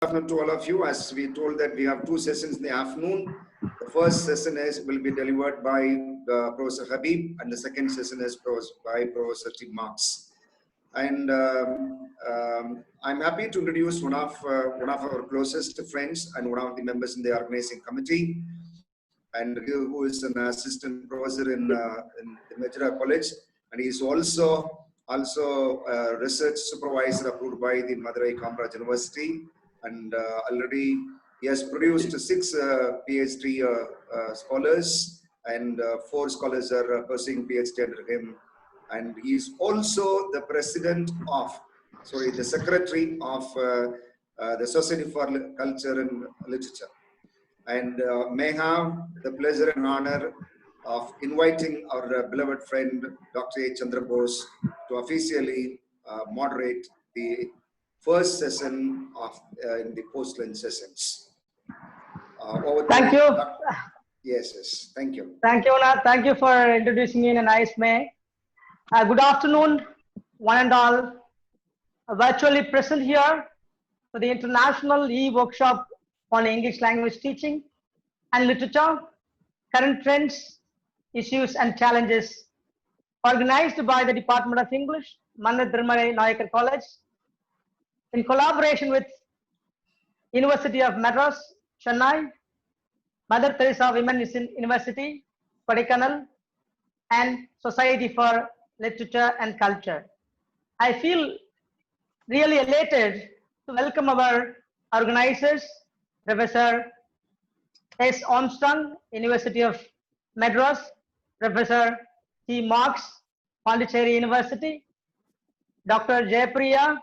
Afternoon to all of you. As we told that we have two sessions in the afternoon. The first session will be delivered by Professor Habeeb, and the second session is by Professor T.Marx. And I'm happy to introduce one of our closest friends and one of the members in the organizing committee, and who is an assistant professor in the Madras College, and he is also a research supervisor approved by the Madras University. And already he has produced 6 PhD scholars, and 4 scholars are pursuing PhD under him. And he is also the the secretary of the Society for Culture and Literature. And may have the pleasure and honor of inviting our beloved friend Dr. A. Chandra Bose to officially moderate the first session of in the post-lunch sessions. Thank you. Yes, thank you. Thank you, Mannar. Thank you for introducing me in a nice way. Good afternoon, one and all. Virtually present here for the International E-Workshop on English Language Teaching and Literature, Current Trends, Issues and Challenges, organized by the Department of English, Mannar Thirumalai Naicker College, in collaboration with University of Madras, Chennai, Mother Teresa Women's University, Kodaikanal, and Society for Literature and Culture. I feel really elated to welcome our organizers, Professor S. Armstrong, University of Madras, Professor T.Marx, Pondicherry University, Dr. Jayapriya,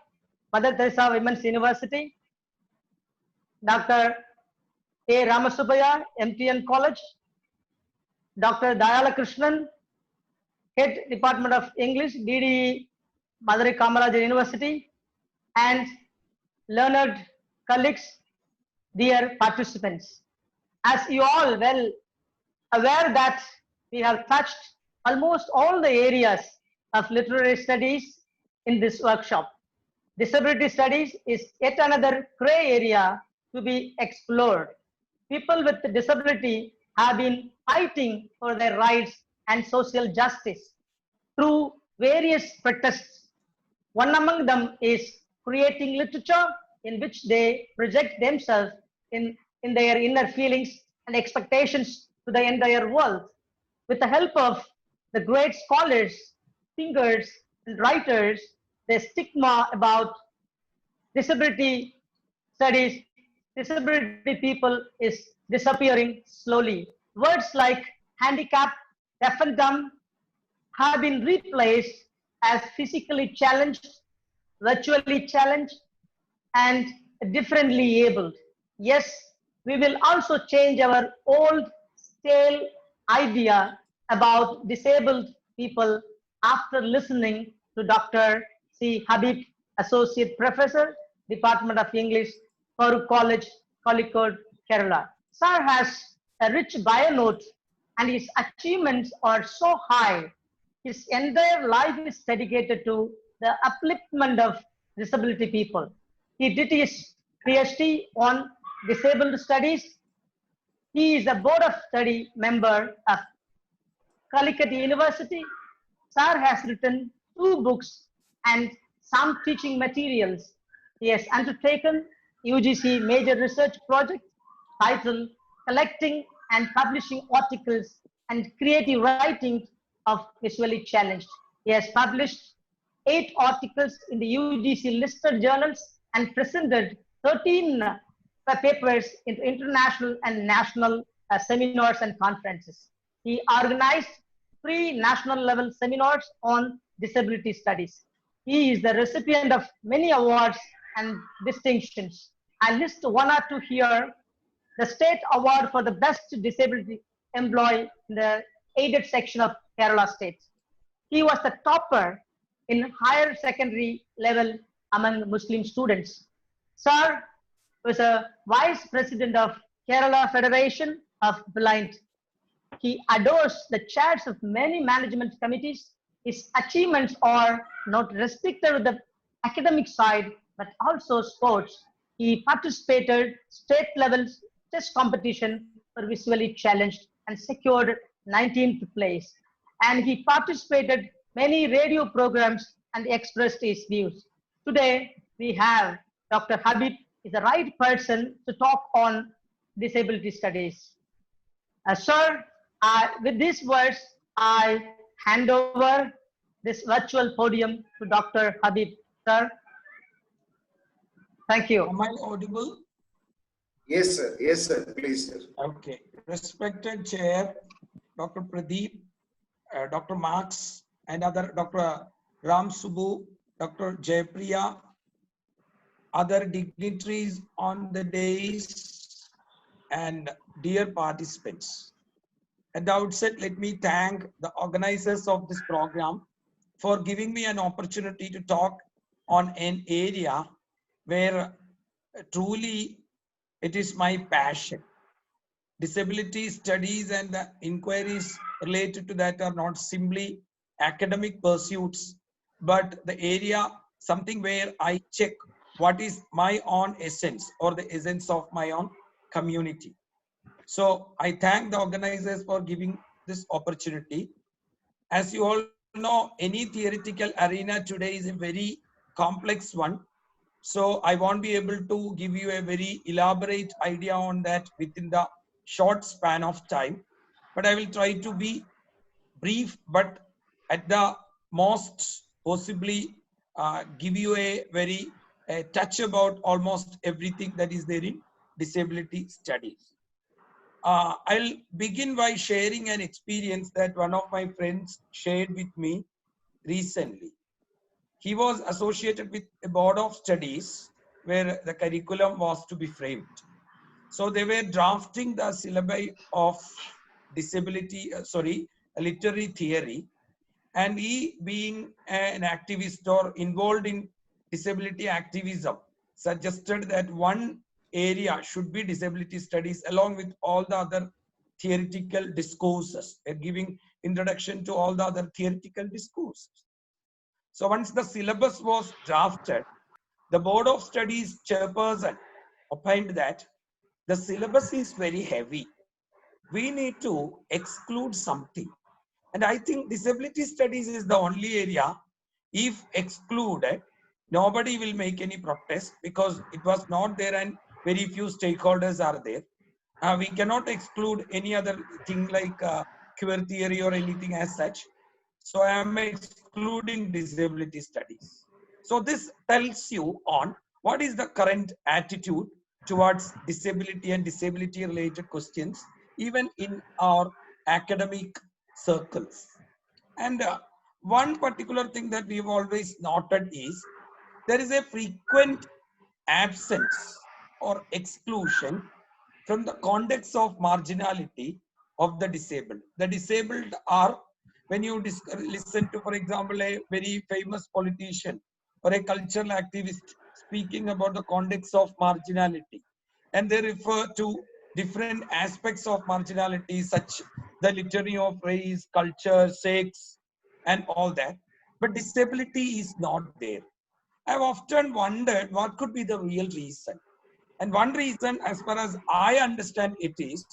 Mother Teresa Women's University, Dr. A. Ramasubaya, MTN College, Dr. Dayala Krishnan, Head Department of English, DDE, Madurai Kamarajar University, and learned colleagues, dear participants. As you all well aware that we have touched almost all the areas of literary studies in this workshop. Disability studies is yet another gray area to be explored. People with disability have been fighting for their rights and social justice through various protests. One among them is creating literature in which they project themselves in their inner feelings and expectations to the entire world. With the help of the great scholars, thinkers, and writers, the stigma about disability studies, disability people is disappearing slowly. Words like handicap, deaf and dumb have been replaced as physically challenged, virtually challenged, and differently abled. Yes, we will also change our old stale idea about disabled people after listening to Dr. C. Habeeb, Associate Professor, Department of English, Farook College, Kozhikode, Kerala. Sir has a rich bio note and his achievements are so high. His entire life is dedicated to the upliftment of disability people. He did his PhD on disabled studies. He is a board of study member of Calicut University. Sir has written 2 books and some teaching materials. He has undertaken UGC major research project titled Collecting and Publishing Articles and Creative Writing of Visually Challenged. He has published 8 articles in the UGC listed journals and presented 13 papers in international and national seminars and conferences. He organized 3 national level seminars on disability studies. He is the recipient of many awards and distinctions. I list 1 or 2 here. The State Award for the Best Disability Employee in the aided section of Kerala State. He was the topper in higher secondary level among Muslim students. Sir was a vice president of Kerala Federation of Blind. He adores the chairs of many management committees. His achievements are not restricted to the academic side, but also sports. he participated state level chess competition for visually challenged and secured 19th place. And he participated many radio programs and expressed his views. Today, we have Dr. Habeeb is the right person to talk on disability studies. Sir, with these words, I hand over this virtual podium to Dr. Habeeb. Sir, thank you. Am I audible? Yes, sir. Yes, sir. Please, sir. Okay. Respected Chair, Dr. Pradeep, Dr. Marx, and other Dr. Ram Subbu, Dr. Jaypriya, other dignitaries on the days, and dear participants. At the outset, let me thank the organizers of this program for giving me an opportunity to talk on an area where truly it is my passion. Disability studies and the inquiries related to that are not simply academic pursuits, but the area, something where I check what is my own essence or the essence of my own community. So I thank the organizers for giving this opportunity. As you all know, any theoretical arena today is a very complex one. So I won't be able to give you a very elaborate idea on that within the short span of time, but I will try to be brief, but at the most possibly give you a very touch about almost everything that is there in disability studies. I'll begin by sharing an experience that one of my friends shared with me recently. He was associated with a board of studies where the curriculum was to be framed. So they were drafting the syllabi of disability, literary theory. And he, being an activist or involved in disability activism, suggested that one area should be disability studies along with all the other theoretical discourses. They're giving introduction to all the other theoretical discourses. So once the syllabus was drafted, the Board of Studies chairperson opined that the syllabus is very heavy. We need to exclude something. And I think disability studies is the only area, if excluded, nobody will make any protest because it was not there and very few stakeholders are there. We cannot exclude any other thing like queer theory or anything as such. So I am excluding disability studies. So this tells you on what is the current attitude towards disability and disability related questions, even in our academic circles. And one particular thing that we've always noted is there is a frequent absence or exclusion from the context of marginality of the disabled. The disabled are, when you listen to, for example, a very famous politician or a cultural activist speaking about the context of marginality, and they refer to different aspects of marginality, such the litany of race, culture, sex, and all that. But disability is not there. I've often wondered what could be the real reason. And one reason, as far as I understand it, is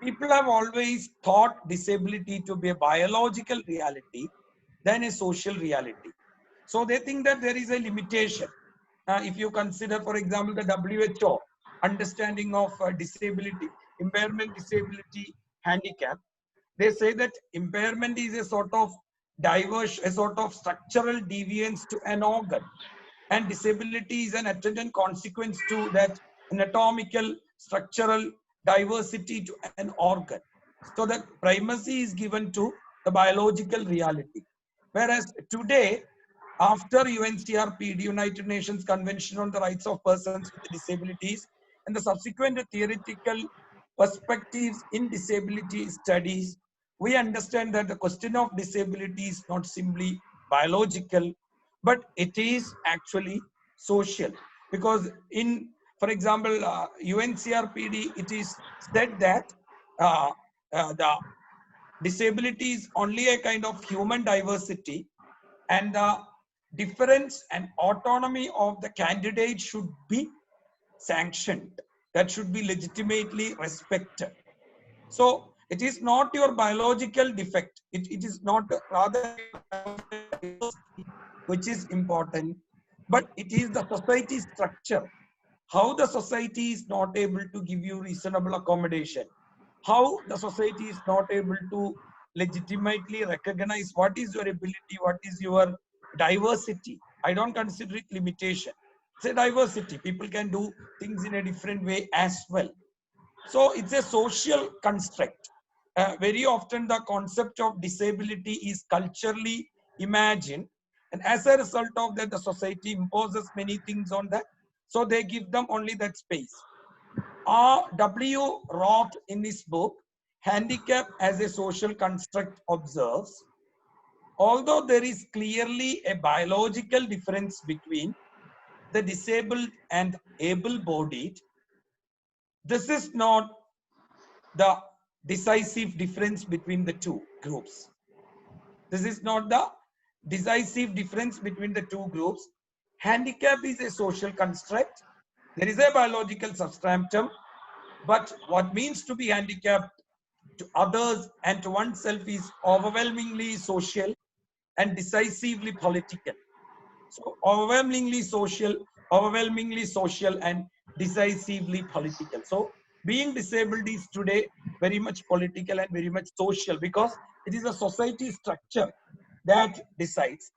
people have always thought disability to be a biological reality than a social reality. So they think that there is a limitation. If you consider, for example, the WHO understanding of disability, impairment, disability, handicap, they say that impairment is a sort of a sort of structural deviance to an organ, and disability is an attendant consequence to that anatomical structural diversity to an organ. So the primacy is given to the biological reality. Whereas today, after UNCRPD, United Nations Convention on the Rights of Persons with Disabilities, and the subsequent theoretical perspectives in disability studies, we understand that the question of disability is not simply biological, but it is actually social. Because in, for example, UNCRPD, it is said that the disability is only a kind of human diversity, and the difference and autonomy of the candidate should be sanctioned, that should be legitimately respected. So it is not your biological defect, it is not rather which is important, but it is the society structure. How the society is not able to give you reasonable accommodation, how the society is not able to legitimately recognize what is your ability, what is your diversity. I don't consider it limitation. It's a diversity. People can do things in a different way as well. So it's a social construct. Very often the concept of disability is culturally imagined, and as a result of that, the society imposes many things on that. So they give them only that space. R.W. Roth in his book, Handicap as a Social Construct observes, although there is clearly a biological difference between the disabled and able-bodied, this is not the decisive difference between the two groups. This is not the decisive difference between the two groups. Handicap is a social construct. There is a biological substratum, but what means to be handicapped to others and to oneself is overwhelmingly social and decisively political. So overwhelmingly social and decisively political. So being disabled is today very much political and very much social, because it is a society structure that decides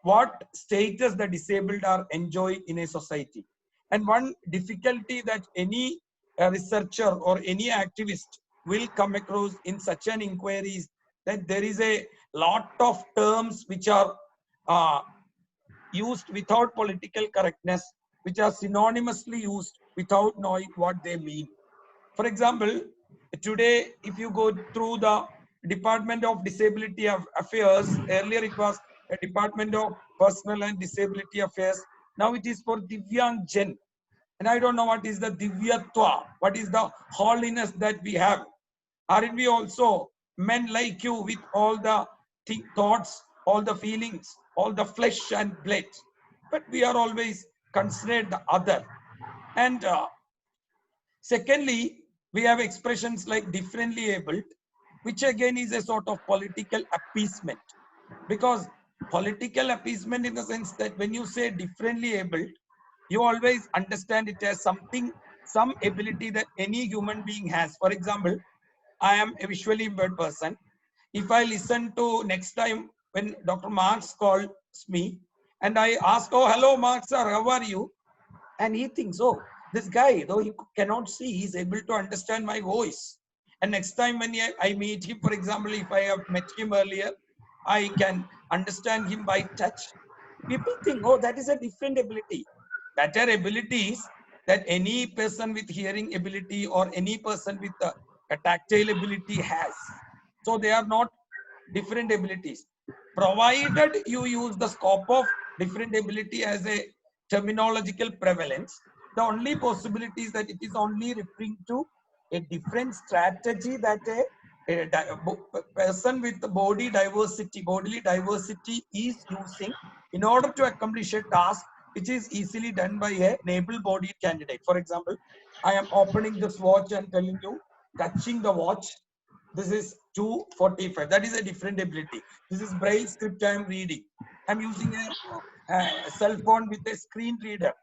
what status the disabled are enjoying in a society. And one difficulty that any researcher or any activist will come across in such an inquiry is that there is a lot of terms which are used without political correctness, which are synonymously used without knowing what they mean. For example, today, if you go through the Department of Disability Affairs, earlier it was a Department of Personal and Disability Affairs. Now it is for Divyang Jen. And I don't know what is the Divyatwa, what is the holiness that we have. Aren't we also men like you with all the thoughts, all the feelings, all the flesh and blood? But we are always considered the other. And secondly, we have expressions like differently abled, which again is a sort of political appeasement. Because political appeasement in the sense that when you say differently abled, you always understand it as something, some ability that any human being has. For example, I am a visually impaired person. If I listen to next time when Dr. Marx calls me and I ask, oh, hello, Marx, sir, how are you? And he thinks, oh, this guy, though he cannot see, he's able to understand my voice. And next time when I meet him, for example, if I have met him earlier, I can understand him by touch. People think, oh, that is a different ability. Better abilities that any person with hearing ability or any person with a tactile ability has. So they are not different abilities. Provided you use the scope of different ability as a terminological prevalence, the only possibility is that it is only referring to a different strategy that a person with bodily diversity is using in order to accomplish a task which is easily done by a able-bodied candidate. For example, I am opening this watch and telling you, touching the watch, this is 2:45. That is a different ability. This is braille script I am reading. I'm using a cell phone with a screen reader.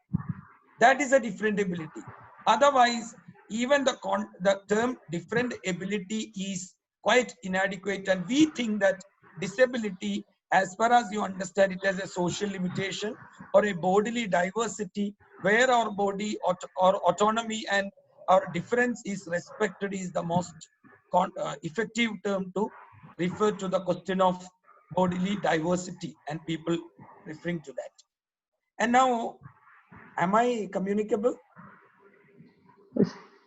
That is a different ability. Otherwise, even the term different ability is quite inadequate, and we think that disability, as far as you understand it as a social limitation or a bodily diversity, where our body or autonomy and our difference is respected, is the most effective term to refer to the question of bodily diversity and people referring to that. And now, am I communicable?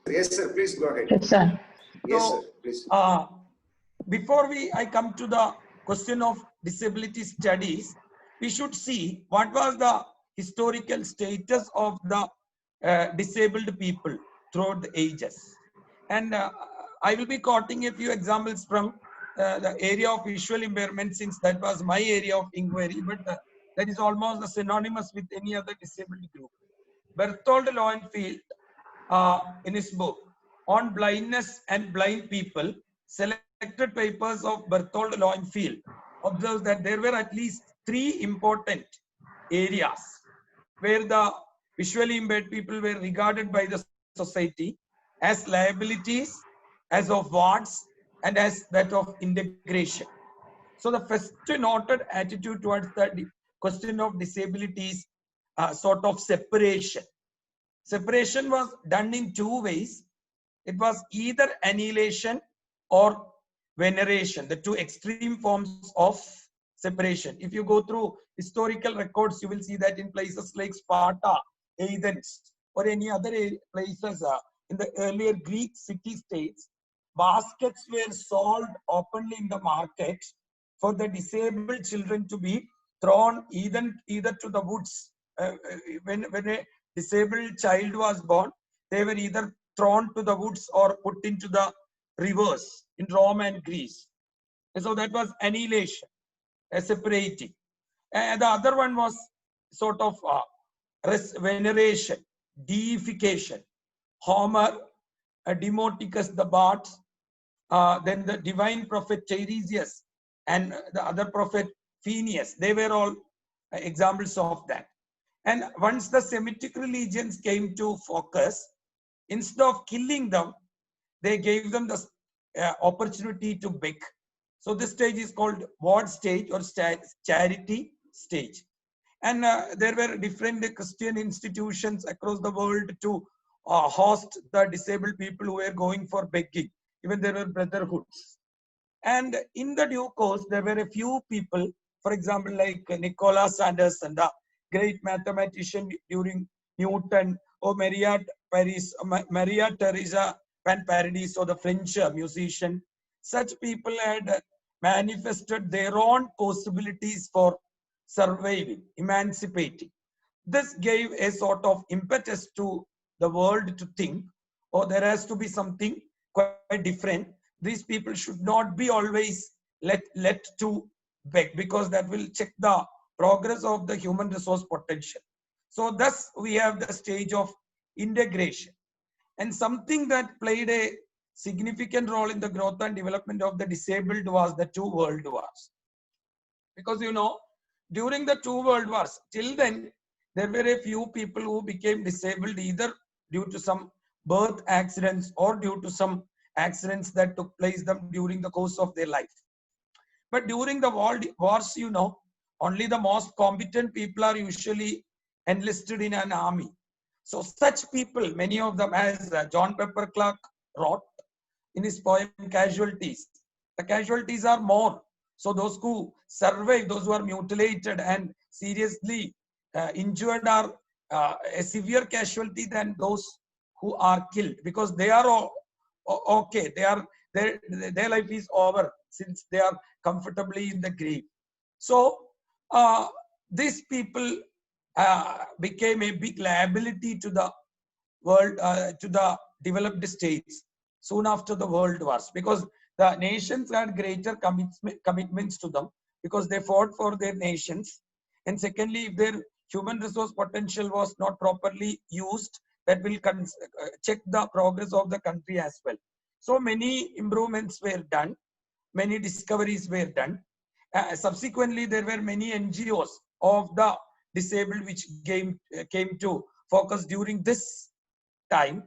Yes, sir. Please go ahead. Yes, sir. Yes, So, sir. Please. Before I come to the question of disability studies, we should see what was the historical status of the disabled people throughout the ages. And I will be quoting a few examples from the area of visual impairment, since that was my area of inquiry, but that is almost synonymous with any other disabled group. Berthold Lowenfield, in his book on blindness and blind people, selected papers of Berthold Lowenfield, observes that there were at least 3 important areas where the visually impaired people were regarded by the society as liabilities, as of wards, and as that of integration. So the first noted attitude towards the question of disabilities, sort of separation. Separation was done in 2 ways. It was either annihilation or veneration, the 2 extreme forms of separation. If you go through historical records, you will see that in places like Sparta, Athens, or any other places in the earlier Greek city-states, baskets were sold openly in the market for the disabled children to be thrown either to the woods. When a disabled child was born, they were either thrown to the woods or put into the rivers in Rome and Greece. And so that was annihilation, separating. And the other one was sort of veneration, deification. Homer, Demoticus the Bard, then the divine prophet Teresa and the other prophet Phineas, they were all examples of that. And once the Semitic religions came to focus, instead of killing them, they gave them the opportunity to beg. So this stage is called ward stage or charity stage. And there were different Christian institutions across the world to host the disabled people who were going for begging. Even there were brotherhoods. And in the due course, there were a few people, for example, like Nicholas Anderson, the great mathematician during Newton, or Maria Teresa Van Paradis, or the French musician. Such people had manifested their own possibilities for surviving, emancipating. This gave a sort of impetus to the world to think, oh, there has to be something quite different. These people should not be always let to beg, because that will check the progress of the human resource potential. So thus we have the stage of integration. And something that played a significant role in the growth and development of the disabled was the 2 world wars. Because, you know, during the 2 world wars, till then, there were a few people who became disabled either due to some birth accidents or due to some accidents that took place them during the course of their life. But during the wars, you know, only the most competent people are usually enlisted in an army. So such people, many of them, as John Pepper Clark wrote in his poem Casualties, the casualties are more. So those who survive, those who are mutilated and seriously injured are a severe casualty than those who are killed, because they are okay. Their life is over since they are comfortably in the grave. So these people became a big liability to the world, to the developed states soon after the world wars, because the nations had greater commitments to them because they fought for their nations. And secondly, if their human resource potential was not properly used, that will check the progress of the country as well. So many improvements were done, many discoveries were done. Subsequently, there were many NGOs of the disabled which came to focus during this time.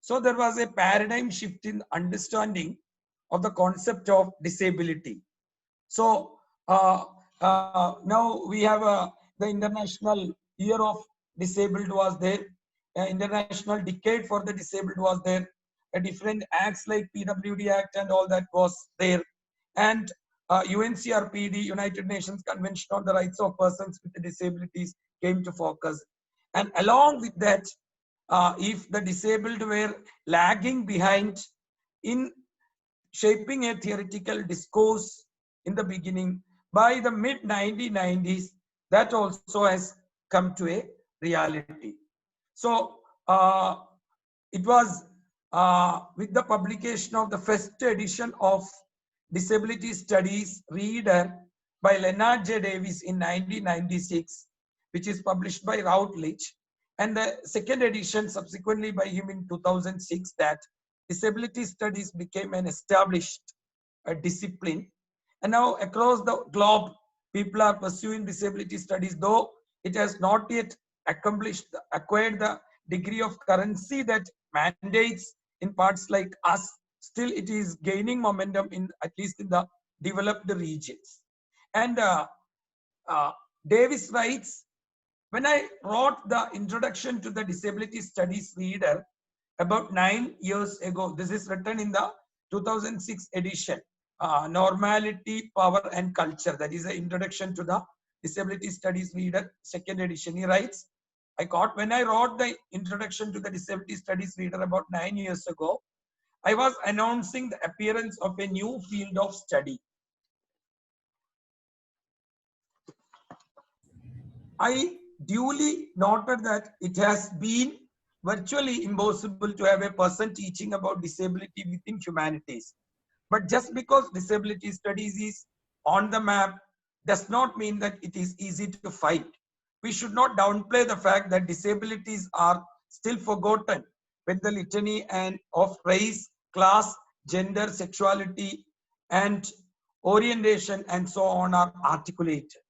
So there was a paradigm shift in understanding of the concept of disability. So now we have the International Year of Disabled was there, International Decade for the Disabled was there, a different acts like PWD Act and all that was there, and UNCRPD, United Nations Convention on the Rights of Persons with Disabilities, came to focus. And along with that, if the disabled were lagging behind in shaping a theoretical discourse in the beginning, by the mid-1990s, that also has come to a reality. So it was with the publication of the first edition of Disability Studies Reader by Leonard J. Davis in 1996, which is published by Routledge, And the second edition subsequently by him in 2006, that disability studies became an established discipline. And now across the globe, people are pursuing disability studies, though it has not yet acquired the degree of currency that mandates in parts like us. Still, it is gaining momentum in at least in the developed regions. And Davis writes, when I wrote the introduction to the disability studies reader about 9 years ago, this is written in the 2006 edition, Normality, Power and Culture. That is the introduction to the disability studies reader, second edition. He writes, when I wrote the introduction to the disability studies reader about 9 years ago, I was announcing the appearance of a new field of study. I duly noted that it has been virtually impossible to have a person teaching about disability within humanities. But just because disability studies is on the map does not mean that it is easy to find. We should not downplay the fact that disabilities are still forgotten when the litany of race, class, gender, sexuality, and orientation and so on are articulated.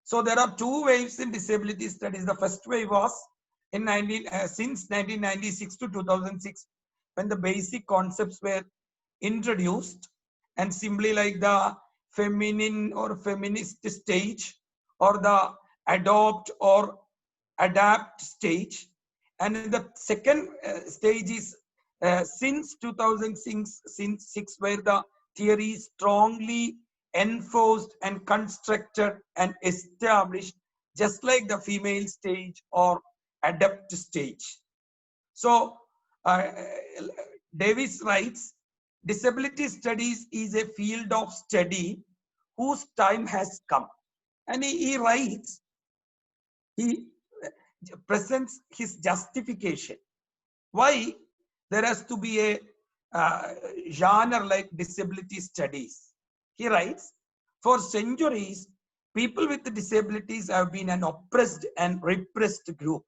So there are two waves in disability studies. The first wave was in since 1996 to 2006, when the basic concepts were introduced, and simply like the feminine or feminist stage or the adopt or adapt stage. And in the second stage is since 2006, where the theory is strongly enforced and constructed and established, just like the female stage or adapt stage. So Davis writes, disability studies is a field of study whose time has come. And he writes, he presents his justification why there has to be a genre like disability studies. He writes, for centuries, people with disabilities have been an oppressed and repressed group.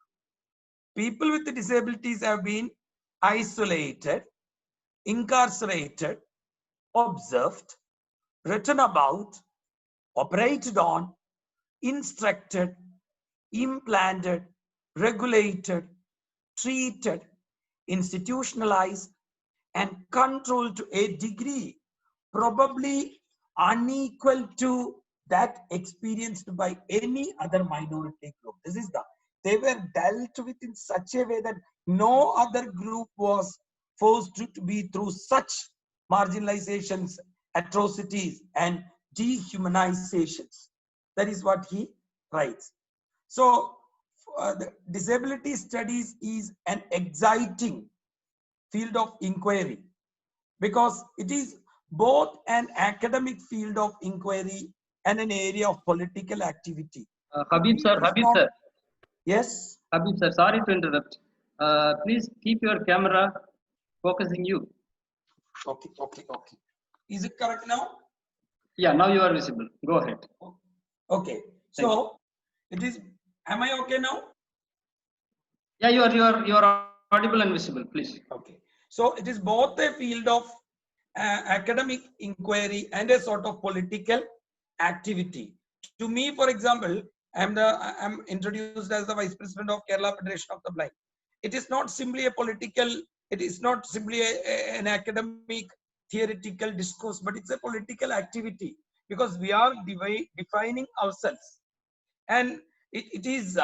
People with disabilities have been isolated, incarcerated, observed, written about, operated on, instructed, implanted, regulated, treated, institutionalized, and controlled to a degree probably unequal to that experienced by any other minority group. They were dealt with in such a way that no other group was forced to be through such marginalizations, atrocities, and dehumanizations. That is what he writes. So the disability studies is an exciting field of inquiry because it is both an academic field of inquiry and an area of political activity. Habeeb sir. Yes? Habeeb sir, sorry to interrupt. Please keep your camera focusing you. Okay. Is it correct now? Yeah, now you are visible. Go ahead. Okay. So it is, am I okay now? Yeah, you are audible and visible, please. Okay. So it is both a field of academic inquiry and a sort of political activity. To me, for example, I'm introduced as the Vice President of Kerala Federation of the Blind. It is not simply a political, it is not simply an academic theoretical discourse, but it's a political activity because we are defining ourselves. And it is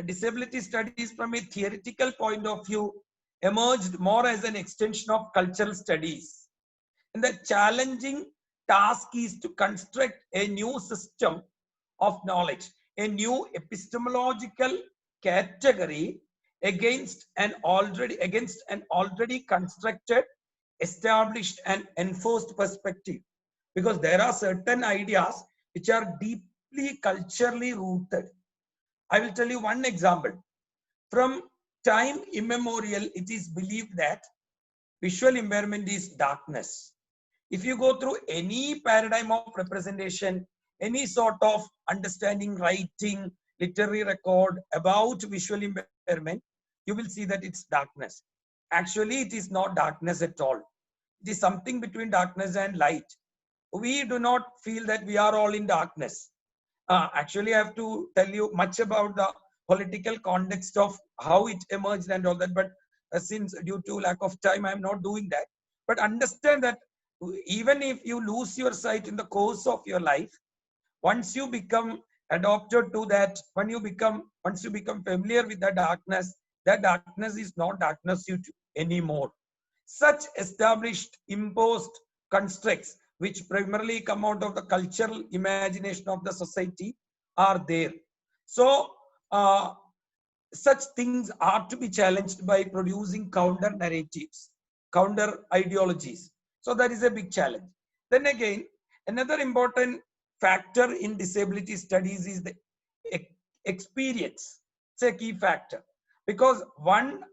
disability studies from a theoretical point of view emerged more as an extension of cultural studies. And the challenging task is to construct a new system of knowledge, a new epistemological category against an already constructed, established and enforced perspective. Because there are certain ideas which are deeply culturally rooted. I will tell you one example. From time immemorial, it is believed that visual impairment is darkness. If you go through any paradigm of representation, any sort of understanding, writing, literary record about visual impairment environment, you will see that it's darkness. Actually, it is not darkness at all. It is something between darkness and light. We do not feel that we are all in darkness. Actually, I have to tell you much about the political context of how it emerged and all that, but since due to lack of time, I am not doing that. But understand that even if you lose your sight in the course of your life, once you become adopted to that, once you become familiar with the darkness, that darkness is not darkness anymore. Such established, imposed constructs, which primarily come out of the cultural imagination of the society, are there. So, such things are to be challenged by producing counter narratives, counter ideologies. So, that is a big challenge. Then again, another important factor in disability studies is the experience. It's a key factor, because one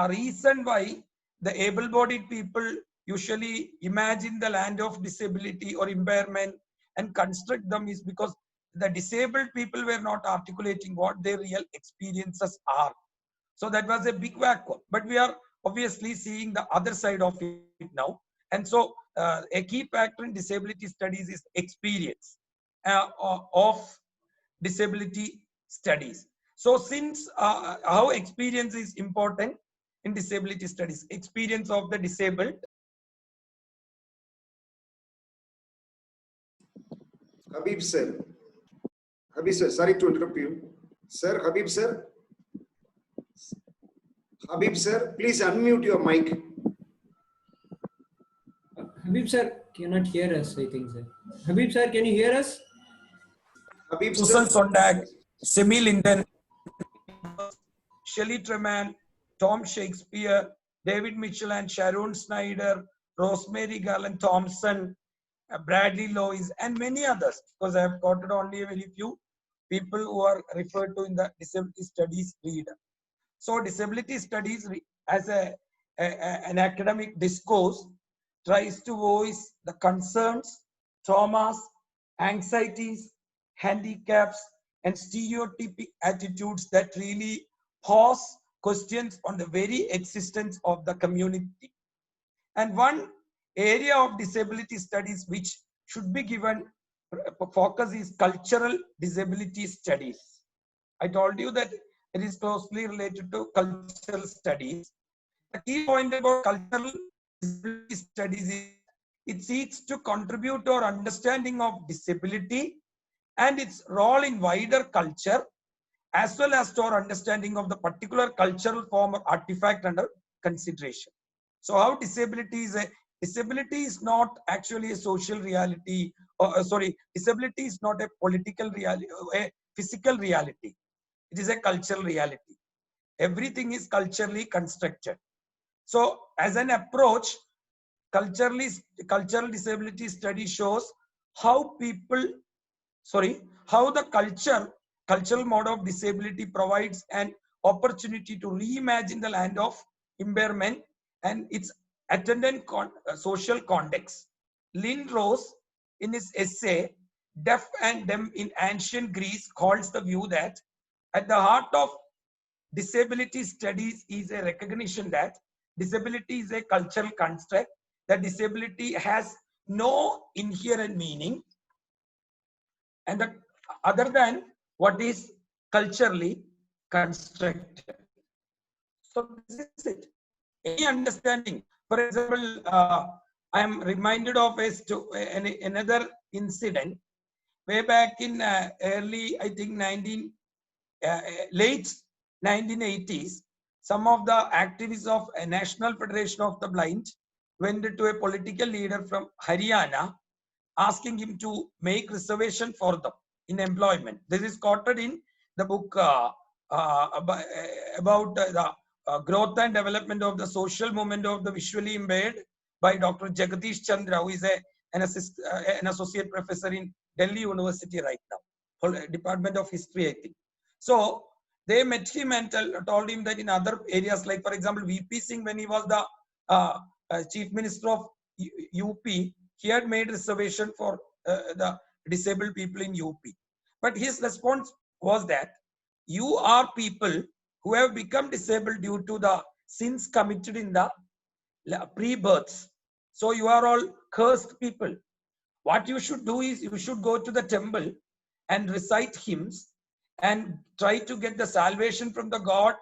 reason why the able-bodied people usually imagine the land of disability or impairment and construct them is because the disabled people were not articulating what their real experiences are. So that was a big vacuum. But we are obviously seeing the other side of it now. And so a key factor in disability studies is experience of disability studies. So since how experience is important in disability studies, experience of the disabled. Habeeb sir. Habeeb sir, sorry to interrupt you. Sir, Habeeb sir. Habeeb sir, please unmute your mic. Habeeb sir cannot hear us, I think, sir. Habeeb sir, can you hear us? Habeeb Susan sir. Sondag, Semi Linden, Shelley Treman, Tom Shakespeare, David Mitchell and Sharon Snyder, Rosemary Garland Thompson, Bradley Lois, and many others, because I have quoted only a very few people who are referred to in the disability studies reader. So disability studies as an academic discourse tries to voice the concerns, traumas, anxieties, handicaps, and stereotypic attitudes that really pose questions on the very existence of the community. And one area of disability studies which should be given focus is cultural disability studies. I told you that it is closely related to cultural studies. The key point about cultural disability studies is it seeks to contribute to our understanding of disability and its role in wider culture, as well as to our understanding of the particular cultural form or artifact under consideration. So how disability is not actually a social reality, or disability is not a political reality, a physical reality. It is a cultural reality. Everything is culturally constructed. So as an approach, cultural disability study shows how how the cultural mode of disability provides an opportunity to reimagine the land of impairment and its attendant social context. Lynn Rose, in his essay, Deaf and Dumb in Ancient Greece, calls the view that at the heart of disability studies is a recognition that disability is a cultural construct, that disability has no inherent meaning, and that other than what is culturally constructed. So this is it. Any understanding, for example, I am reminded of another incident way back in early, I think late 1980s. Some of the activists of a National Federation of the Blind went to a political leader from Haryana, asking him to make reservation for them in employment. This is quoted in the book about the growth and development of the social movement of the visually impaired by Dr. Jagadish Chandra, who is an associate professor in Delhi University right now, Department of History, I think. So they met him and told him that in other areas, like for example, VP Singh, when he was the Chief Minister of UP, he had made reservation for the disabled people in UP. But his response was that you are people who have become disabled due to the sins committed in the pre-births. So you are all cursed people. What you should do is you should go to the temple and recite hymns and try to get the salvation from the God,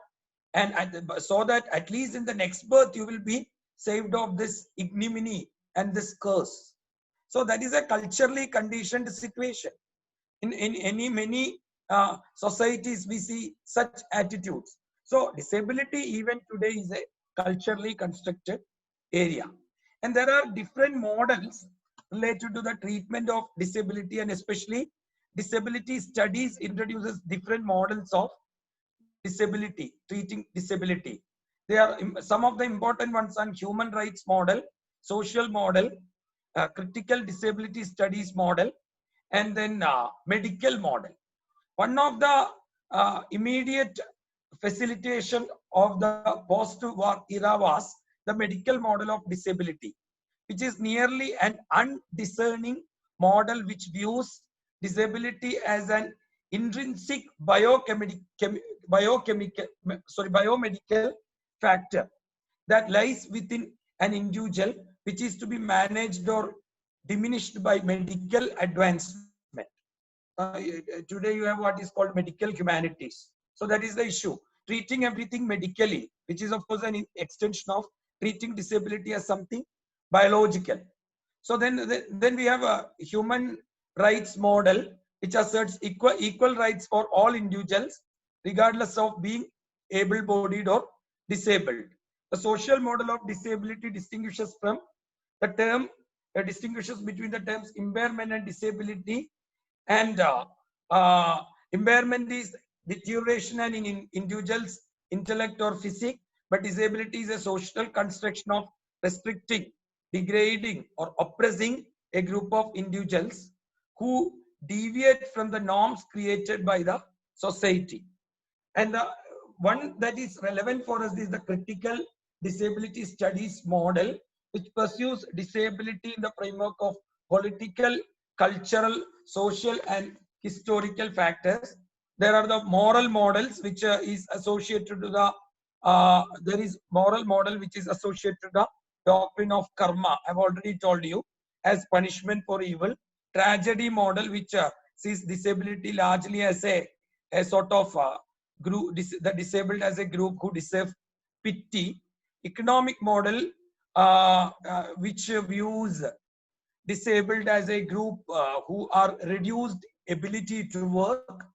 and so that at least in the next birth you will be saved of this ignominy and this curse. So that is a culturally conditioned situation. In many societies we see such attitudes. So disability even today is a culturally constructed area, and there are different models related to the treatment of disability, and especially disability studies introduces different models of disability, treating disability. There are some of the important ones on human rights model, social model, critical disability studies model, and then medical model. One of the immediate facilitation of the post-war era was the medical model of disability, which is nearly an undiscerning model which views disability as an intrinsic biomedical factor that lies within an individual, which is to be managed or diminished by medical advancement. Today you have what is called medical humanities. So that is the issue. Treating everything medically, which is of course an extension of treating disability as something biological. So then we have a human rights model which asserts equal rights for all individuals regardless of being able-bodied or disabled. The social model of disability distinguishes from the term distinguishes between the terms impairment and disability, and impairment is deterioration and in individuals intellect or physique, but disability is a social construction of restricting, degrading or oppressing a group of individuals who deviate from the norms created by the society. And the one that is relevant for us is the critical disability studies model, which pursues disability in the framework of political, cultural, social, and historical factors. There are the moral models, which is associated to the there is moral model which is associated to the doctrine of karma. I've already told you, as punishment for evil. Tragedy model, which sees disability largely as a sort of group, the disabled as a group who deserve pity. Economic model, which views disabled as a group who are reduced ability to work.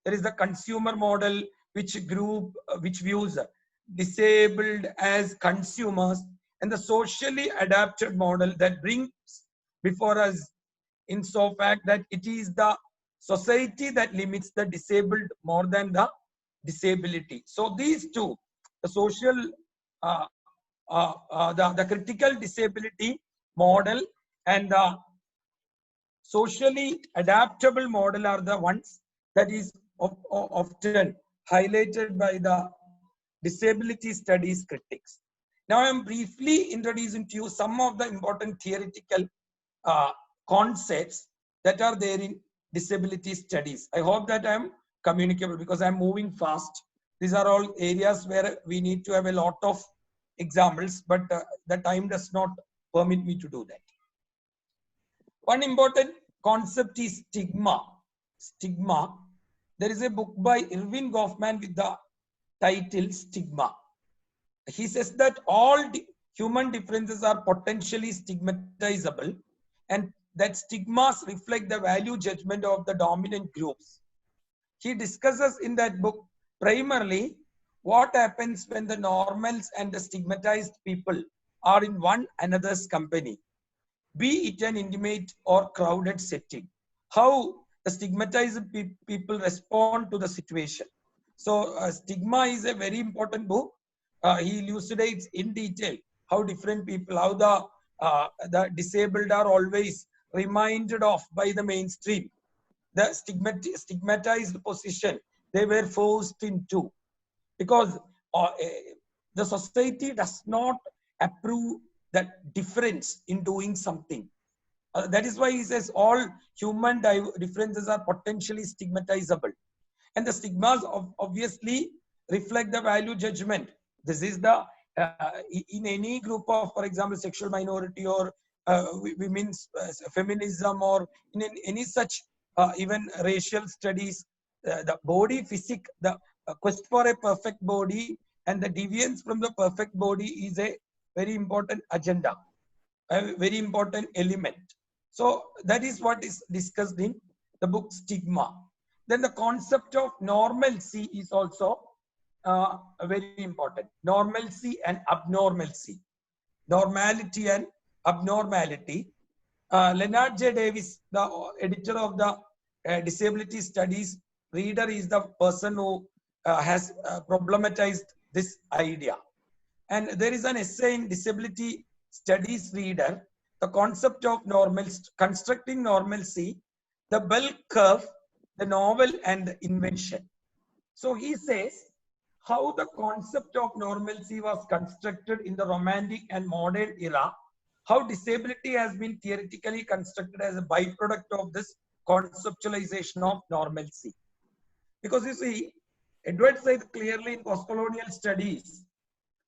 There is the consumer model, which views disabled as consumers, and the socially adapted model that brings before us in so fact that it is the society that limits the disabled more than the disability. So these two, the social, the critical disability model and the socially adaptable model are the ones that is often highlighted by the disability studies critics. Now I am briefly introducing to you some of the important theoretical concepts that are there in disability studies. I hope that I am communicable because I am moving fast. These are all areas where we need to have a lot of examples, but the time does not permit me to do that. One important concept is stigma. Stigma. There is a book by Irving Goffman with the title Stigma. He says that all human differences are potentially stigmatizable, and that stigmas reflect the value judgment of the dominant groups. He discusses in that book primarily what happens when the normals and the stigmatized people are in one another's company, be it an intimate or crowded setting, how the stigmatized people respond to the situation. So Stigma is a very important book. He elucidates in detail how different people, how the disabled are always reminded of by the mainstream, the stigmatized position they were forced into, because the society does not approve that difference in doing something. That is why he says all human differences are potentially stigmatizable. And the stigmas obviously reflect the value judgment. This is the in any group of, for example, sexual minority or women's feminism, or in any such even racial studies, the body physic, the quest for a perfect body and the deviance from the perfect body is a very important agenda, a very important element. So that is what is discussed in the book Stigma. Then the concept of normalcy is also very important. Normalcy and abnormalcy. Normality and abnormality. Leonard J. Davis, the editor of the Disability Studies Reader, is the person who has problematized this idea. And there is an essay in Disability Studies Reader, the concept of constructing normalcy, the bell curve, the novel, and the invention. So he says how the concept of normalcy was constructed in the Romantic and modern era, how disability has been theoretically constructed as a byproduct of this conceptualization of normalcy. Because you see, Edward Said clearly in postcolonial studies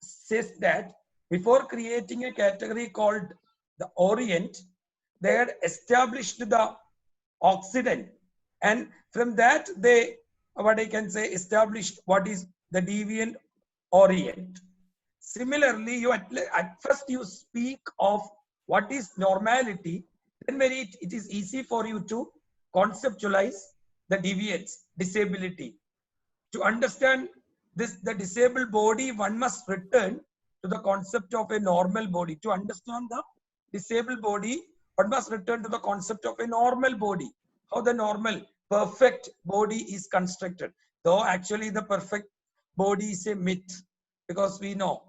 says that before creating a category called the Orient, they had established the Occident, and from that they, what I can say, established what is the deviant Orient. Similarly, you at first you speak of what is normality, then it is easy for you to conceptualize the deviance, disability. To understand this, the disabled body, one must return to the concept of a normal body. To understand the disabled body, one must return to the concept of a normal body. How the normal, perfect body is constructed. Though actually the perfect body is a myth, because we know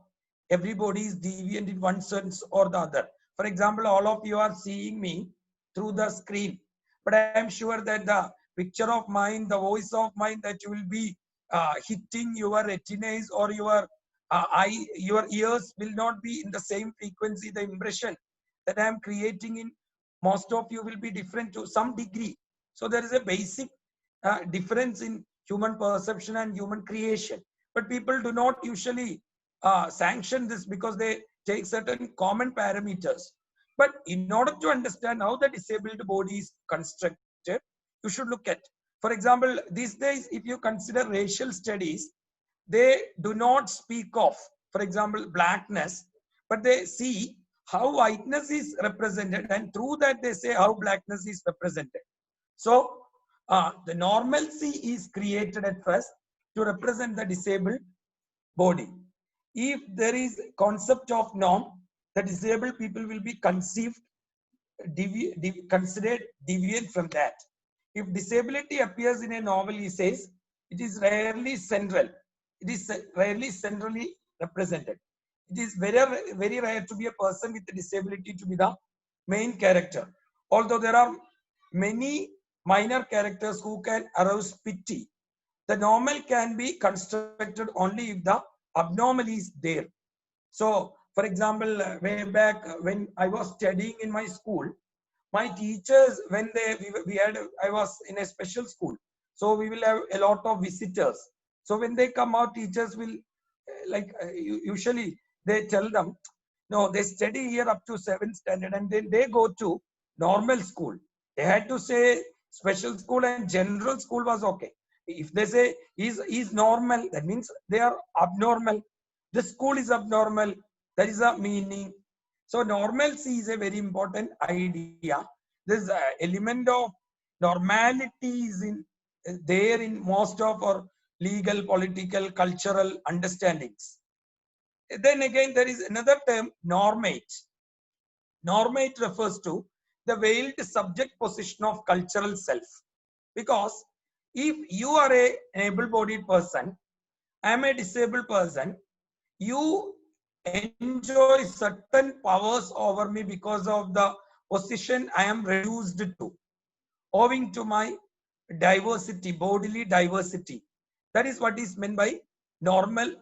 every body is deviant in one sense or the other. For example, all of you are seeing me through the screen, but I am sure that the picture of mine, the voice of mine that you will be hitting your retinas or your your ears will not be in the same frequency. The impression that I am creating in most of you will be different to some degree. So there is a basic difference in human perception and human creation. But people do not usually sanction this because they take certain common parameters. But in order to understand how the disabled body is constructed, you should look at, for example, these days, if you consider racial studies, they do not speak of, for example, blackness, but they see how whiteness is represented, and through that they say how blackness is represented. So the normalcy is created at first to represent the disabled body. If there is concept of norm, the disabled people will be conceived, considered deviant from that. If disability appears in a novel, he says, it is rarely central. It is rarely centrally represented. It is very, very rare to be a person with a disability to be the main character. Although there are many minor characters who can arouse pity, the normal can be constructed only if the abnormal is there. So, for example, way back when I was studying in my school, my teachers, when I was in a special school, so we will have a lot of visitors. So when they come out, teachers will, usually they tell them, no, they study here up to 7th standard and then they go to normal school. They had to say special school and general school was okay. If they say he's normal, that means they are abnormal. The school is abnormal. That is the meaning. So normalcy is a very important idea. This element of normality is there in most of our legal, political, cultural understandings. Then again, there is another term, normate. Normate refers to the veiled subject position of cultural self. Because if you are an able-bodied person, I am a disabled person, you enjoy certain powers over me because of the position I am reduced to, owing to my diversity, bodily diversity. That is what is meant by normate.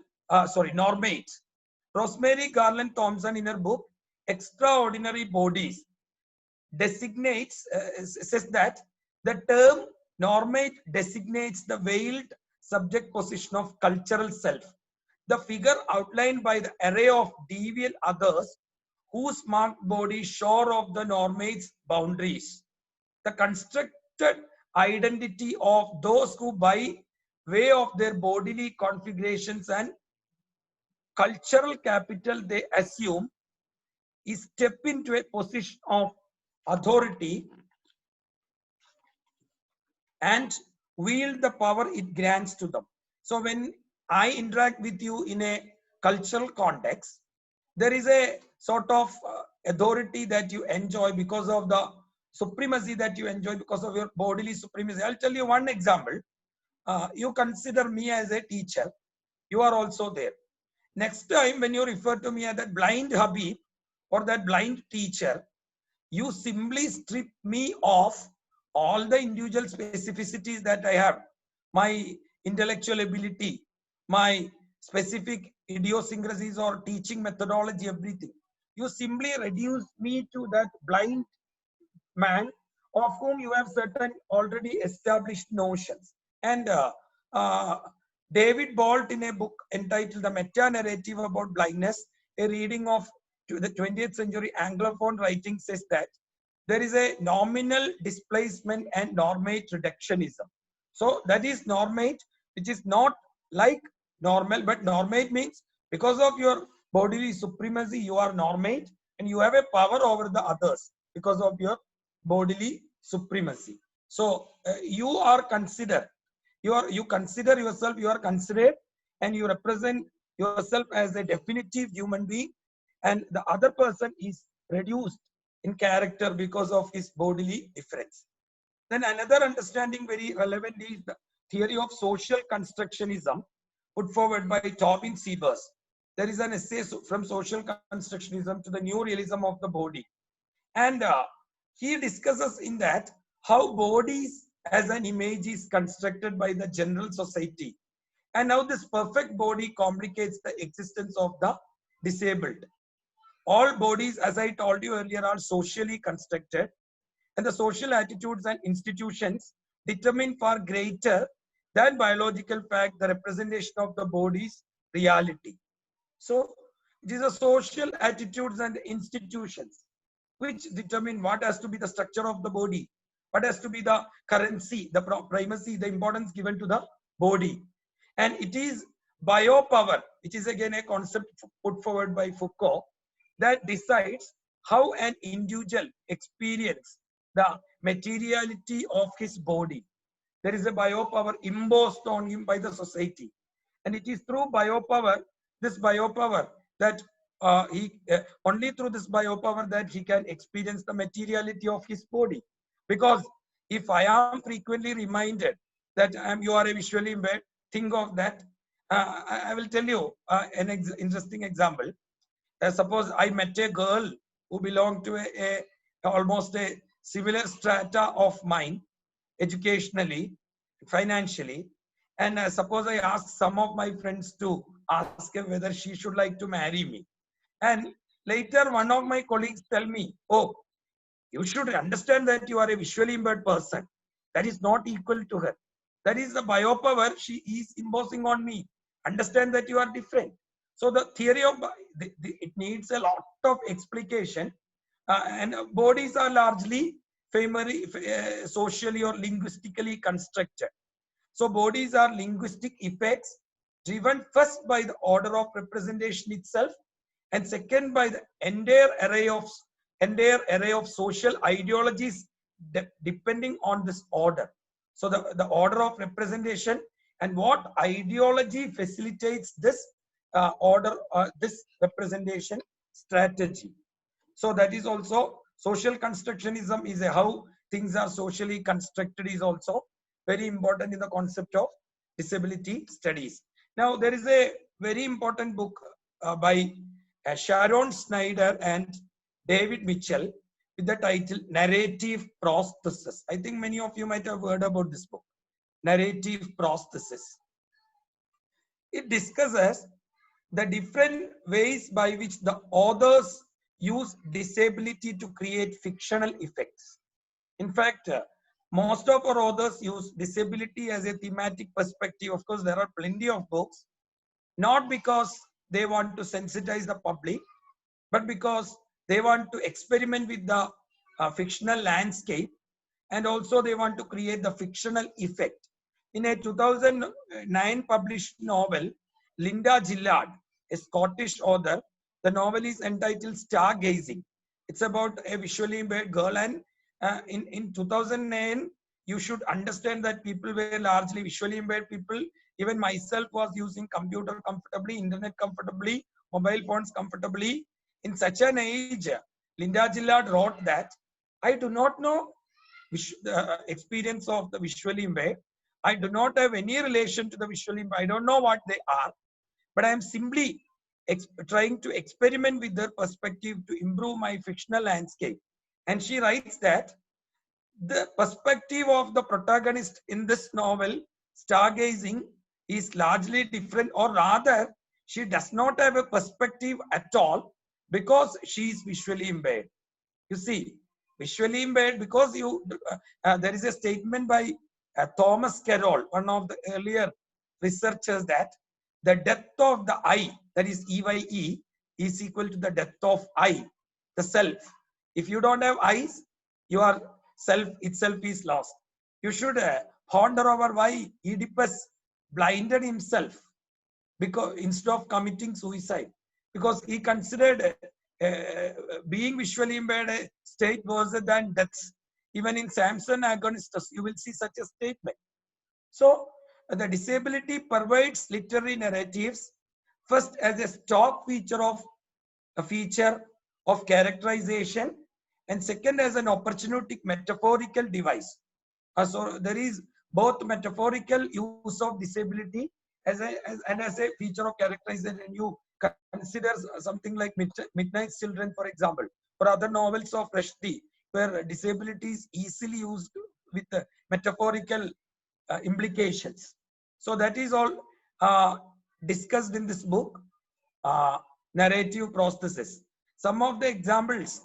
Rosemary Garland Thompson, in her book Extraordinary Bodies, says that the term normate designates the veiled subject position of cultural self. The figure outlined by the array of deviant others whose marked body shore of the normate's boundaries. The constructed identity of those who by way of their bodily configurations and cultural capital they assume is step into a position of authority and wield the power it grants to them. So when I interact with you in a cultural context, there is a sort of authority that you enjoy because of the supremacy that you enjoy because of your bodily supremacy. I'll tell you one example. You consider me as a teacher. You are also there. Next time when you refer to me as that blind Habeeb or that blind teacher, you simply strip me of all the individual specificities that I have, my intellectual ability, my specific idiosyncrasies or teaching methodology, everything. You simply reduce me to that blind man of whom you have certain already established notions. And David Bolt, in a book entitled The Meta-Narrative About Blindness, a reading of the 20th century Anglophone writing, says that there is a nominal displacement and normate reductionism. So that is normate, which is not like normal, but normate means because of your bodily supremacy, you are normate and you have a power over the others because of your bodily supremacy. So you are considered, you consider yourself, you are considered, and you represent yourself as a definitive human being, and the other person is reduced in character because of his bodily difference. Then another understanding very relevant is the theory of social constructionism put forward by Tobin Siebers. There is an essay from social constructionism to the new realism of the body. And he discusses in that how bodies as an image is constructed by the general society. And how this perfect body complicates the existence of the disabled. All bodies, as I told you earlier, are socially constructed, and the social attitudes and institutions determine far greater than biological fact the representation of the body's reality. So it is the social attitudes and institutions which determine what has to be the structure of the body, what has to be the currency, the primacy, the importance given to the body. And it is biopower, which is again a concept put forward by Foucault, that decides how an individual experiences the materiality of his body. There is a biopower imposed on him by the society. And it is through biopower, this biopower, that only through this biopower that he can experience the materiality of his body. Because if I am frequently reminded that you are a visually impaired, think of that. I will tell you an interesting example. Suppose I met a girl who belonged to almost a similar strata of mine, educationally, financially, and suppose I ask some of my friends to ask her whether she should like to marry me. And later one of my colleagues tell me, oh, you should understand that you are a visually impaired person. That is not equal to her. That is the biopower she is imposing on me. Understand that you are different. So the theory of it needs a lot of explication, and bodies are largely socially or linguistically constructed. So bodies are linguistic effects driven first by the order of representation itself, and second by the entire array of social ideologies depending on this order. So the order of representation and what ideology facilitates this this representation strategy. So that is also social constructionism is how things are socially constructed is also very important in the concept of disability studies. Now there is a very important book by Sharon Snyder and David Mitchell with the title Narrative Prosthesis. I think many of you might have heard about this book, Narrative Prosthesis. It discusses the different ways by which the authors use disability to create fictional effects. In fact, Most of our authors use disability as a thematic perspective. Of course, there are plenty of books, not because they want to sensitize the public, but because they want to experiment with the fictional landscape, and also they want to create the fictional effect. In a 2009 published novel, Linda Gillard, a Scottish author, the novel is entitled Stargazing. It's about a visually impaired girl, and in 2009, you should understand that people were largely visually impaired people. Even myself was using computer comfortably, internet comfortably, mobile phones comfortably. In such an age, Linda Gillard wrote that, I do not know the experience of the visually impaired. I do not have any relation to the visually impaired. I don't know what they are, but I am simply trying to experiment with their perspective to improve my fictional landscape. And she writes that the perspective of the protagonist in this novel, Stargazing, is largely different, or rather, she does not have a perspective at all because she is visually impaired. You see, visually impaired because there is a statement by Thomas Carroll, one of the earlier researchers, that the depth of the eye, that is EYE, is equal to the depth of I, the self. If you don't have eyes, your self itself is lost. You should ponder over why Oedipus blinded himself because instead of committing suicide, because he considered being visually impaired a state worse than death. Even in Samson Agonistus, you will see such a statement. So the disability pervades literary narratives, first as a stock feature of characterization, and second as an opportunistic metaphorical device. So there is both metaphorical use of disability as a feature of characterization. You consider something like Midnight's Children, for example, or other novels of Rushdie, where disability is easily used with metaphorical implications. So that is all discussed in this book, Narrative Prosthesis. Some of the examples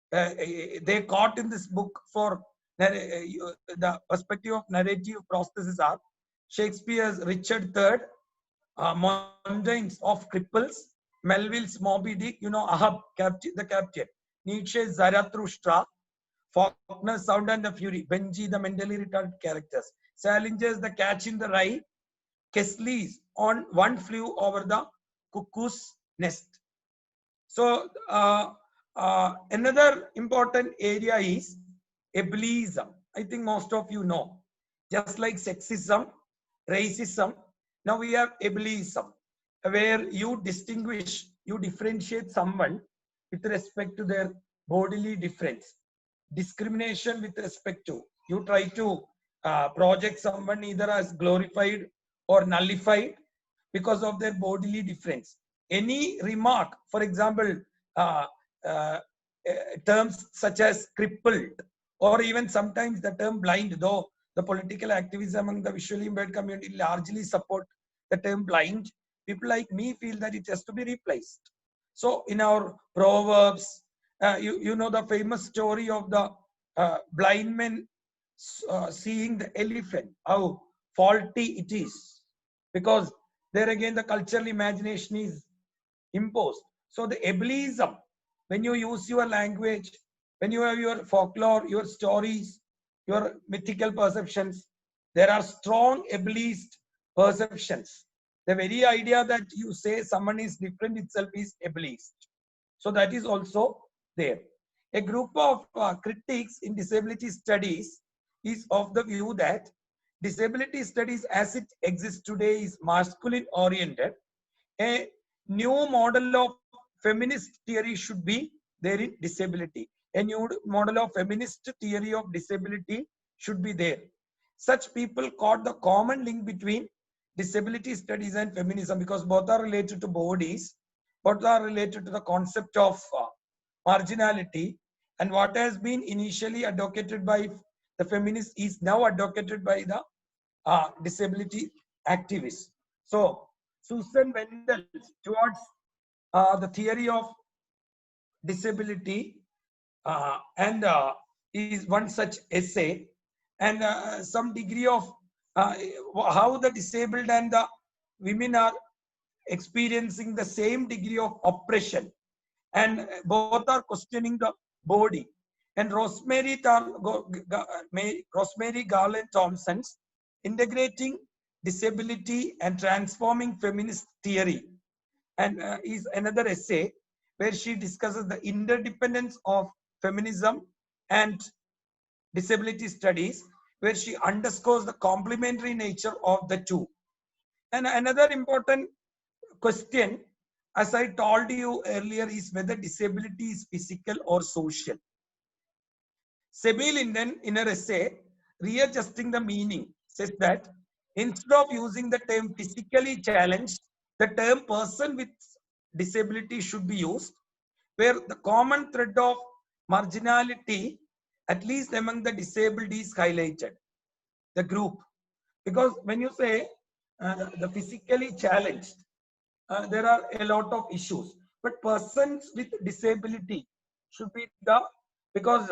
they caught in this book for the perspective of narrative prosthesis are Shakespeare's Richard III, Montaigne's of Cripples, Melville's Moby Dick, Ahab, the captain, Nietzsche's Zarathustra, Faulkner's Sound and the Fury, Benji, the mentally retarded characters, Salinger's The Catch in the Rye, Kesley's On One Flew Over the Cuckoo's Nest. So another important area is ableism. I think most of you know. Just like sexism, racism, now we have ableism, where you differentiate someone with respect to their bodily difference. Discrimination with respect to, you try to project someone either as glorified or nullified because of their bodily difference. Any remark, for example, terms such as crippled, or even sometimes the term blind, though the political activists among the visually impaired community largely support the term blind, people like me feel that it has to be replaced. So in our proverbs, you know the famous story of the blind man seeing the elephant, how faulty it is, because there again the cultural imagination is imposed. So the ableism, when you use your language, when you have your folklore, your stories, your mythical perceptions, there are strong ableist perceptions. The very idea that you say someone is different itself is ableist. So that is also there. A group of critics in disability studies is of the view that disability studies as it exists today is masculine oriented. A new model of feminist theory should be there in disability. A new model of feminist theory of disability should be there. Such people caught the common link between disability studies and feminism because both are related to bodies, both are related to the concept of marginality, and what has been initially advocated by the feminists is now advocated by the disability activists. So Susan Wendell towards the theory of disability and is one such essay and some degree of how the disabled and the women are experiencing the same degree of oppression, and both are questioning the body. And Rosemary Garland Thompson's Integrating Disability and Transforming Feminist Theory, and is another essay where she discusses the interdependence of feminism and disability studies, where she underscores the complementary nature of the two. And another important question, as I told you earlier, is whether disability is physical or social. Sebi Linden, in her essay, Readjusting the Meaning, says that instead of using the term physically challenged, the term person with disability should be used, where the common thread of marginality, at least among the disabled, is highlighted, the group. Because when you say the physically challenged, there are a lot of issues, but persons with disability should be the, because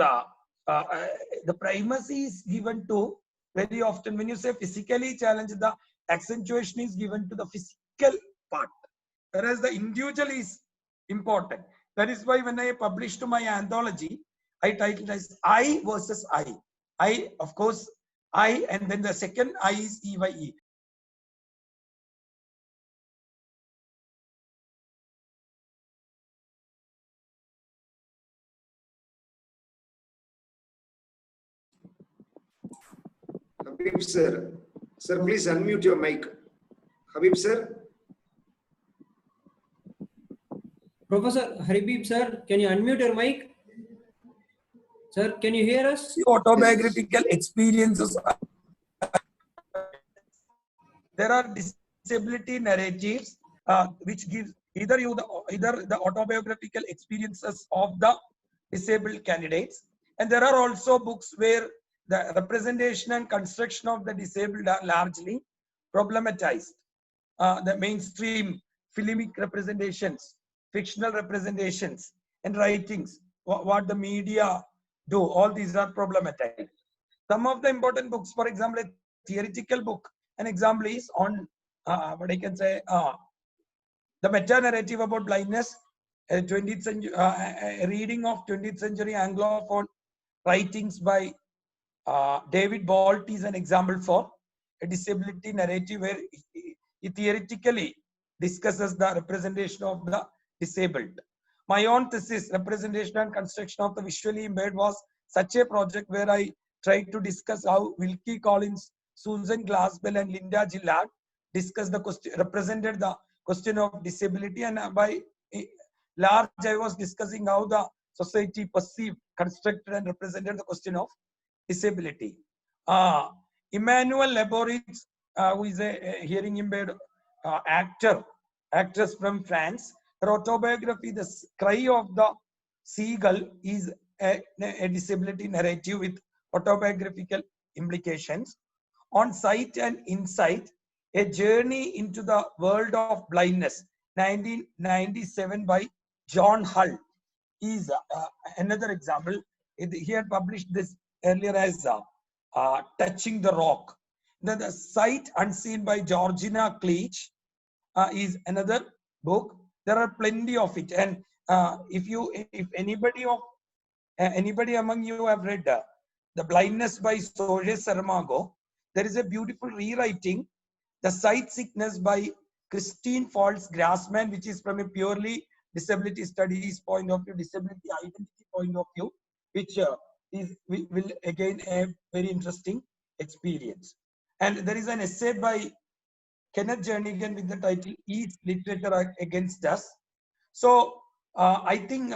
the primacy is given to, very often when you say physically challenged, the accentuation is given to the physical part, whereas the individual is important. That is why when I published my anthology, I titled as I versus I. I, of course, I, and then the second I is EYE. Habeeb sir. Sir, please unmute your mic. Habeeb sir. Professor Habeeb sir, can you unmute your mic? Sir, can you hear us? Autobiographical experiences. There are disability narratives which gives either the autobiographical experiences of the disabled candidates, and there are also books where the representation and construction of the disabled are largely problematized. The mainstream filmic representations, fictional representations, and writings, what the media do, all these are problematic. Some of the important books, for example, a theoretical book, an example is on what I can say, the meta-narrative about blindness, a 20th century, a reading of 20th century Anglophone writings by David Bolt is an example for a disability narrative where he theoretically discusses the representation of the disabled. My own thesis, Representation and Construction of the Visually Impaired, was such a project where I tried to discuss how Wilkie Collins, Susan Glasbell, and Linda Gillard discussed the question, represented the question of disability, and by large I was discussing how the society perceived, constructed, and represented the question of disability. Emmanuel Leboritz, who is a hearing impaired actress from France, her autobiography, The Cry of the Seagull, is a disability narrative with autobiographical implications. On Sight and Insight, A Journey into the World of Blindness, 1997 by John Hull, is another example. He had published this earlier as Touching the Rock. Then The Sight Unseen by Georgina Cleach is another book. There are plenty of it, and if anybody among you have read The Blindness by Soje Saramago, there is a beautiful rewriting, The Sight Sickness by Christine Falls Grassman, which is from a purely disability studies point of view, disability identity point of view, which will again a very interesting experience. And there is an essay by Kenneth Jernigan with the title Is Literature Against Us? So I think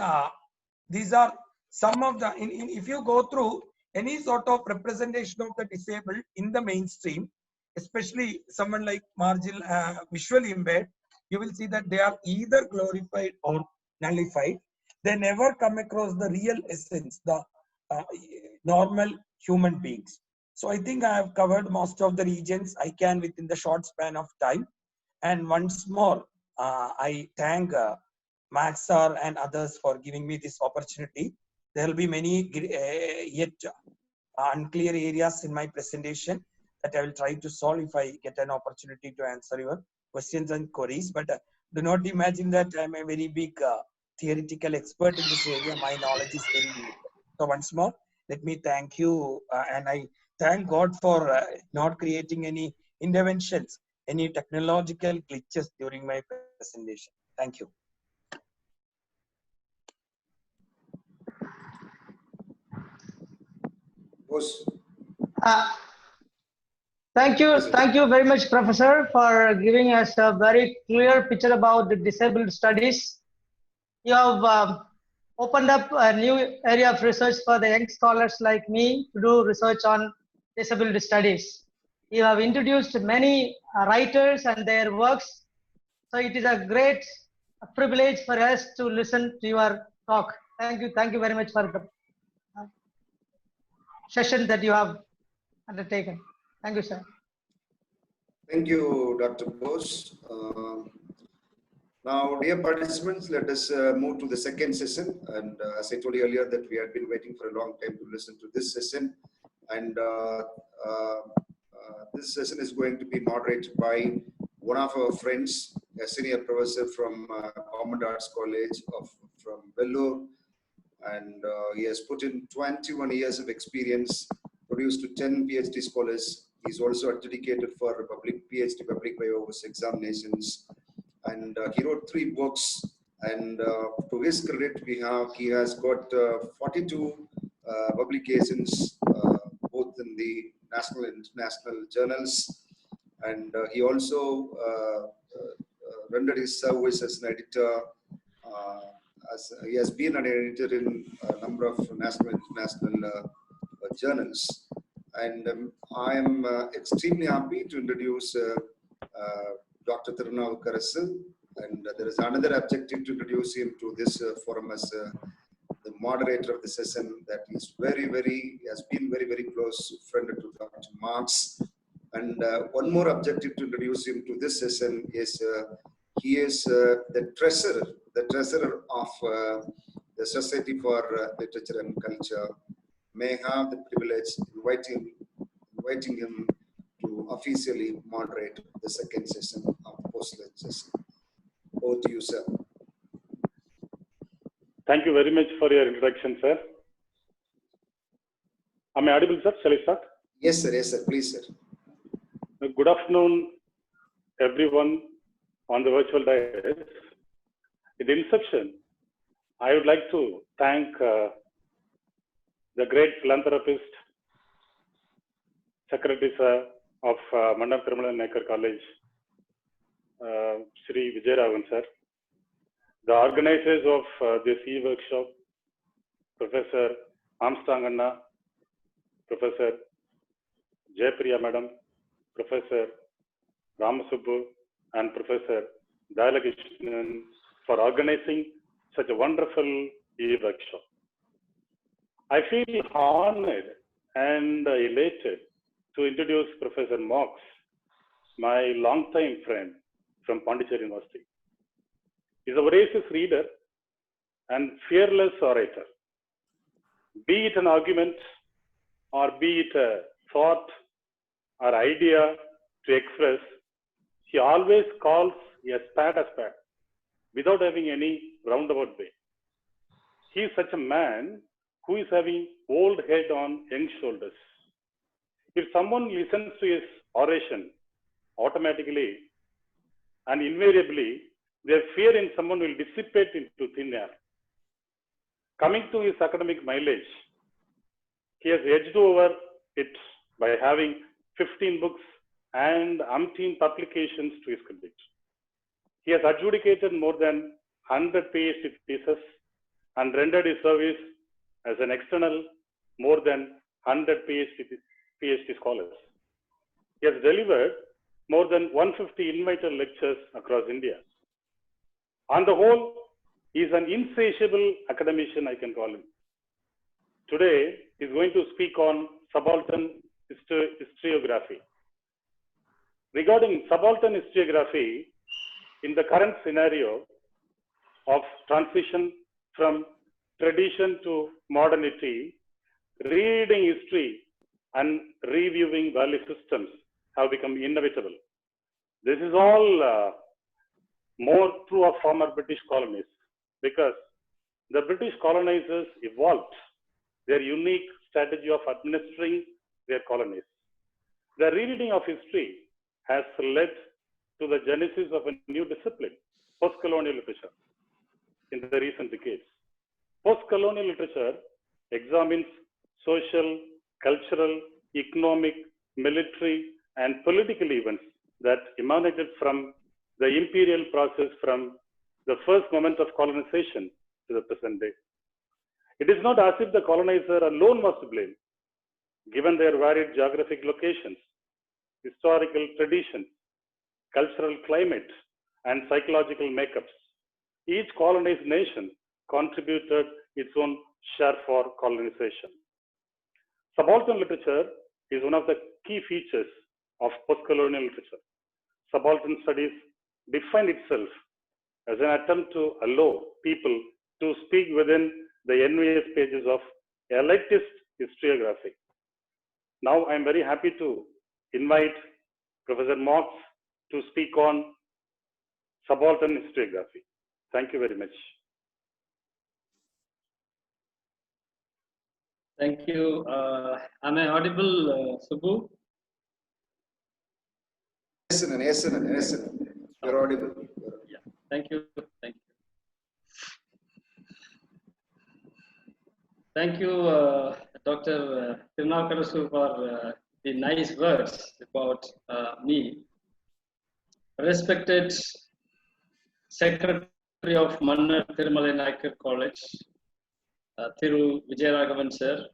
these are some of the, if you go through any sort of representation of the disabled in the mainstream, especially someone like marginal visually impaired, you will see that they are either glorified or nullified. They never come across the real essence, the normal human beings. So I think I have covered most of the regions I can within the short span of time. And once more, I thank Max sir and others for giving me this opportunity. There will be many yet unclear areas in my presentation that I will try to solve if I get an opportunity to answer your questions and queries. But do not imagine that I'm a very big theoretical expert in this area. My knowledge is very limited. So once more, let me thank you, and I thank God for not creating any interventions, any technological glitches during my presentation. Thank you. Thank you very much, Professor, for giving us a very clear picture about the disabled studies. You have opened up a new area of research for the young scholars like me to do research on disabled studies. You have introduced many writers and their works, so it is a great privilege for us to listen to your talk. Thank you very much for the session that you have undertaken. Thank you, sir. Thank you, Dr. Bose. Now, dear participants, let us move to the second session. And as I told you earlier, that we had been waiting for a long time to listen to this session. And this session is going to be moderated by one of our friends, a senior professor from Government Arts College from Vellore. And he has put in 21 years of experience, produced 10 PhD scholars. He's also adjudicated for PhD public bio examinations. And he wrote 3 books. And to his credit, he has got 42 publications, both in the national and international journals. And he also rendered his service as an editor. He has been an editor in a number of national and international journals. And I am extremely happy to introduce Dr. Thirumalai. And there is another objective to introduce him to this forum as the moderator of the session, that he has been very close friend to Dr. Marx. And one more objective to introduce him to this session is he is the treasurer of the Society for Literature and Culture. May have the privilege inviting him to officially moderate the second session of the post-lunch session. Over to you, sir. Thank you very much for your introduction, sir. Am I audible, sir? Shall I start? Yes, sir. Yes, sir. Please, sir. Good afternoon, everyone on the virtual dais. In the inception, I would like to thank the great philanthropist, Secretary Sir of Mannar Thirumalai Naicker College, Sri Vijayaravan sir, the organizers of this e-workshop, Professor Armstrong Anna, Professor Jaipriya Madam, Professor Ramasubbu, and Professor Dayalakishnan for organizing such a wonderful e-workshop. I feel honored and elated to introduce Professor Marx, my longtime friend from Pondicherry University. He's a voracious reader and fearless orator. Be it an argument or be it a thought or idea to express, he always calls a spade without having any roundabout way. He is such a man who is having old head on young shoulders. If someone listens to his oration, automatically and invariably, their fear in someone will dissipate into thin air. Coming to his academic mileage, he has edged over it by having 15 books and umpteen publications to his credit. He has adjudicated more than 100 PhD theses and rendered his service as an external more than 100 PhD scholars. He has delivered more than 150 invited lectures across India. On the whole, he is an insatiable academician, I can call him. Today, he is going to speak on subaltern historiography. Regarding subaltern historiography, in the current scenario of transition from tradition to modernity, reading history and reviewing value systems have become inevitable. This is all more true of former British colonies, because the British colonizers evolved their unique strategy of administering their colonies. The rereading of history has led to the genesis of a new discipline, post-colonial literature, in the recent decades. Post-colonial literature examines social, cultural, economic, military, and political events that emanated from the imperial process from the first moment of colonization to the present day. It is not as if the colonizer alone was to blame, given their varied geographic locations, historical traditions, cultural climate, and psychological makeups. Each colonized nation contributed its own share for colonization. Subaltern literature is one of the key features of post-colonial literature. Subaltern studies define itself as an attempt to allow people to speak within the envious pages of elitist historiography. Now I am very happy to invite Professor Marx to speak on subaltern historiography. Thank you very much. Thank you. Am I audible, Subbu? Yes, sir. You're audible. Yeah. Thank you. Thank you. Thank you, Dr. Thirumalai, for the nice words about me. Respected Secretary of Mannar Thirumalai Naicker College, Thiru Vijayaraghavan sir,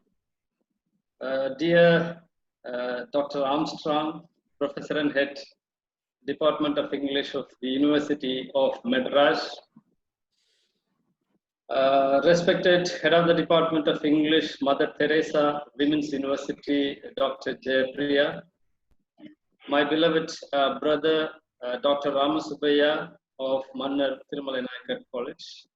dear Dr. Armstrong, Professor and Head, Department of English of the University of Madras, respected Head of the Department of English, Mother Teresa, Women's University, Dr. Jaipriya, my beloved brother, Dr. Ramasubaya of Mannar Thirumalai Naicker College,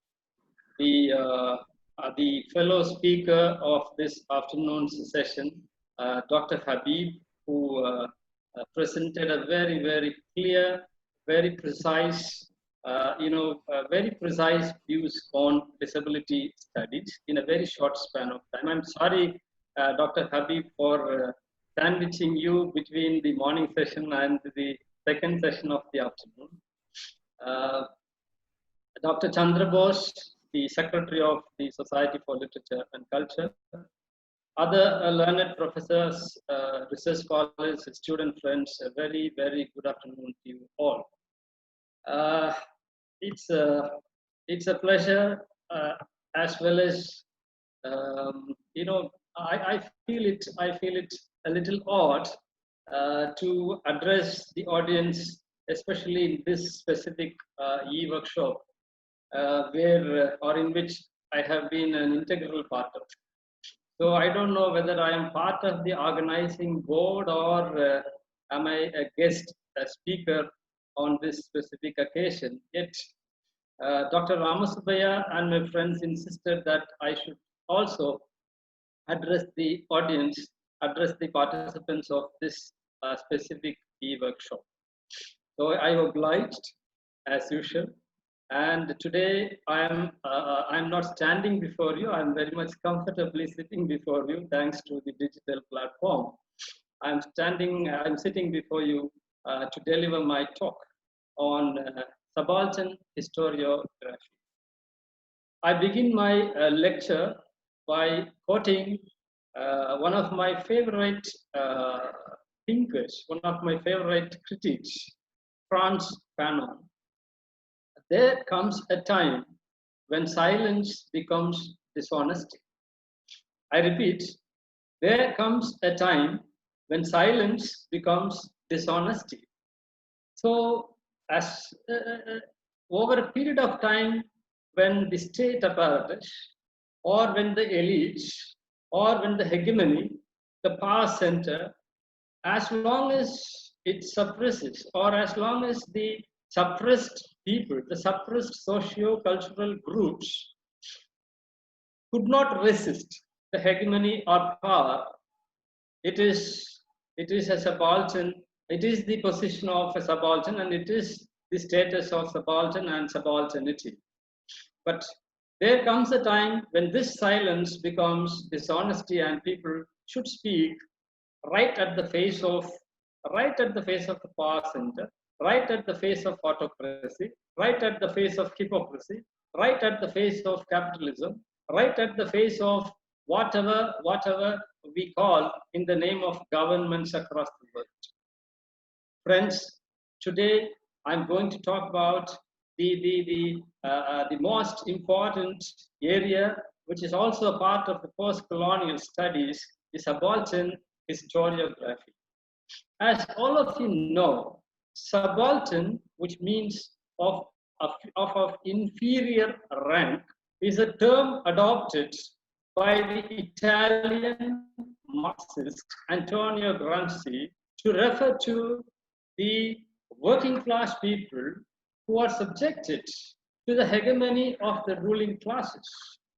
the fellow speaker of this afternoon's session, Dr. Habeeb, who presented a very, very clear, very precise, very precise views on disability studies in a very short span of time. I'm sorry, Dr. Habeeb, for sandwiching you between the morning session and the second session of the afternoon. Dr. Chandra Bose, the Secretary of the Society for Literature and Culture, other learned professors, research scholars, student friends, a very, very good afternoon to you all. It's a pleasure, as well as I feel it a little odd to address the audience, especially in this specific e-workshop, where or in which I have been an integral part of. So I don't know whether I am part of the organizing board or am I a guest, a speaker on this specific occasion. Yet Dr. Ramasubaya and my friends insisted that I should also address the audience, address the participants of this specific e-workshop. So I obliged as usual. And today I'm not standing before you. I'm very much comfortably sitting before you thanks to the digital platform. I'm sitting before you to deliver my talk on subaltern historiography. I begin my lecture by quoting one of my favorite thinkers, one of my favorite critics, Franz Fanon. There comes a time when silence becomes dishonesty. I repeat, there comes a time when silence becomes dishonesty. So, as over a period of time, when the state apparatus, or when the elites, or when the hegemony, the power center, as long as it suppresses, or as long as the suppressed people, the suppressed socio-cultural groups could not resist the hegemony or power, it is a subaltern. It is the position of a subaltern, and it is the status of subaltern and subalternity. But there comes a time when this silence becomes dishonesty, and people should speak right at the face of the power center, right at the face of autocracy, right at the face of hypocrisy, right at the face of capitalism, right at the face of whatever we call in the name of governments across the world. Friends, today I'm going to talk about the most important area, which is also a part of the post-colonial studies, the subaltern historiography. As all of you know, subaltern, which means of inferior rank, is a term adopted by the Italian Marxist Antonio Gramsci to refer to the working class people who are subjected to the hegemony of the ruling classes.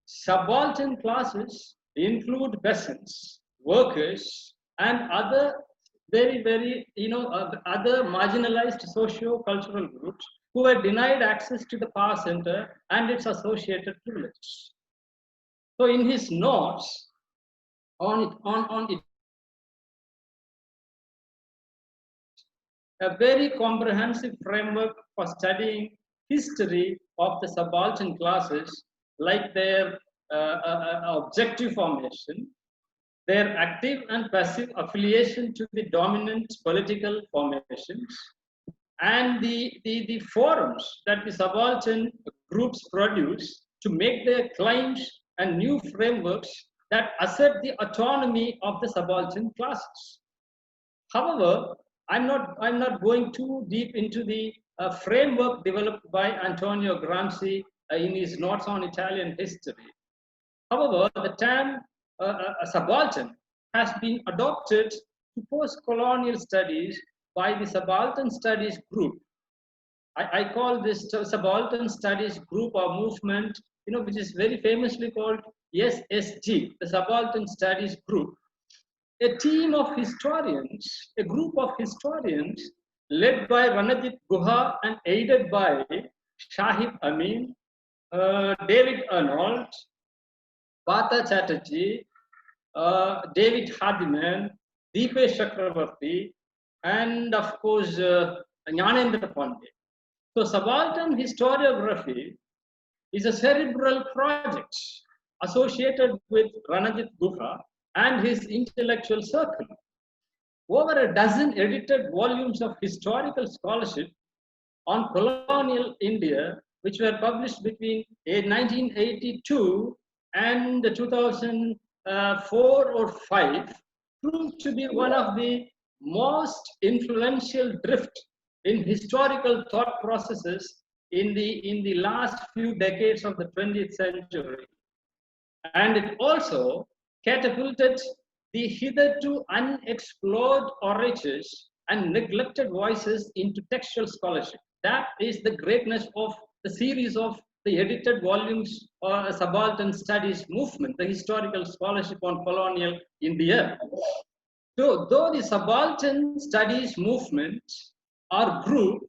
Subaltern classes include peasants, workers, and other other marginalized socio-cultural groups who were denied access to the power center and its associated privileges. So in his notes on it, a very comprehensive framework for studying history of the subaltern classes, like their objective formation, their active and passive affiliation to the dominant political formations, and the forums that the subaltern groups produce to make their claims, and new frameworks that assert the autonomy of the subaltern classes. However, I'm not going too deep into the framework developed by Antonio Gramsci in his notes on Italian history. However, the term subaltern has been adopted to post-colonial studies by the Subaltern Studies Group. I call this Subaltern Studies Group or movement, which is very famously called SSG, the Subaltern Studies Group. A team of historians, a group of historians led by Ranajit Guha and aided by Shahid Amin, David Arnold, Bata Chatterjee, David Hardiman, Deepesh Chakravarti, and of course Jnanendra Pandey. So subaltern historiography is a cerebral project associated with Ranajit Guha and his intellectual circle. Over a dozen edited volumes of historical scholarship on colonial India, which were published between 1982 and 2004 or 5, proved to be one of the most influential drift in historical thought processes in the last few decades of the 20th century. And it also catapulted the hitherto unexplored orators and neglected voices into textual scholarship. That is the greatness of the series of the edited volumes or subaltern studies movement, the historical scholarship on colonial India. So though the subaltern studies movement or group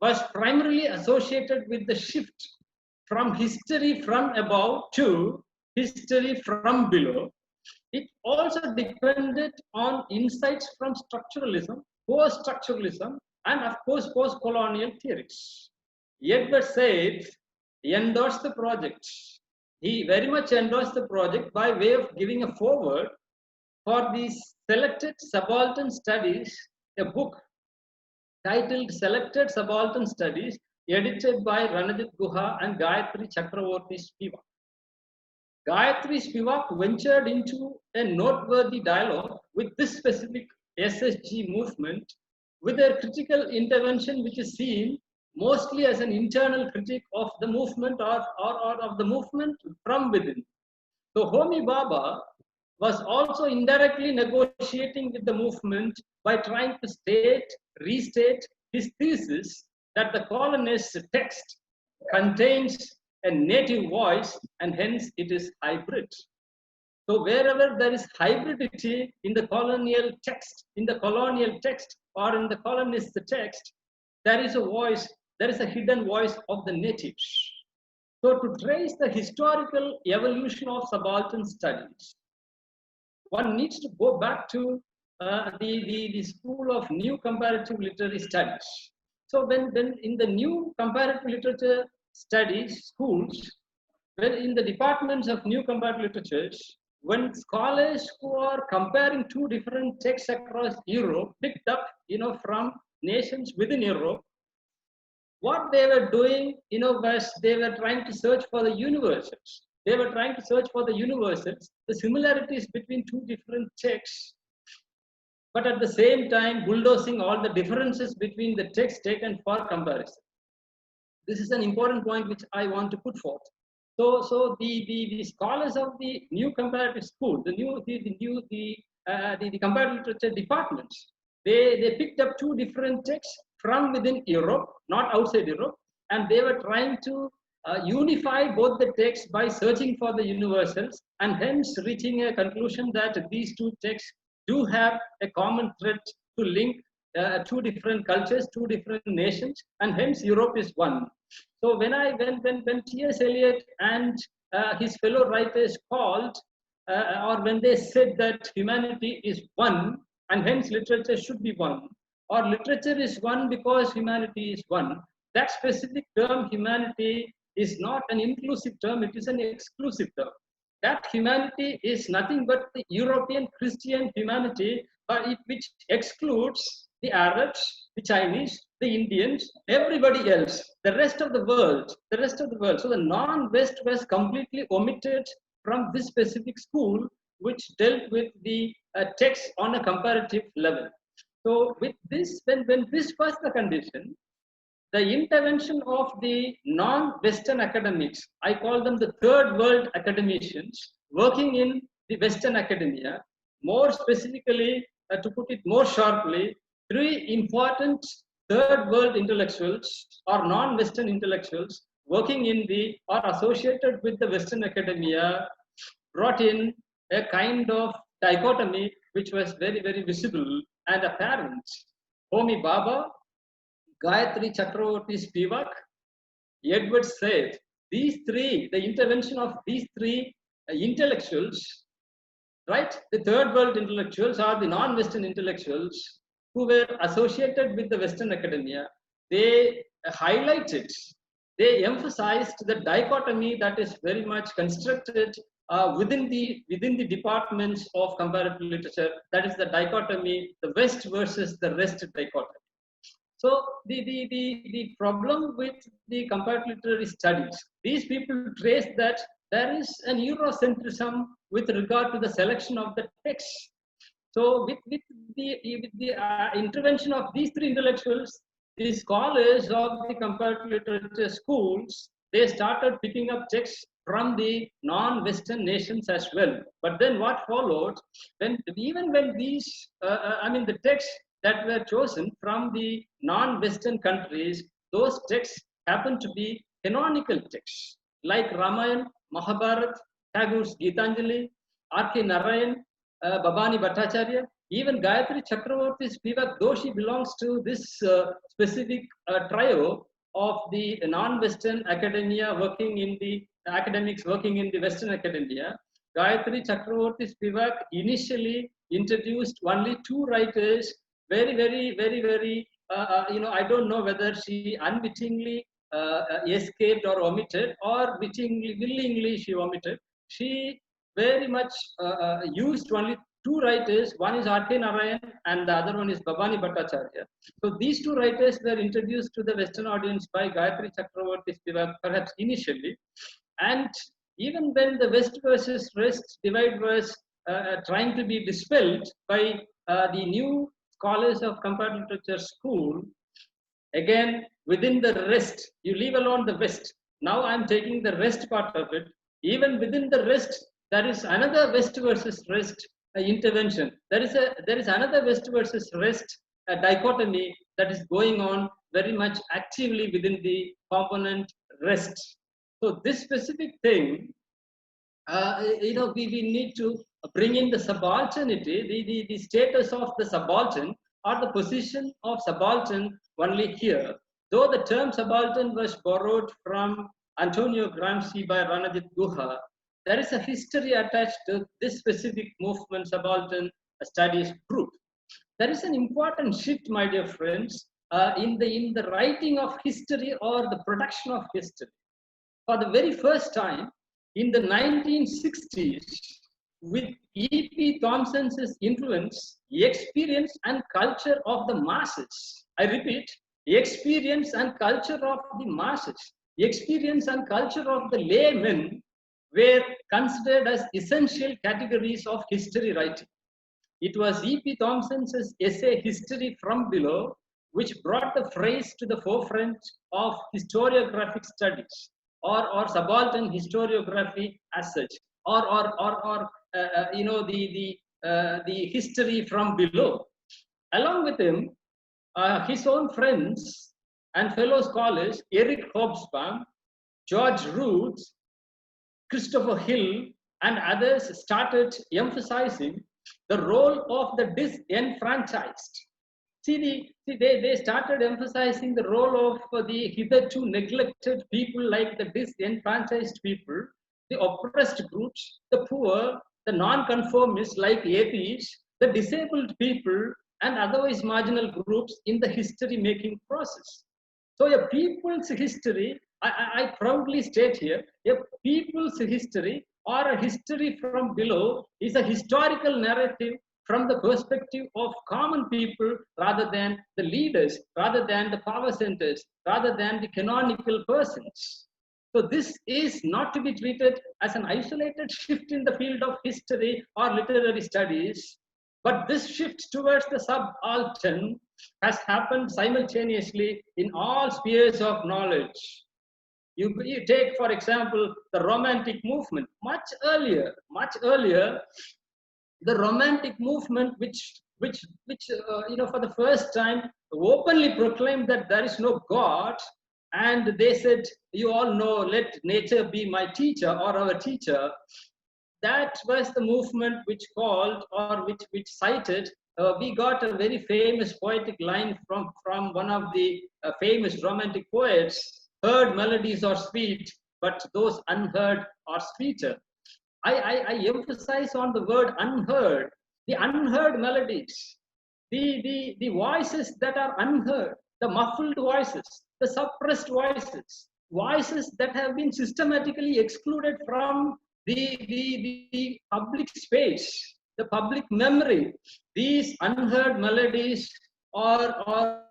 was primarily associated with the shift from history from above to history from below, it also depended on insights from structuralism, post-structuralism, and of course post-colonial theories. Edward Said endorsed the project. He very much endorsed the project by way of giving a foreword for the Selected Subaltern Studies, a book titled Selected Subaltern Studies, edited by Ranajit Guha and Gayatri Chakravarti Spivak. Gayatri Spivak ventured into a noteworthy dialogue with this specific SSG movement with a critical intervention which is seen mostly as an internal critique of the movement or of the movement from within. So Homi Bhabha was also indirectly negotiating with the movement by trying to restate his thesis that the colonist's text contains a native voice and hence it is hybrid. So wherever there is hybridity in the colonial text, or in the colonist text, there is a voice, there is a hidden voice of the natives. So to trace the historical evolution of subaltern studies, one needs to go back to the school of new comparative literary studies. So when in the new comparative literature studies schools, when in the departments of new comparative literatures, when scholars who are comparing two different texts across Europe, picked up, from nations within Europe, what they were doing, was they were trying to search for the universals. They were trying to search for the universals, the similarities between two different texts, but at the same time bulldozing all the differences between the texts taken for comparison. This is an important point which I want to put forth. So the scholars of the new comparative school, the comparative literature departments, they picked up two different texts from within Europe, not outside Europe, and they were trying to unify both the texts by searching for the universals, and hence reaching a conclusion that these two texts do have a common thread to link two different cultures, two different nations, and hence Europe is one. So when T.S. Eliot and his fellow writers called, or when they said that humanity is one, and hence literature should be one, or literature is one because humanity is one, that specific term humanity is not an inclusive term, it is an exclusive term. That humanity is nothing but the European Christian humanity, which excludes the Arabs, the Chinese, the Indians, everybody else, the rest of the world. So the non-West was completely omitted from this specific school, which dealt with the text on a comparative level. So with this, when this was the condition, the intervention of the non-Western academics, I call them the third world academicians, working in the Western academia, more specifically, to put it more sharply, three important third world intellectuals or non-Western intellectuals working in the or associated with the Western academia brought in a kind of dichotomy which was very, very visible and apparent. Homi Bhabha, Gayatri Chakravarti Spivak, Edward Said, these three, the intervention of these three intellectuals, right? The third world intellectuals are the non-Western intellectuals who were associated with the Western academia. They highlighted, they emphasized the dichotomy that is very much constructed within the departments of comparative literature. That is the dichotomy, the West versus the rest dichotomy. So the problem with the comparative literary studies, these people trace that there is an Eurocentrism with regard to the selection of the text. So with the intervention of these three intellectuals, the scholars of the comparative literature schools, they started picking up texts from the non-Western nations as well. But then what followed, even when these, the texts that were chosen from the non-Western countries, those texts happen to be canonical texts, like Ramayana, Mahabharata, Tagore's Gitanjali, R.K. Narayan, Babani Bhattacharya, even Gayatri Chakravarti Spivak, though she belongs to this specific trio of the non-Western academia working in the academics working in the Western academia, Gayatri Chakravarti Spivak initially introduced only two writers, very, I don't know whether she unwittingly escaped or omitted, or willingly she omitted. She very much used only two writers. One is R.K. Narayan and the other one is Babani Bhattacharya. So these two writers were introduced to the Western audience by Gayatri Chakravarti Spivak, perhaps initially. And even when the West versus West divide was trying to be dispelled by the new scholars of comparative literature school, again, within the rest, you leave alone the West. Now I'm taking the rest part of it. Even within the rest, there is another West versus West intervention. There is another West versus West dichotomy that is going on very much actively within the component rest. So this specific thing we need to bring in the subalternity, the status of the subaltern or the position of subaltern only here. Though the term subaltern was borrowed from Antonio Gramsci by Ranajit Guha, there is a history attached to this specific movement subaltern studies group. There is an important shift, my dear friends, in the writing of history or the production of history. For the very first time in the 1960s, with E.P. Thompson's influence, experience and culture of the masses. I repeat, experience and culture of the masses, experience and culture of the laymen were considered as essential categories of history writing. It was E.P. Thompson's essay History from Below which brought the phrase to the forefront of historiographic studies or subaltern historiography as such, or the history from below. Along with him, his own friends and fellow scholars, Eric Hobsbawm, George Roots, Christopher Hill, and others started emphasizing the role of the disenfranchised. They started emphasizing the role of the hitherto neglected people like the disenfranchised people, the oppressed groups, the poor, the non-conformists like APs, the disabled people, and otherwise marginal groups in the history-making process. So a people's history, I proudly state here, a people's history or a history from below is a historical narrative from the perspective of common people rather than the leaders, rather than the power centers, rather than the canonical persons. So this is not to be treated as an isolated shift in the field of history or literary studies, but this shift towards the subaltern has happened simultaneously in all spheres of knowledge. You take, for example, the Romantic movement. Much earlier, the Romantic movement, which for the first time openly proclaimed that there is no God, and they said, you all know, let nature be my teacher or our teacher. That was the movement which called or which cited. We got a very famous poetic line from one of the famous Romantic poets. Heard melodies are sweet, but those unheard are sweeter. I emphasize on the word unheard, the unheard melodies, the voices that are unheard, the muffled voices, the suppressed voices, voices that have been systematically excluded from the public space, the public memory. These unheard melodies are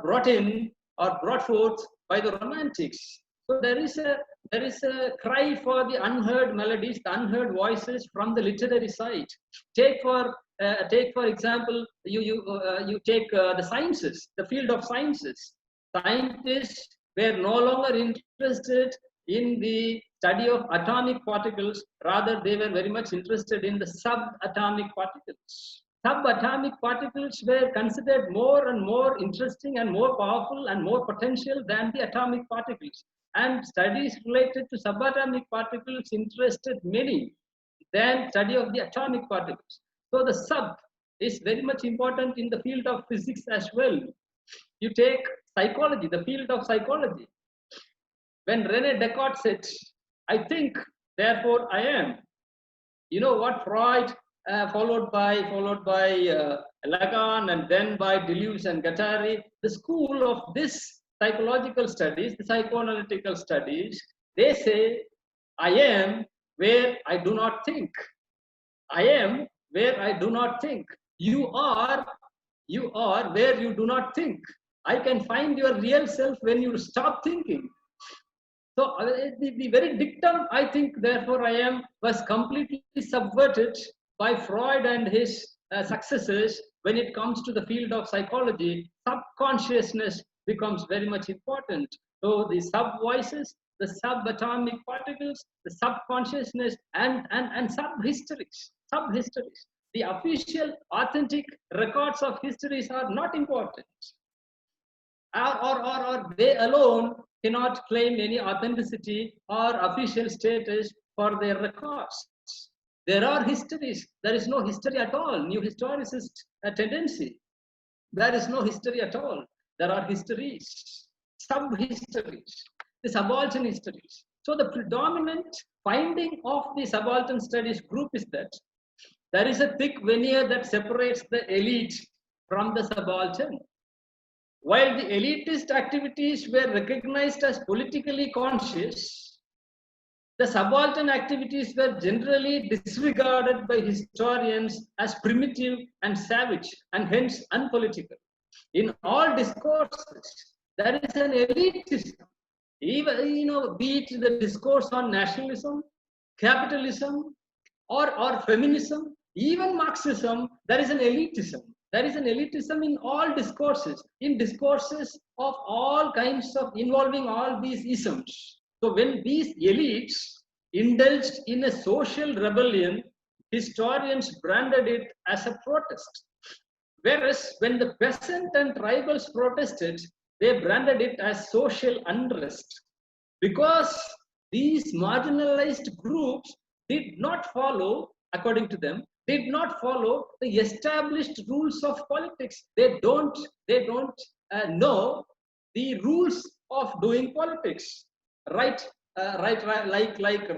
brought in or brought forth by the Romantics. So there is a cry for the unheard melodies, the unheard voices from the literary side. Take for example, you take the sciences, the field of sciences. Scientists were no longer interested in the study of atomic particles, rather they were very much interested in the subatomic particles. Subatomic particles were considered more and more interesting and more powerful and more potential than the atomic particles. And studies related to subatomic particles interested many than study of the atomic particles. So the sub is very much important in the field of physics as well. You take psychology, the field of psychology. When René Descartes said, I think, therefore I am. You know what Freud, followed by Lacan, and then by Deleuze and Guattari, the school of this psychological studies, the psychoanalytical studies, they say, I am where I do not think. I am where I do not think. You are where you do not think. I can find your real self when you stop thinking. So the very dictum, I think, therefore I am, was completely subverted by Freud and his successors when it comes to the field of psychology. Subconsciousness becomes very much important. So the sub-voices, the subatomic particles, the subconsciousness, and sub-histories. The official, authentic records of histories are not important. Or they alone cannot claim any authenticity or official status for their records. There are histories. There is no history at all. New historicist tendency. There is no history at all. There are histories, sub-histories, the subaltern histories. So the predominant finding of the subaltern studies group is that there is a thick veneer that separates the elite from the subaltern. While the elitist activities were recognized as politically conscious, the subaltern activities were generally disregarded by historians as primitive and savage and hence unpolitical. In all discourses, there is an elitism. Even, be it the discourse on nationalism, capitalism, or feminism, even Marxism, there is an elitism. There is an elitism in all discourses, in discourses of all kinds of involving all these isms. So when these elites indulged in a social rebellion, historians branded it as a protest. Whereas when the peasant and tribals protested, they branded it as social unrest. Because these marginalized groups did not follow, according to them, did not follow the established rules of politics. They don't know the rules of doing politics. Like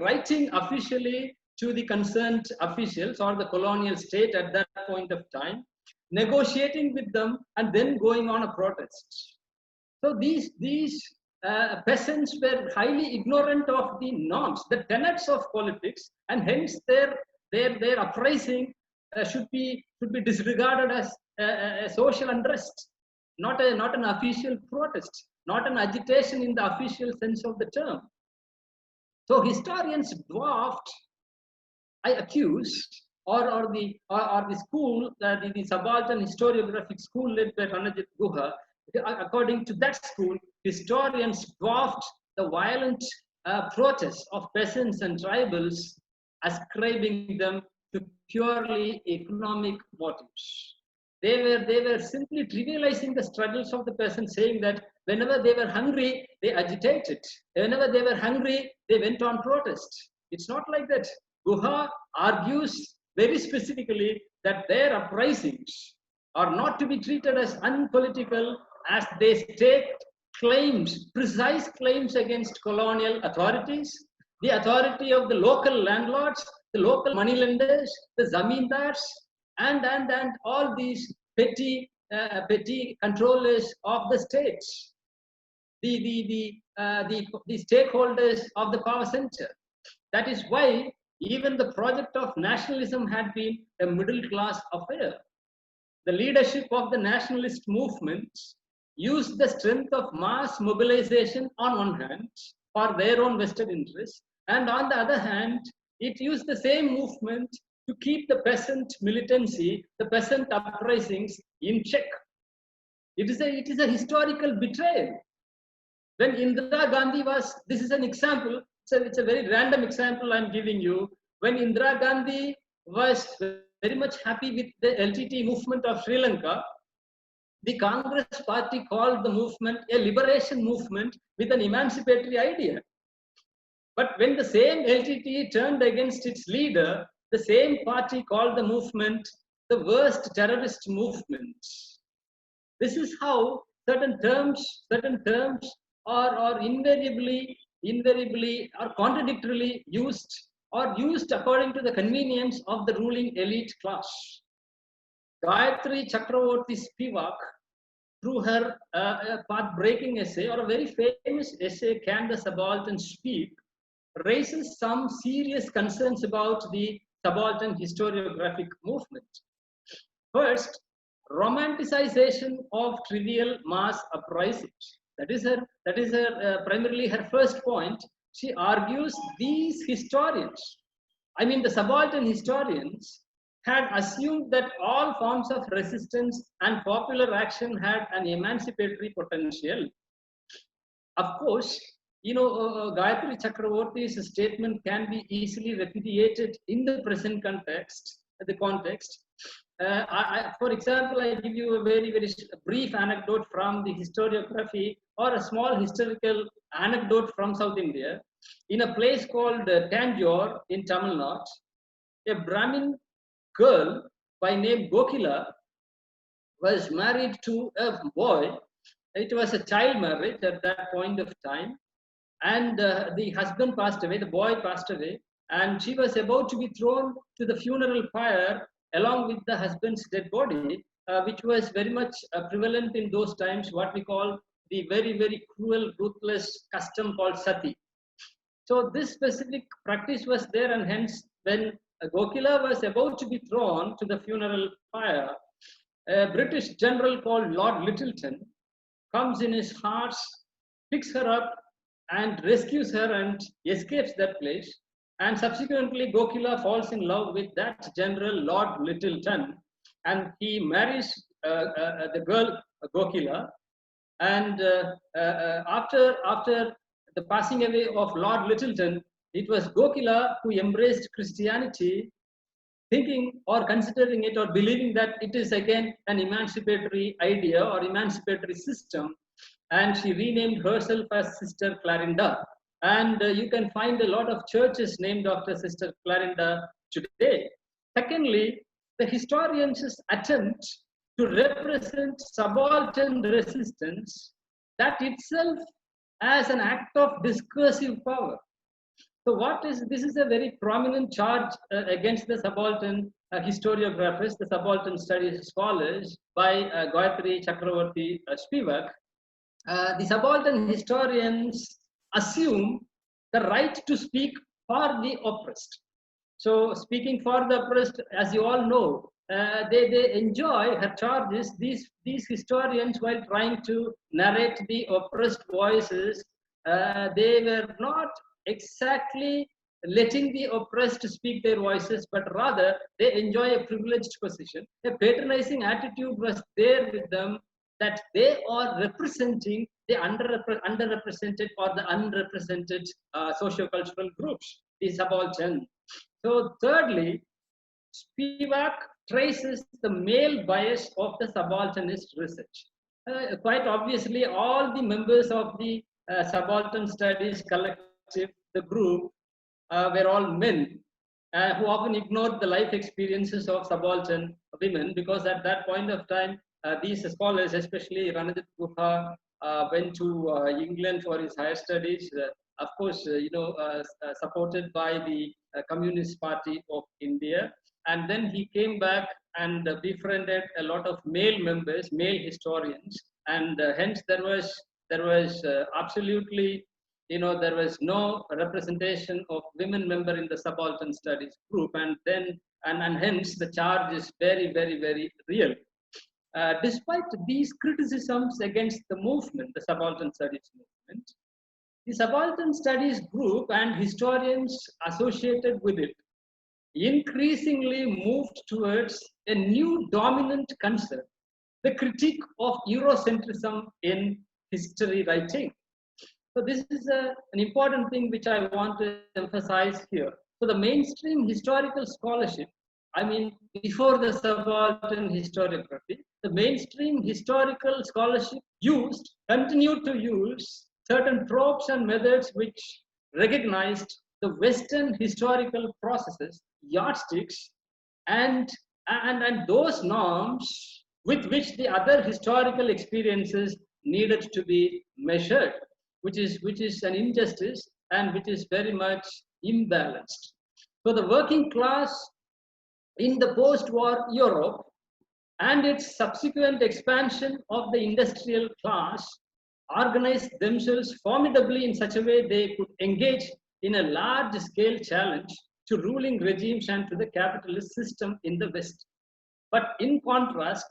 writing officially to the concerned officials or the colonial state at that point of time, negotiating with them, and then going on a protest. So these peasants were highly ignorant of the norms, the tenets of politics, and hence their uprising should be disregarded as a social unrest, not an official protest, not an agitation in the official sense of the term. So historians dwarfed, I accuse, or the school, the subaltern historiographic school led by Ranajit Guha, according to that school, historians dwarfed the violent protests of peasants and tribals, ascribing them to purely economic motives. They were simply trivializing the struggles of the peasants, saying that whenever they were hungry, they agitated. Whenever they were hungry, they went on protest. It's not like that. Guha argues very specifically that their uprisings are not to be treated as unpolitical, as they state claims, precise claims against colonial authorities, the authority of the local landlords, the local moneylenders, the zamindars, and all these petty controllers of the states, the stakeholders of the power center. That is why even the project of nationalism had been a middle class affair. The leadership of the nationalist movement used the strength of mass mobilization on one hand for their own vested interests, and on the other hand, it used the same movement to keep the peasant militancy, the peasant uprisings in check. It is a historical betrayal. When Indira Gandhi was, this is an example, so it's a very random example I'm giving you. When Indira Gandhi was very much happy with the LTT movement of Sri Lanka, the Congress party called the movement a liberation movement with an emancipatory idea. But when the same LTT turned against its leader, the same party called the movement the worst terrorist movement. This is how certain terms are invariably or contradictorily used, or used according to the convenience of the ruling elite class. Gayatri Chakravorty Spivak, through her path-breaking essay, or a very famous essay, Can the Subaltern Speak?, raises some serious concerns about the subaltern historiographic movement. First, romanticization of trivial mass uprisings. That is primarily her first point. She argues these historians, I mean the subaltern historians, had assumed that all forms of resistance and popular action had an emancipatory potential. Of course, Gayatri Chakravorty's statement can be easily repudiated in the present context. For example, I give you a very, very brief anecdote from the historiography or a small historical anecdote from South India. In a place called Tanjore in Tamil Nadu, a Brahmin girl by name Gokila was married to a boy. It was a child marriage at that point of time, and the husband passed away, the boy passed away, and she was about to be thrown to the funeral pyre along with the husband's dead body, which was very much prevalent in those times, what we call the very, very cruel, ruthless custom called sati. So this specific practice was there, and hence when Gokila was about to be thrown to the funeral pyre, a British general called Lord Littleton comes in his horse, picks her up and rescues her and escapes that place. And subsequently, Gokila falls in love with that general, Lord Littleton, and he marries the girl Gokila. And after the passing away of Lord Littleton, it was Gokila who embraced Christianity, thinking or considering it or believing that it is again an emancipatory idea or emancipatory system, and she renamed herself as Sister Clarinda. And you can find a lot of churches named after Sister Clarinda today. Secondly, the historians' attempt to represent subaltern resistance, that itself as an act of discursive power. So this is a very prominent charge against the subaltern historiographers, the subaltern studies scholars by Gayatri Chakravarti Spivak. The subaltern historians assume the right to speak for the oppressed. So speaking for the oppressed, as you all know, they enjoy her charges, these historians, while trying to narrate the oppressed voices, they were not exactly letting the oppressed speak their voices, but rather they enjoy a privileged position. A patronizing attitude was there with them, that they are representing the underrepresented or the unrepresented socio-cultural groups, the subaltern. So thirdly, Spivak traces the male bias of the subalternist research. Quite obviously, all the members of the subaltern studies collective, the group, were all men who often ignored the life experiences of subaltern women, because at that point of time, these scholars, especially Ranajit Guha, went to England for his higher studies, of course, supported by the Communist Party of India. And then he came back and befriended a lot of male members, male historians, and hence there was absolutely, there was no representation of women member in the subaltern studies group, and hence the charge is very, very, very real. Despite these criticisms against the movement, the subaltern studies movement, the subaltern studies group and historians associated with it increasingly moved towards a new dominant concept, the critique of Eurocentrism in history writing. So this is an important thing which I want to emphasize here. So the mainstream historical scholarship, before the subaltern historiography, the mainstream historical scholarship continued to use certain tropes and methods which recognized the Western historical processes, yardsticks, and those norms with which the other historical experiences needed to be measured, which is an injustice and which is very much imbalanced. So the working class in the post-war Europe and its subsequent expansion of the industrial class organized themselves formidably in such a way they could engage in a large-scale challenge to ruling regimes and to the capitalist system in the West. But in contrast,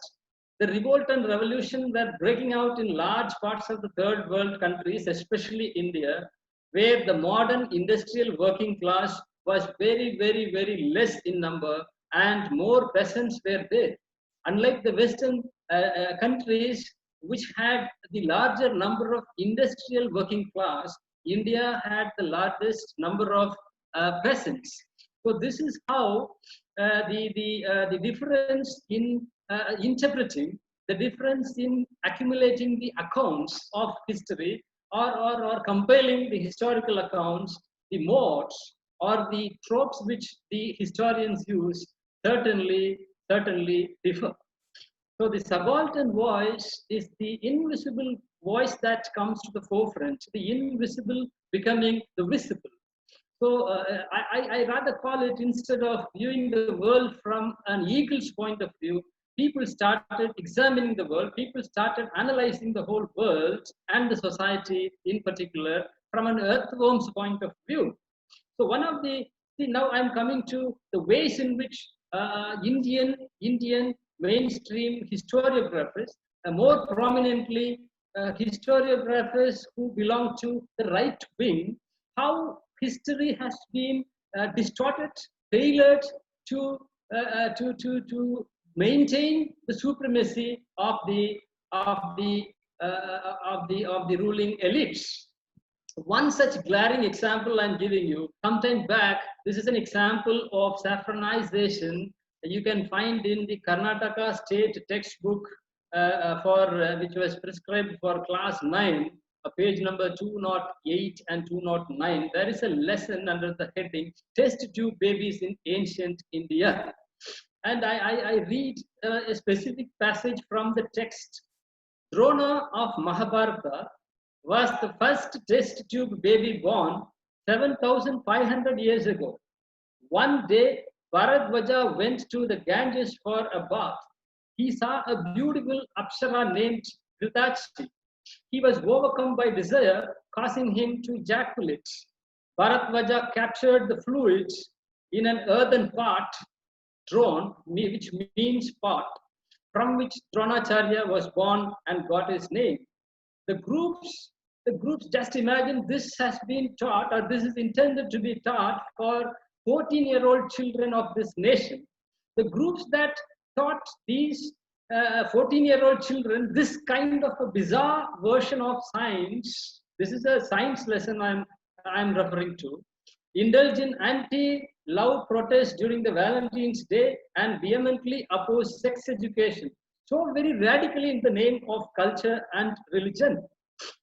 the revolt and revolution were breaking out in large parts of the third world countries, especially India, where the modern industrial working class was very, very, very less in number and more peasants were there. Unlike the Western countries, which had the larger number of industrial working class, India had the largest number of peasants. So this is how the difference in interpreting the difference in accumulating the accounts of history or compiling the historical accounts, the modes or the tropes which the historians use certainly differ. So the subaltern voice is the invisible voice that comes to the forefront, the invisible becoming the visible. So I rather call it, instead of viewing the world from an eagle's point of view, people started examining the world, people started analyzing the whole world and the society in particular from an earthworm's point of view. So one of the, now I'm coming to the ways in which Indian mainstream historiographers, more prominently historiographers who belong to the right wing, how history has been distorted, tailored to maintain the supremacy of the ruling elites. One such glaring example I'm giving you, sometime back, this is an example of saffronization you can find in the Karnataka state textbook which was prescribed for class 9, page number 208 and 209. There is a lesson under the heading Test Tube Babies in Ancient India. And I read a specific passage from the text. Drona of Mahabharata was the first test tube baby born 7,500 years ago. One day, Bharadwaja went to the Ganges for a bath. He saw a beautiful Apsara named Kritachi. He was overcome by desire, causing him to ejaculate. Bharadwaja captured the fluids in an earthen pot, Dron, which means pot, from which Dronacharya was born and got his name. The groups, just imagine this has been taught, or this is intended to be taught for 14-year-old children of this nation. The groups that taught these 14-year-old children this kind of a bizarre version of science, this is a science lesson I'm referring to, indulge in anti-love protests during the Valentine's Day and vehemently oppose sex education, so very radically in the name of culture and religion.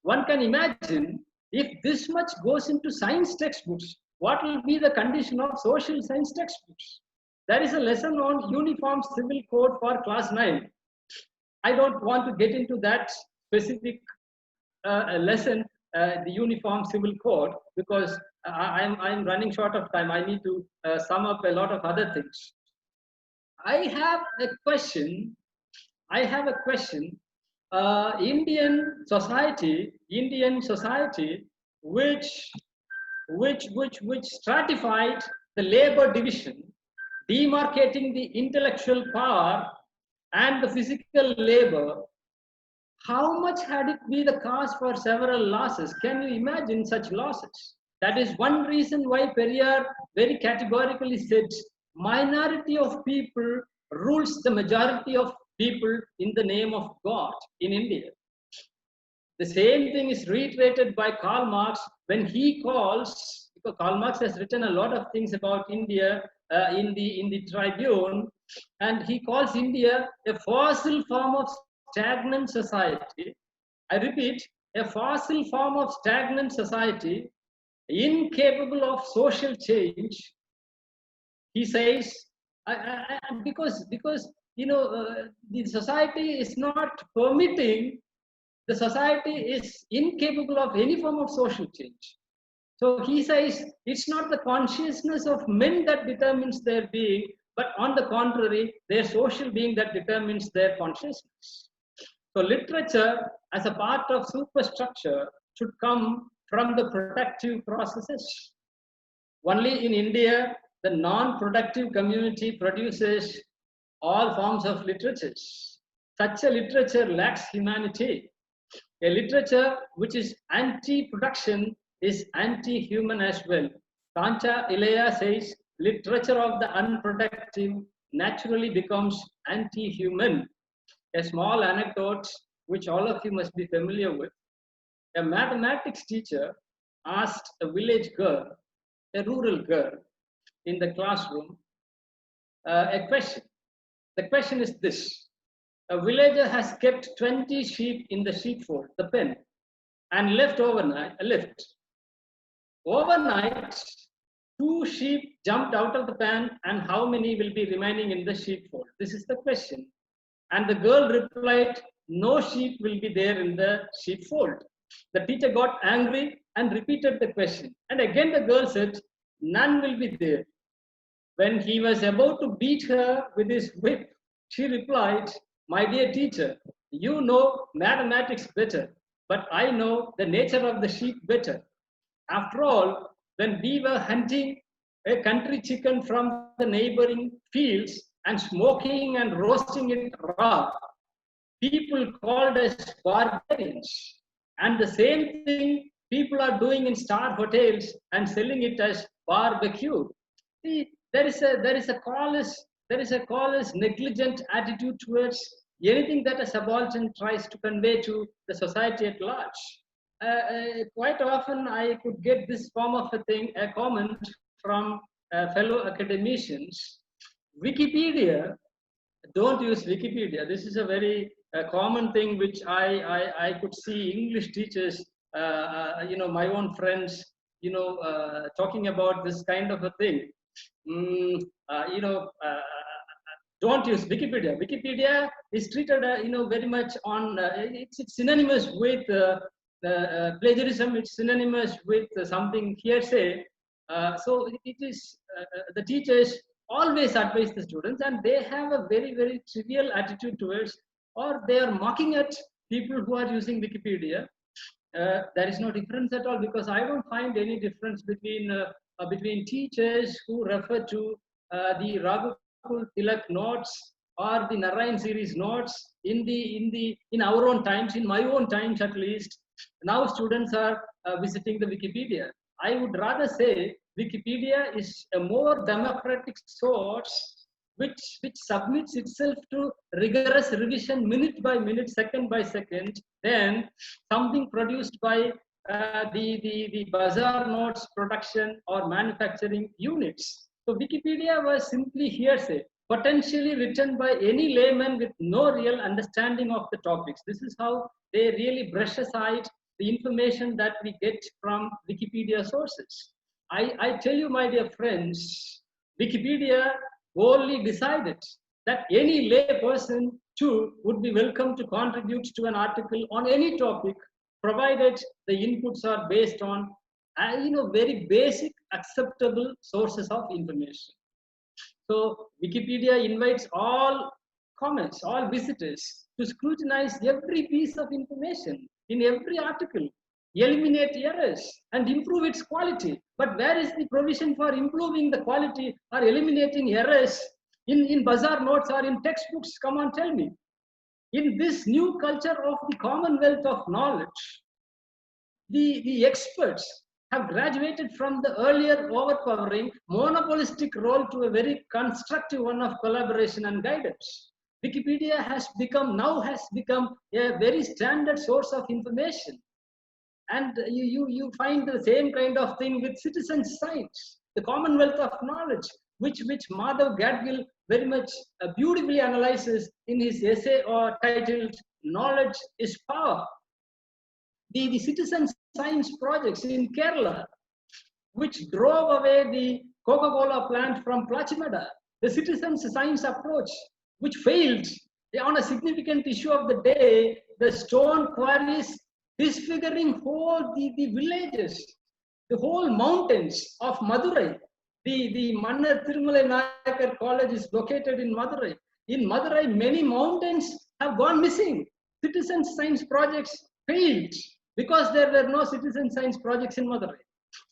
One can imagine if this much goes into science textbooks, what will be the condition of social science textbooks? There is a lesson on Uniform Civil Code for class 9. I don't want to get into that specific lesson, the Uniform Civil Code, because I'm running short of time. I need to sum up a lot of other things. I have a question. Indian society, which stratified the labor division, demarcating the intellectual power and the physical labor, how much had it been the cause for several losses? Can you imagine such losses? That is one reason why Periyar very categorically said, minority of people rules the majority of people in the name of God in India. The same thing is reiterated by Karl Marx when he calls, because Karl Marx has written a lot of things about India in the Tribune, and he calls India a fossil form of stagnant society. I repeat, a fossil form of stagnant society, incapable of social change. He says, because you know, the society is not permitting, the society is incapable of any form of social change. So he says it's not the consciousness of men that determines their being, but on the contrary, their social being that determines their consciousness. So literature as a part of superstructure should come from the productive processes. Only in India, the non-productive community produces all forms of literatures. Such a literature lacks humanity. A literature which is anti-production is anti-human as well. Kancha Ilaya says, literature of the unproductive naturally becomes anti-human. A small anecdote which all of you must be familiar with. A mathematics teacher asked a village girl, a rural girl, in the classroom, a question. The question is this: a villager has kept 20 sheep in the sheepfold, the pen, and left overnight. Overnight, 2 sheep jumped out of the pen, and how many will be remaining in the sheepfold? This is the question. And the girl replied, no sheep will be there in the sheepfold. The teacher got angry and repeated the question. And again the girl said, none will be there. When he was about to beat her with his whip, she replied, my dear teacher, you know mathematics better, but I know the nature of the sheep better. After all, when we were hunting a country chicken from the neighboring fields and smoking and roasting it raw, people called us barbarians. And the same thing people are doing in star hotels and selling it as barbecue. See, there is a callous negligent attitude towards anything that a subaltern tries to convey to the society at large. Quite often I could get this form of a comment from fellow academicians. Wikipedia, don't use Wikipedia. This is a very common thing which I could see English teachers, my own friends, talking about this kind of a thing. Don't use Wikipedia. Wikipedia is treated, very much on, it's synonymous with plagiarism, it's synonymous with something hearsay. So it is, the teachers always advise the students, and they have a very, very trivial attitude towards, or they are mocking at people who are using Wikipedia. There is no difference at all, because I don't find any difference between teachers who refer to the Raghukul Tilak notes or the Narayan series notes in our own times, in my own times at least. Now students are visiting the Wikipedia. I would rather say Wikipedia is a more democratic source which submits itself to rigorous revision minute by minute, second by second, than something produced by the bazaar notes production or manufacturing units. So Wikipedia was simply hearsay, potentially written by any layman with no real understanding of the topics. This is how they really brush aside the information that we get from Wikipedia sources. I tell you, my dear friends, Wikipedia only decided that any lay person too would be welcome to contribute to an article on any topic, provided the inputs are based on very basic acceptable sources of information. So Wikipedia invites all comments, all visitors to scrutinize every piece of information in every article, eliminate errors and improve its quality. But where is the provision for improving the quality or eliminating errors in bazaar notes or in textbooks? Come on, tell me. In this new culture of the commonwealth of knowledge, the experts have graduated from the earlier overpowering monopolistic role to a very constructive one of collaboration and guidance. Wikipedia has become a very standard source of information. And you find the same kind of thing with citizen science, the commonwealth of knowledge, which Madhav Gadgil very much beautifully analyzes in his essay titled Knowledge is Power. The citizen science projects in Kerala, which drove away the Coca-Cola plant from Plachimada, the citizen science approach, which failed on a significant issue of the day, the stone quarries disfiguring the villages, the whole mountains of Madurai. The Mannar Thirumalai Naicker college is located in Madurai. In Madurai, many mountains have gone missing. Citizen science projects failed because there were no citizen science projects in Madurai.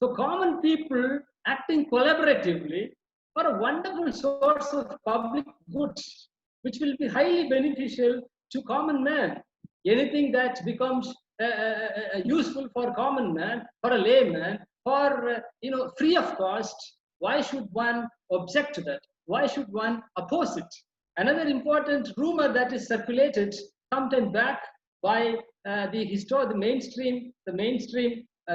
So common people acting collaboratively are a wonderful source of public good, which will be highly beneficial to common man. Anything that becomes useful for common man, for a layman, for free of cost, why should one object to that? Why should one oppose it? Another important rumor that is circulated sometime back by the mainstream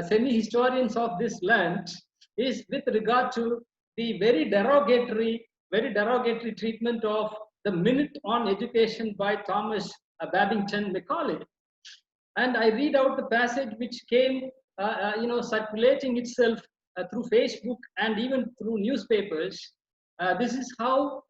semi-historians of this land is with regard to the very derogatory treatment of The Minute on Education by Thomas Babington Macaulay. And I read out the passage which came, circulating itself through Facebook and even through newspapers. This is how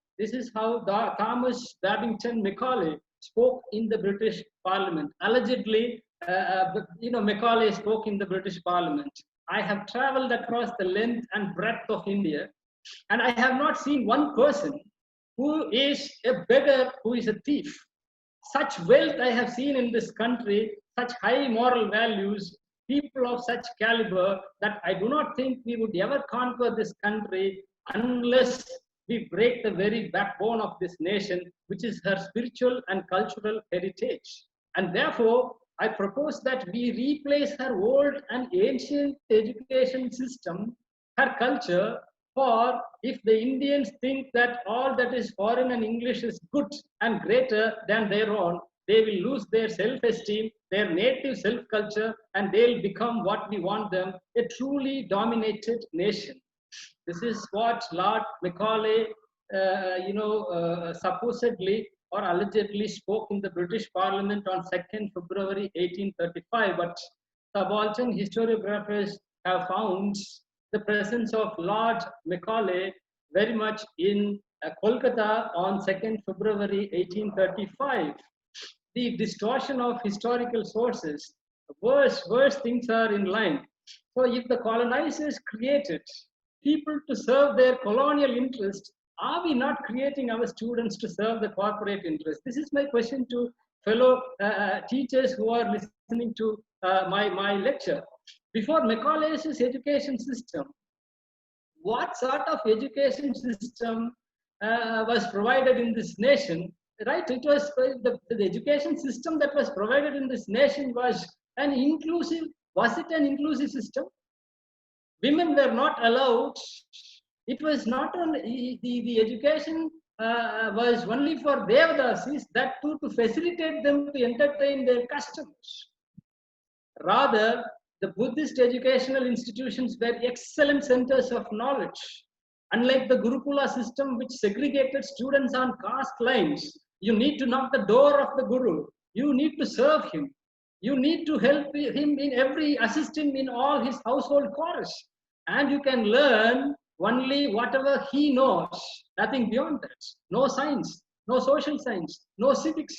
Thomas Babington Macaulay spoke in the British Parliament. Allegedly, Macaulay spoke in the British Parliament. I have traveled across the length and breadth of India, and I have not seen one person who is a beggar, who is a thief. Such wealth I have seen in this country, such high moral values, people of such caliber, that I do not think we would ever conquer this country unless we break the very backbone of this nation, which is her spiritual and cultural heritage. And therefore, I propose that we replace her old and ancient education system, her culture, for if the Indians think that all that is foreign and English is good and greater than their own, they will lose their self-esteem, their native self-culture, and they'll become what we want them, a truly dominated nation. This is what Lord Macaulay, supposedly or allegedly spoke in the British Parliament on 2nd February 1835. But subaltern historiographers have found the presence of Lord Macaulay very much in Kolkata on 2nd February 1835. The distortion of historical sources, worse things are in line. So if the colonizers created people to serve their colonial interests, are we not creating our students to serve the corporate interest? This is my question to fellow teachers who are listening to my lecture. Before Macaulay's education system, what sort of education system was provided in this nation? Right, it was the education system that was provided in this nation was an inclusive. Was it an inclusive system? Women were not allowed. It was not only the education was only for Devadasis, that too to facilitate them to entertain their customers. Rather, the Buddhist educational institutions were excellent centers of knowledge. Unlike the Gurukula system, which segregated students on caste lines, you need to knock the door of the Guru. You need to serve him. You need to help him assist him in all his household chores. And you can learn only whatever he knows, nothing beyond that. No science, no social science, no civics.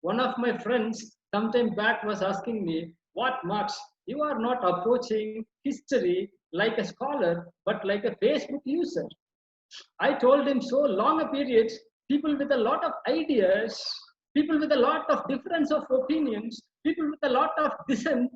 One of my friends sometime back was asking me, what Marx, you are not approaching history like a scholar, but like a Facebook user. I told him so long a period, people with a lot of ideas, people with a lot of difference of opinions, people with a lot of dissent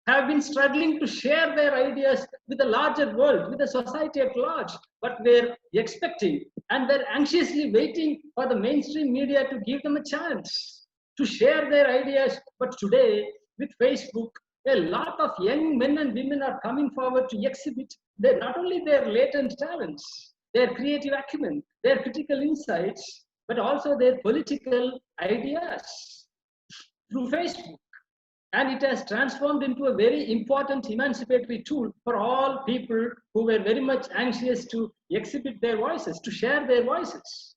have been struggling to share their ideas with the larger world, with the society at large, but we're expecting and we're anxiously waiting for the mainstream media to give them a chance to share their ideas. But today, with Facebook, a lot of young men and women are coming forward to exhibit not only their latent talents, their creative acumen, their critical insights, but also their political ideas through Facebook. And it has transformed into a very important emancipatory tool for all people who were very much anxious to exhibit their voices, to share their voices.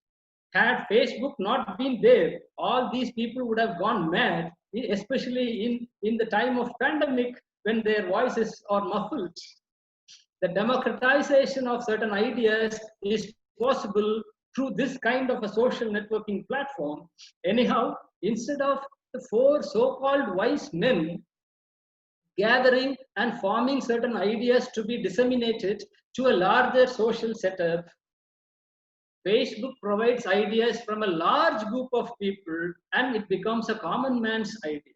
Had Facebook not been there, all these people would have gone mad, especially in the time of pandemic when their voices are muffled. The democratization of certain ideas is possible through this kind of a social networking platform. Anyhow, instead of the four so-called wise men gathering and forming certain ideas to be disseminated to a larger social setup, Facebook provides ideas from a large group of people and it becomes a common man's idea,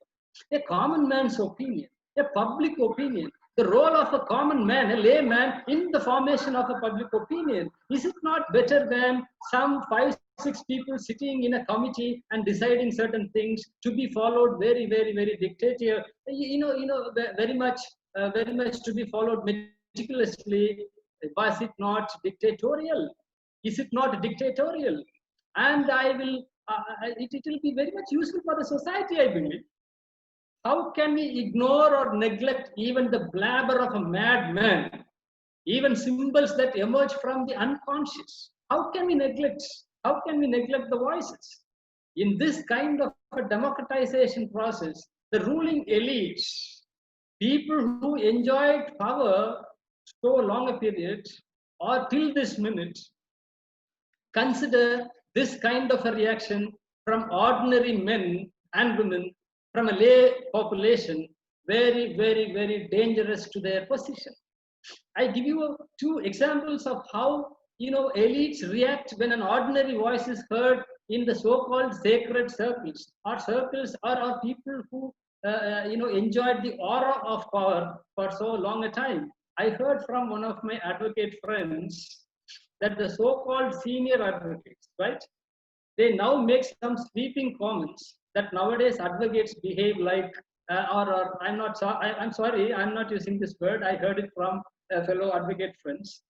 a common man's opinion, a public opinion. The role of a common man, a layman, in the formation of a public opinion, is it not better than some 5-6 people sitting in a committee and deciding certain things to be followed very dictatorial, very much to be followed meticulously? Was it not dictatorial? Is it not dictatorial? And it will be very much useful for the society, I believe. How can we ignore or neglect even the blabber of a madman, even symbols that emerge from the unconscious? How can we neglect How can we neglect the voices? In this kind of a democratization process, the ruling elites, people who enjoyed power so long a period or till this minute, consider this kind of a reaction from ordinary men and women from a lay population very, very, very dangerous to their position. I give you two examples of how elites react when an ordinary voice is heard in the so-called sacred circles or people who enjoyed the aura of power for so long a time. I heard from one of my advocate friends that the so-called senior advocates, right? They now make some sweeping comments that nowadays advocates behave like, I'm sorry, I'm not using this word. I heard it from fellow advocate friends.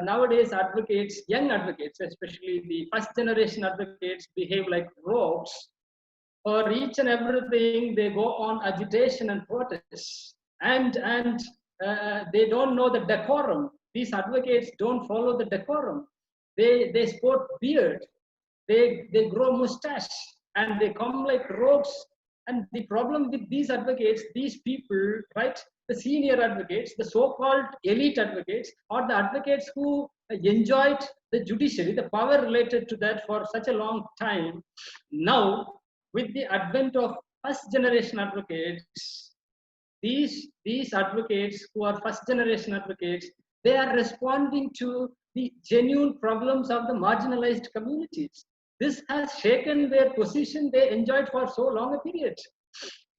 Nowadays advocates, young advocates, especially the first generation advocates, behave like rogues. For each and everything, they go on agitation and protest, and they don't know the decorum. These advocates don't follow the decorum. They sport beard, they grow mustache, and they come like rogues. And the problem with these advocates, these people, right, the senior advocates, the so-called elite advocates, or the advocates who enjoyed the judiciary, the power related to that for such a long time, now with the advent of first generation advocates, these advocates who are first generation advocates, they are responding to the genuine problems of the marginalized communities. This has shaken their position they enjoyed for so long a period.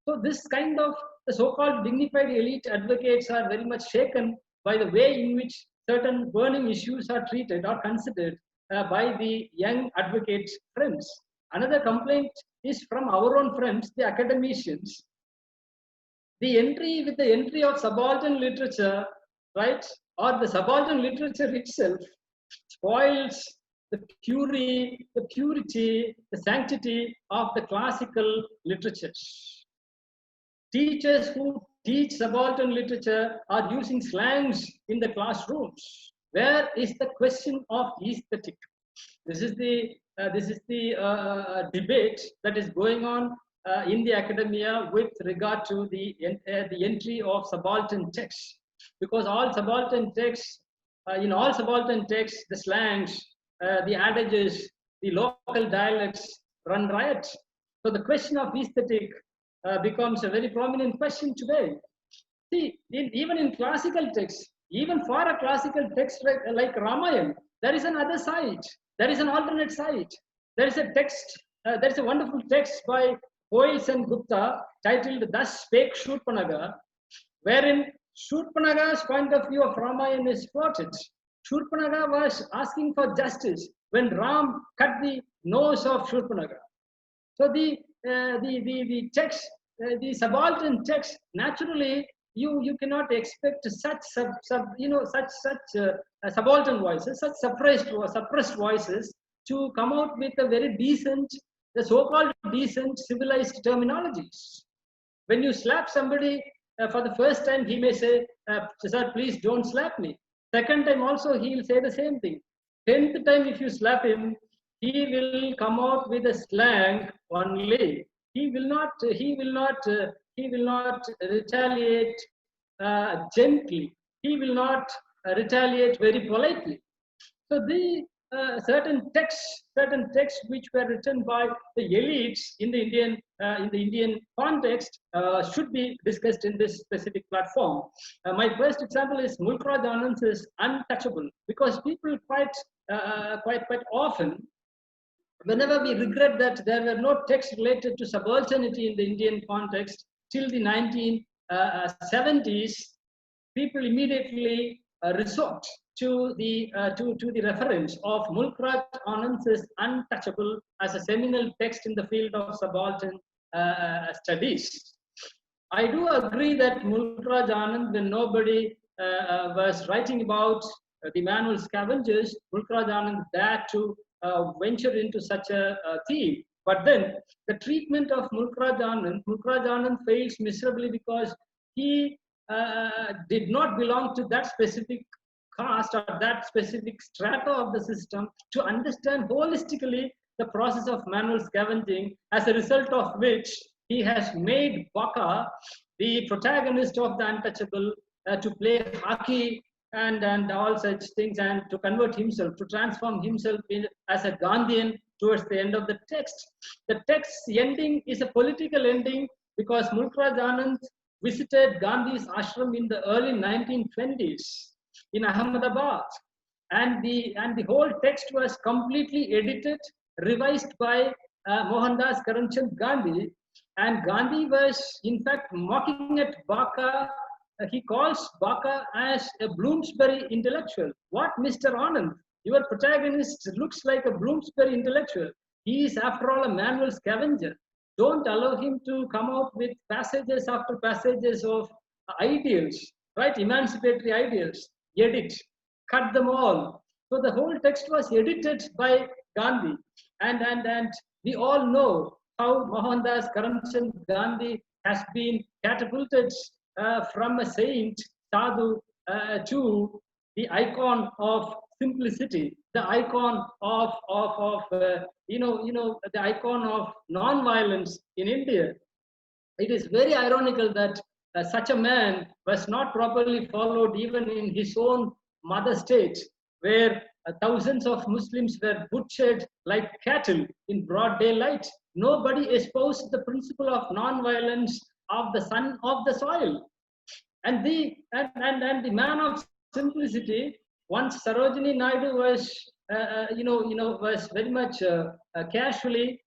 So this kind of the so-called dignified elite advocates are very much shaken by the way in which certain burning issues are treated or considered by the young advocate friends. Another complaint is from our own friends, the academicians. The entry of subaltern literature, right, or the subaltern literature itself spoils the purity, the sanctity of the classical literatures. Teachers who teach subaltern literature are using slangs in the classrooms. Where is the question of aesthetic? This is the debate that is going on in the academia with regard to the entry of subaltern texts, because all subaltern texts, in all subaltern texts, the slangs, the adages, the local dialects run riot. So the question of aesthetic becomes a very prominent question today. See, even in classical texts, even for a classical text like Ramayana, there is another side. There is an alternate side. There is a text, there is a wonderful text by Hoyles and Gupta titled Thus Spake Shurpanaga, wherein Shurpanaga's point of view of Ramayana is quoted. Shurpanaga was asking for justice when Ram cut the nose of Shurpanaga. So the text, the subaltern text, naturally you cannot expect such subaltern voices, such suppressed voices to come out with a very decent, the so-called decent civilized terminologies. When you slap somebody for the first time, he may say, "Sir, please don't slap me." Second time also he will say the same thing. 10th time if you slap him, he will come out with a slang only. He will not retaliate gently. He will not retaliate very politely. So the certain texts which were written by the elites in the Indian context should be discussed in this specific platform. My first example is Mulkraj Anand's Untouchable, because people quite often, whenever we regret that there were no texts related to subalternity in the Indian context till the 1970s, people immediately resort to the reference of Mulkraj Anand's Untouchable as a seminal text in the field of subaltern studies. I do agree that Mulkraj Anand, when nobody was writing about the manual scavengers, Mulkraj Anand dared to venture into such a theme. But then the treatment of Mulkraj Anand fails miserably because he did not belong to that specific caste or that specific strata of the system to understand holistically the process of manual scavenging, as a result of which he has made Baka the protagonist of the untouchable, to play hockey and all such things, and to convert himself, to transform himself as a Gandhian towards the end of the text. The text's ending is a political ending because Mulkraj Anand visited Gandhi's ashram in the early 1920s in Ahmedabad, and the whole text was completely edited, revised by Mohandas Karamchand Gandhi, and Gandhi was in fact mocking at Baka. He calls Baka as a Bloomsbury intellectual. What, Mr. Anand? Your protagonist looks like a Bloomsbury intellectual. He is, after all, a manual scavenger. Don't allow him to come out with passages after passages of ideals, right? Emancipatory ideals. Edit, cut them all. So the whole text was edited by Gandhi. And we all know how Mohandas Karamchand Gandhi has been catapulted from a saint, sadhu, to the icon of simplicity, the icon of the icon of non-violence in India. It is very ironical that such a man was not properly followed even in his own mother state, where thousands of Muslims were butchered like cattle in broad daylight. Nobody espoused the principle of non-violence of the son of the soil. And the man of simplicity, once Sarojini Naidu was was very much casually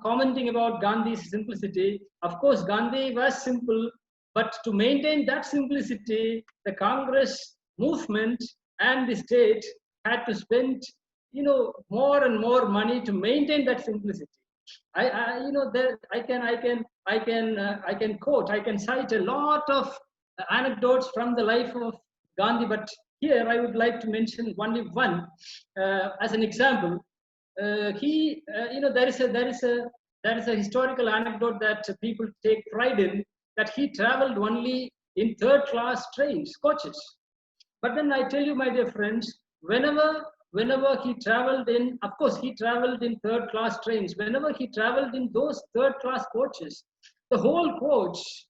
commenting about Gandhi's simplicity. Of course, Gandhi was simple, but to maintain that simplicity, the Congress movement and the state had to spend more and more money to maintain that simplicity. I can cite a lot of anecdotes from the life of Gandhi, but here I would like to mention only one as an example. There is a historical anecdote that people take pride in, that he traveled only in third-class trains, coaches. But then I tell you, my dear friends, whenever he traveled in, of course, he traveled in third-class trains. Whenever he traveled in those third-class coaches, the whole coach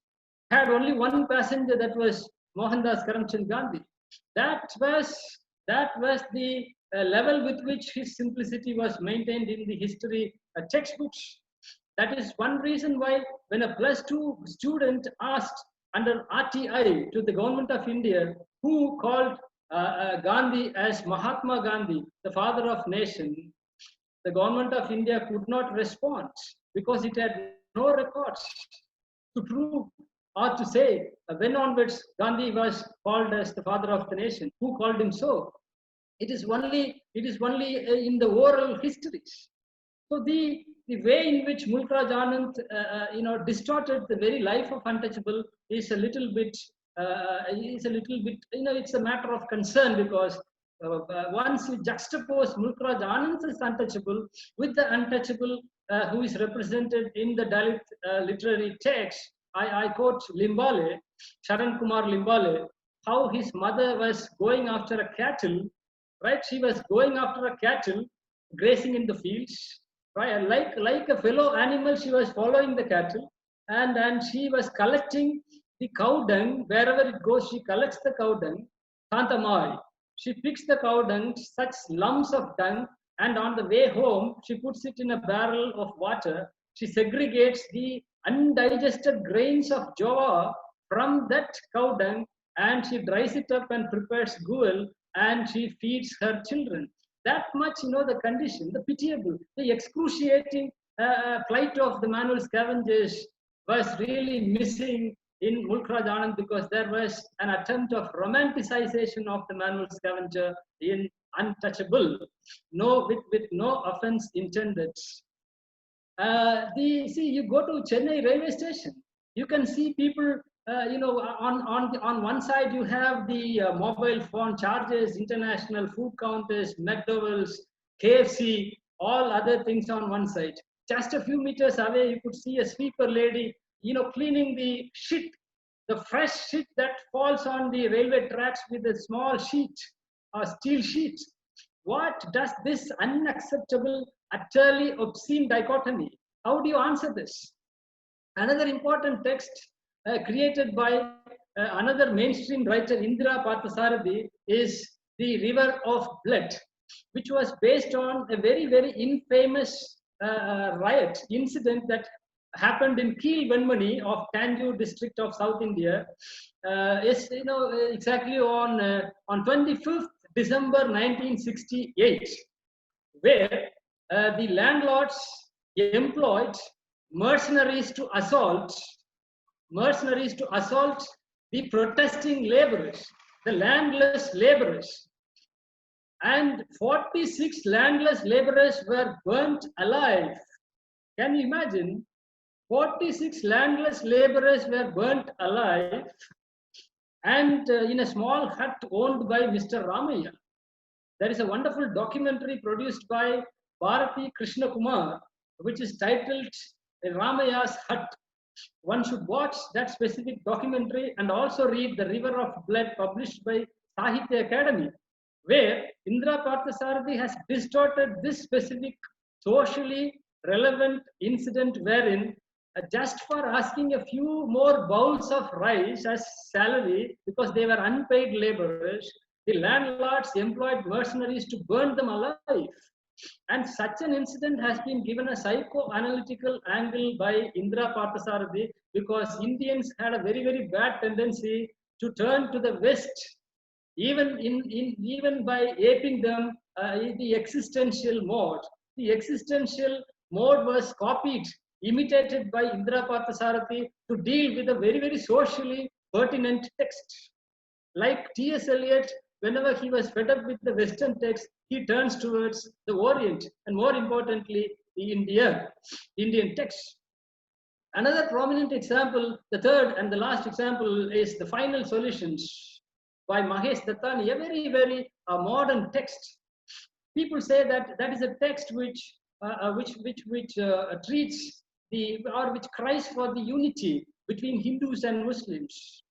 had only one passenger, that was Mohandas Karamchand Gandhi. That was the level with which his simplicity was maintained in the history textbooks. That is one reason why when a +2 student asked under RTI to the government of India, who called Gandhi as Mahatma Gandhi, the father of nation, the government of India could not respond because it had no records to prove or to say when onwards Gandhi was called as the father of the nation. Who called him so? It is only in the oral histories. So the way in which Mulkraj Anand distorted the very life of Untouchable is a little bit it's a matter of concern, because once you juxtapose Mulkraj Anand's Untouchable with the Untouchable who is represented in the Dalit literary text, I quote Limbale, Sharan Kumar Limbale, how his mother was going after a cattle, right? She was going after a cattle grazing in the fields, right? Like a fellow animal, she was following the cattle, and she was collecting the cow dung. Wherever it goes, she collects the cow dung. Kantamai, she picks the cow dung, such lumps of dung, and on the way home, she puts it in a barrel of water. She segregates the undigested grains of jowar from that cow dung, and she dries it up and prepares gruel, and she feeds her children. That much, the condition, the pitiable, the excruciating plight of the manual scavengers was really missing in Mulkraj Anand, because there was an attempt of romanticization of the manual scavenger in Untouchable, with no offense intended. You go to Chennai railway station, you can see people, on one side you have the mobile phone chargers, international food counters, McDonald's, KFC, all other things on one side. Just a few meters away, you could see a sweeper lady, cleaning the shit the fresh shit that falls on the railway tracks with a small sheet or steel sheet. What does this unacceptable, utterly obscene dichotomy? How do you answer this? Another important text created by another mainstream writer, Indira Parthasarathi, is The River of Blood, which was based on a very, very infamous riot incident that happened in Keel Venmani of Tanjore district of South India. Exactly on 25th December 1968, where the landlords employed mercenaries to assault the protesting laborers, the landless laborers. And 46 landless laborers were burnt alive. Can you imagine? 46 landless laborers were burnt alive, and in a small hut owned by Mr. Ramaya. There is a wonderful documentary produced by Bharati Krishna Kumar, which is titled Ramaya's Hut. One should watch that specific documentary and also read The River of Blood, published by Sahitya Academy, where Indira Parthasarathi has distorted this specific socially relevant incident wherein just for asking a few more bowls of rice as salary because they were unpaid laborers, the landlords employed mercenaries to burn them alive. And such an incident has been given a psychoanalytical angle by Indira Parthasarathi because Indians had a very, very bad tendency to turn to the West, even by aping them the existential mode. The existential mode was copied, imitated by Indira Parthasarathi to deal with a very, very socially pertinent text. Like T.S. Eliot, whenever he was fed up with the Western text, he turns towards the Orient, and more importantly, the Indian text. Another prominent example, the third and the last example, is The Final Solutions by Mahesh Dattani, a very, very modern text. People say that that is a text which treats which cries for the unity between Hindus and Muslims.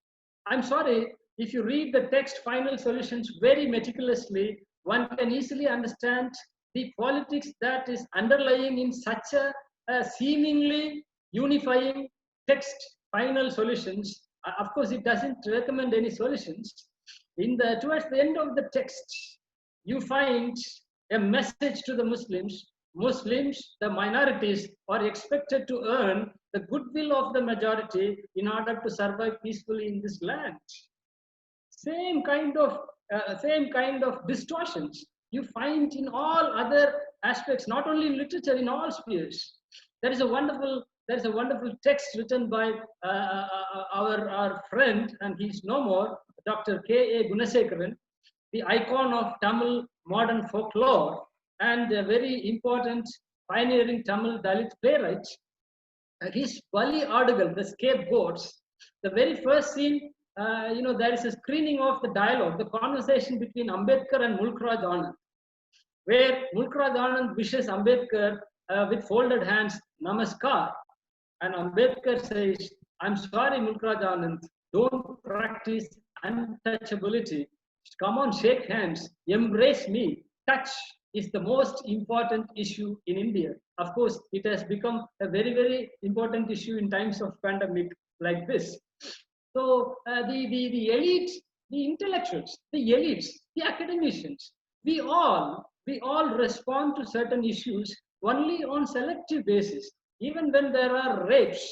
I'm sorry, if you read the text Final Solutions very meticulously, one can easily understand the politics that is underlying in such a seemingly unifying text, Final Solutions. Of course, it doesn't recommend any solutions. Towards the end of the text, you find a message to the Muslims. Muslims, the minorities, are expected to earn the goodwill of the majority in order to survive peacefully in this land. Same kind of distortions you find in all other aspects, not only in literature, in all spheres. There is a wonderful text written by our friend, and he's no more, Dr. K.A. Gunasekaran, the icon of Tamil modern folklore, and a very important pioneering Tamil Dalit playwright. His Bali Article, The Scapegoats, the very first scene, there is a screening of the dialogue, the conversation between Ambedkar and Mulkraj Anand, where Mulkraj Anand wishes Ambedkar with folded hands, Namaskar. And Ambedkar says, I'm sorry, Mulkraj Anand, don't practice untouchability. Come on, shake hands, embrace me. Touch is the most important issue in India. Of course, it has become a very, very important issue in times of pandemic like this. So the elite, the intellectuals, the elites, the academicians, we all respond to certain issues only on selective basis. Even when there are rapes,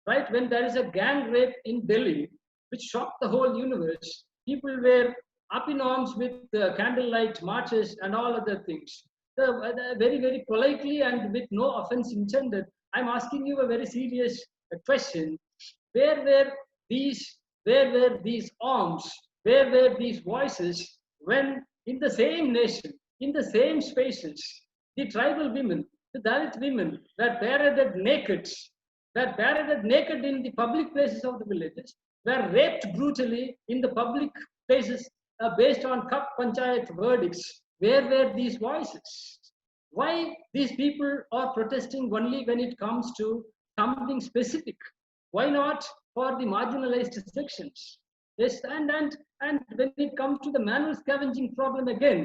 right? When there is a gang rape in Delhi, which shocked the whole universe, people were up in arms with candlelight marches and all other things. So, very, very politely and with no offense intended, I'm asking you a very serious question. Where were these arms? Where were these voices when in the same nation, in the same spaces, the tribal women, the Dalit women were paraded naked in the public places of the villages, were raped brutally in the public places based on Kap Panchayat verdicts? Where were these voices? Why these people are protesting only when it comes to something specific? Why not for the marginalized sections. Yes, and when it comes to the manual scavenging problem again,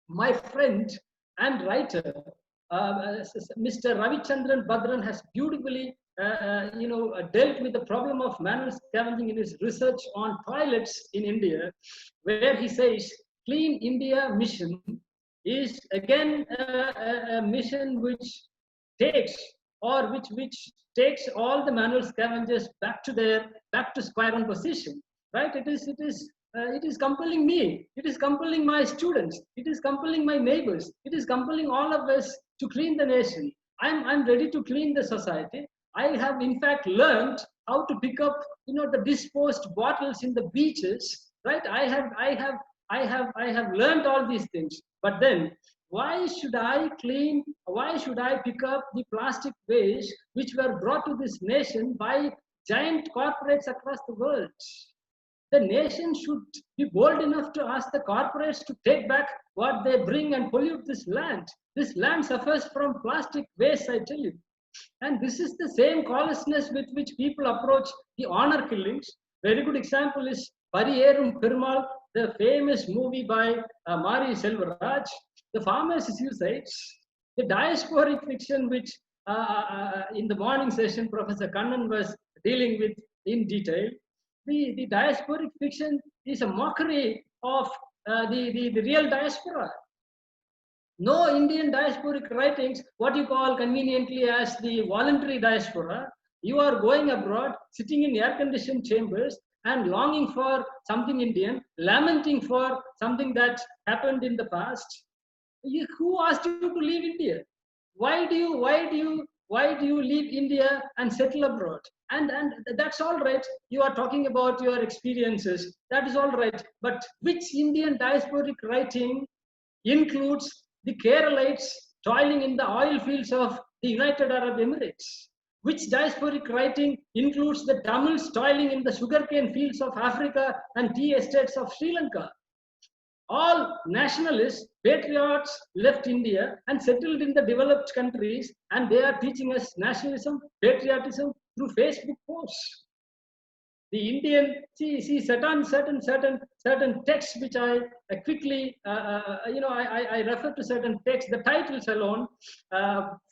my friend and writer, Mr. Ravichandran Badran has beautifully, dealt with the problem of manual scavenging in his research on toilets in India, where he says, Clean India mission is again a mission which takes all the manual scavengers back to square one position, right? It is compelling me, it is compelling my students, it is compelling my neighbors, it is compelling all of us to clean the nation. I'm ready to clean the society. I have in fact learned how to pick up the disposed bottles in the beaches, right? I have learned all these things. But then why should I pick up the plastic waste which were brought to this nation by giant corporates across the world? The nation should be bold enough to ask the corporates to take back what they bring and pollute this land. This land suffers from plastic waste, I tell you. And this is the same callousness with which people approach the honor killings. Very good example is Pariyerum Perumal, the famous movie by Mari Selvaraj, the farmers' suicides, the diasporic fiction which in the morning session Professor Kannan was dealing with in detail. The diasporic fiction is a mockery of the real diaspora. No Indian diasporic writings, what you call conveniently as the voluntary diaspora. You are going abroad, sitting in air-conditioned chambers and longing for something Indian, lamenting for something that happened in the past. Who asked you to leave India? Why do you leave India and settle abroad? And that's all right. You are talking about your experiences. That is all right. But which Indian diasporic writing includes the Keralites toiling in the oil fields of the United Arab Emirates? Which diasporic writing includes the Tamils toiling in the sugarcane fields of Africa and tea estates of Sri Lanka? All nationalists, patriots left India and settled in the developed countries, and they are teaching us nationalism, patriotism through Facebook posts. The Indian, see certain texts which I quickly, I refer to certain texts, the titles alone,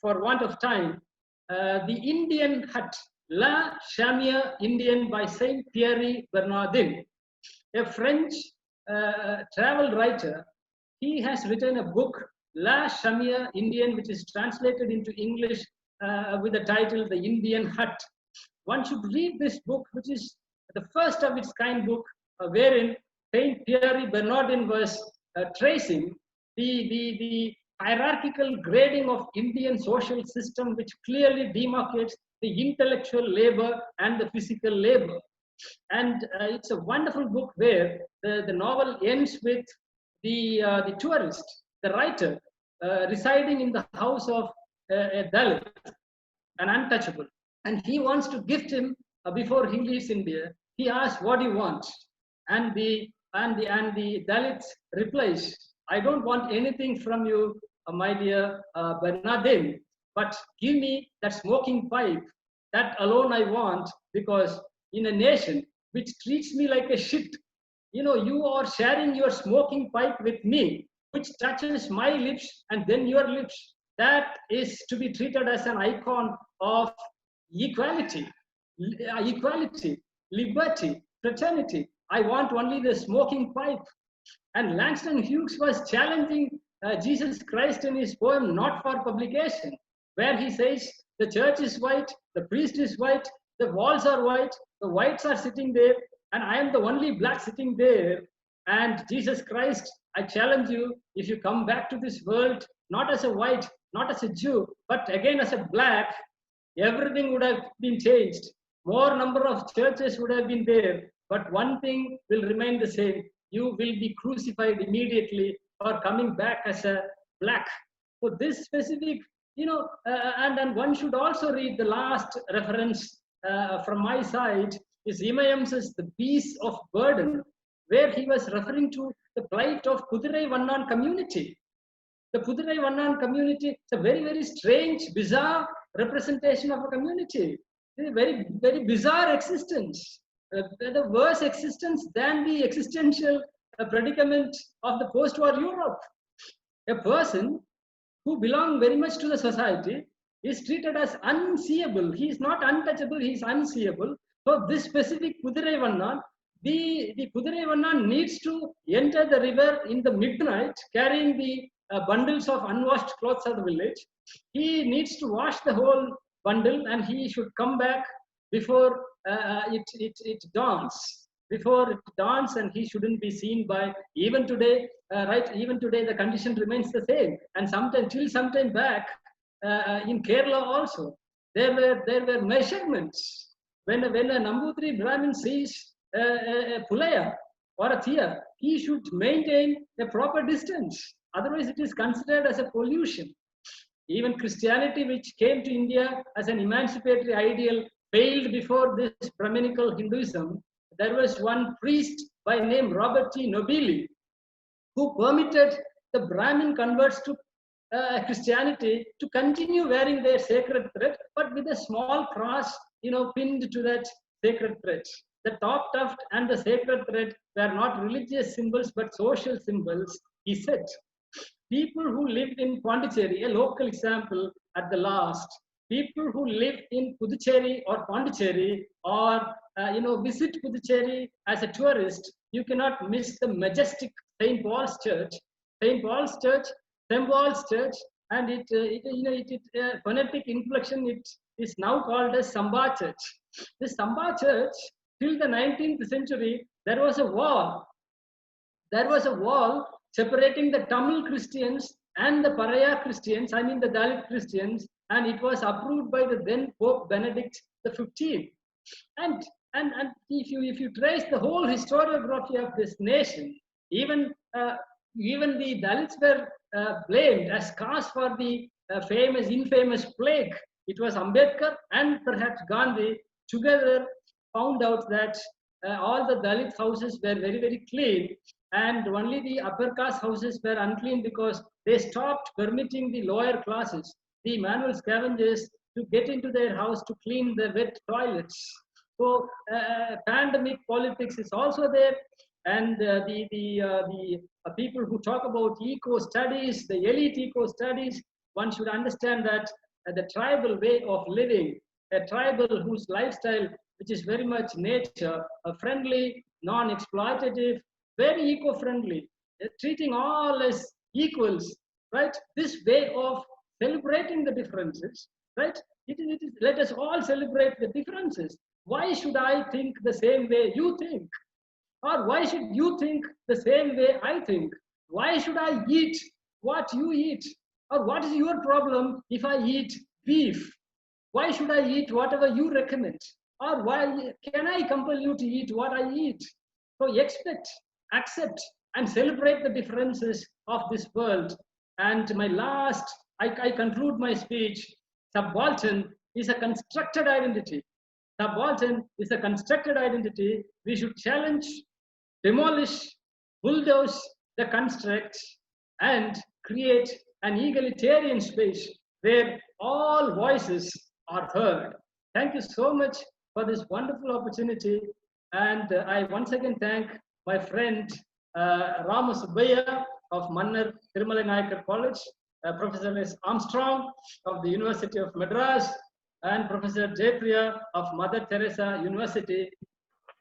for want of time. The Indian Hut, La Chamia Indian by Saint Thierry Bernardin, a French travel writer. He has written a book, La Chamia Indian, which is translated into English with the title The Indian Hut. One should read this book, which is the first of its kind book, wherein Saint Thierry Bernardin was tracing the hierarchical grading of Indian social system, which clearly demarcates the intellectual labor and the physical labor. And it's a wonderful book where the novel ends with the tourist, the writer, residing in the house of a Dalit, an untouchable. And he wants to gift him before he leaves India. He asks, what do you want? And the Dalit replies, I don't want anything from you, my dear Bernardin, but give me that smoking pipe. That alone I want, because in a nation which treats me like a shit, you are sharing your smoking pipe with me, which touches my lips and then your lips. That is to be treated as an icon of equality, liberty, fraternity. I want only the smoking pipe. And Langston Hughes was challenging Jesus Christ in his poem Not for Publication, where he says the church is white, the priest is white, the walls are white, the whites are sitting there, and I am the only black sitting there. And Jesus Christ, I challenge you, if you come back to this world, not as a white, not as a Jew, but again as a black, everything would have been changed. More number of churches would have been there, but one thing will remain the same. You will be crucified immediately or coming back as a black. So this specific, and one should also read the last reference from my side is Imayam's The Beast of Burden, where he was referring to the plight of Kudirai Vannan community. The Kudirai Vannan community is a very, very strange, bizarre representation of a community. a very, very bizarre existence, the worse existence than the existential predicament of the post-war Europe. A person who belongs very much to the society is treated as unseeable. He is not untouchable, he is unseeable. So this specific Kudirai Vannan, the Kudirai Vannan needs to enter the river in the midnight carrying the bundles of unwashed clothes of the village. He needs to wash the whole bundle and he should come back before it dawns. Before it dawns, and he shouldn't be seen by, even today, right? Even today, the condition remains the same. And till sometime back, in Kerala also, there were measurements. When a Nambutri Brahmin sees a Pulaya or a Thiya, he should maintain a proper distance. Otherwise, it is considered as a pollution. Even Christianity, which came to India as an emancipatory ideal, failed before this Brahminical Hinduism. There was one priest by name Robert T. Nobili who permitted the Brahmin converts to Christianity to continue wearing their sacred thread, but with a small cross, pinned to that sacred thread. The top tuft and the sacred thread were not religious symbols, but social symbols, he said. People who lived in Pondicherry, a local example at the last, people who live in Puducherry or Pondicherry or visit Puducherry as a tourist, you cannot miss the majestic St. Paul's Church. St. Paul's Church, and phonetic inflection, it is now called as Samba Church. This Samba Church, till the 19th century, there was a wall. There was a wall separating the Tamil Christians and the Paraya Christians, I mean the Dalit Christians, and it was approved by the then Pope Benedict XV. And if you trace the whole historiography of this nation, even the Dalits were blamed as cause for the infamous plague. It was Ambedkar and perhaps Gandhi together found out that all the Dalit houses were very, very clean, and only the upper caste houses were unclean because they stopped permitting the lower classes, the manual scavengers, to get into their house to clean the wet toilets. So pandemic politics is also there, and the people who talk about eco studies, the elite eco studies, one should understand that the tribal way of living, a tribal whose lifestyle, which is very much nature friendly, non-exploitative, very eco-friendly, treating all as equals, right? This way of celebrating the differences, right? Let us all celebrate the differences. Why should I think the same way you think? Or why should you think the same way I think? Why should I eat what you eat? Or what is your problem if I eat beef? Why should I eat whatever you recommend? Or why can I compel you to eat what I eat? So expect, accept, and celebrate the differences of this world. And my last, I conclude my speech. Subaltern is a constructed identity. Subaltern is a constructed identity. We should challenge, demolish, bulldoze the construct, and create an egalitarian space where all voices are heard. Thank you so much for this wonderful opportunity. And I once again thank my friend Rama Subbaiah of Mannar Thirumalai Naicker College, Professor S. Armstrong of the University of Madras, and Professor Jaipriya of Mother Teresa University.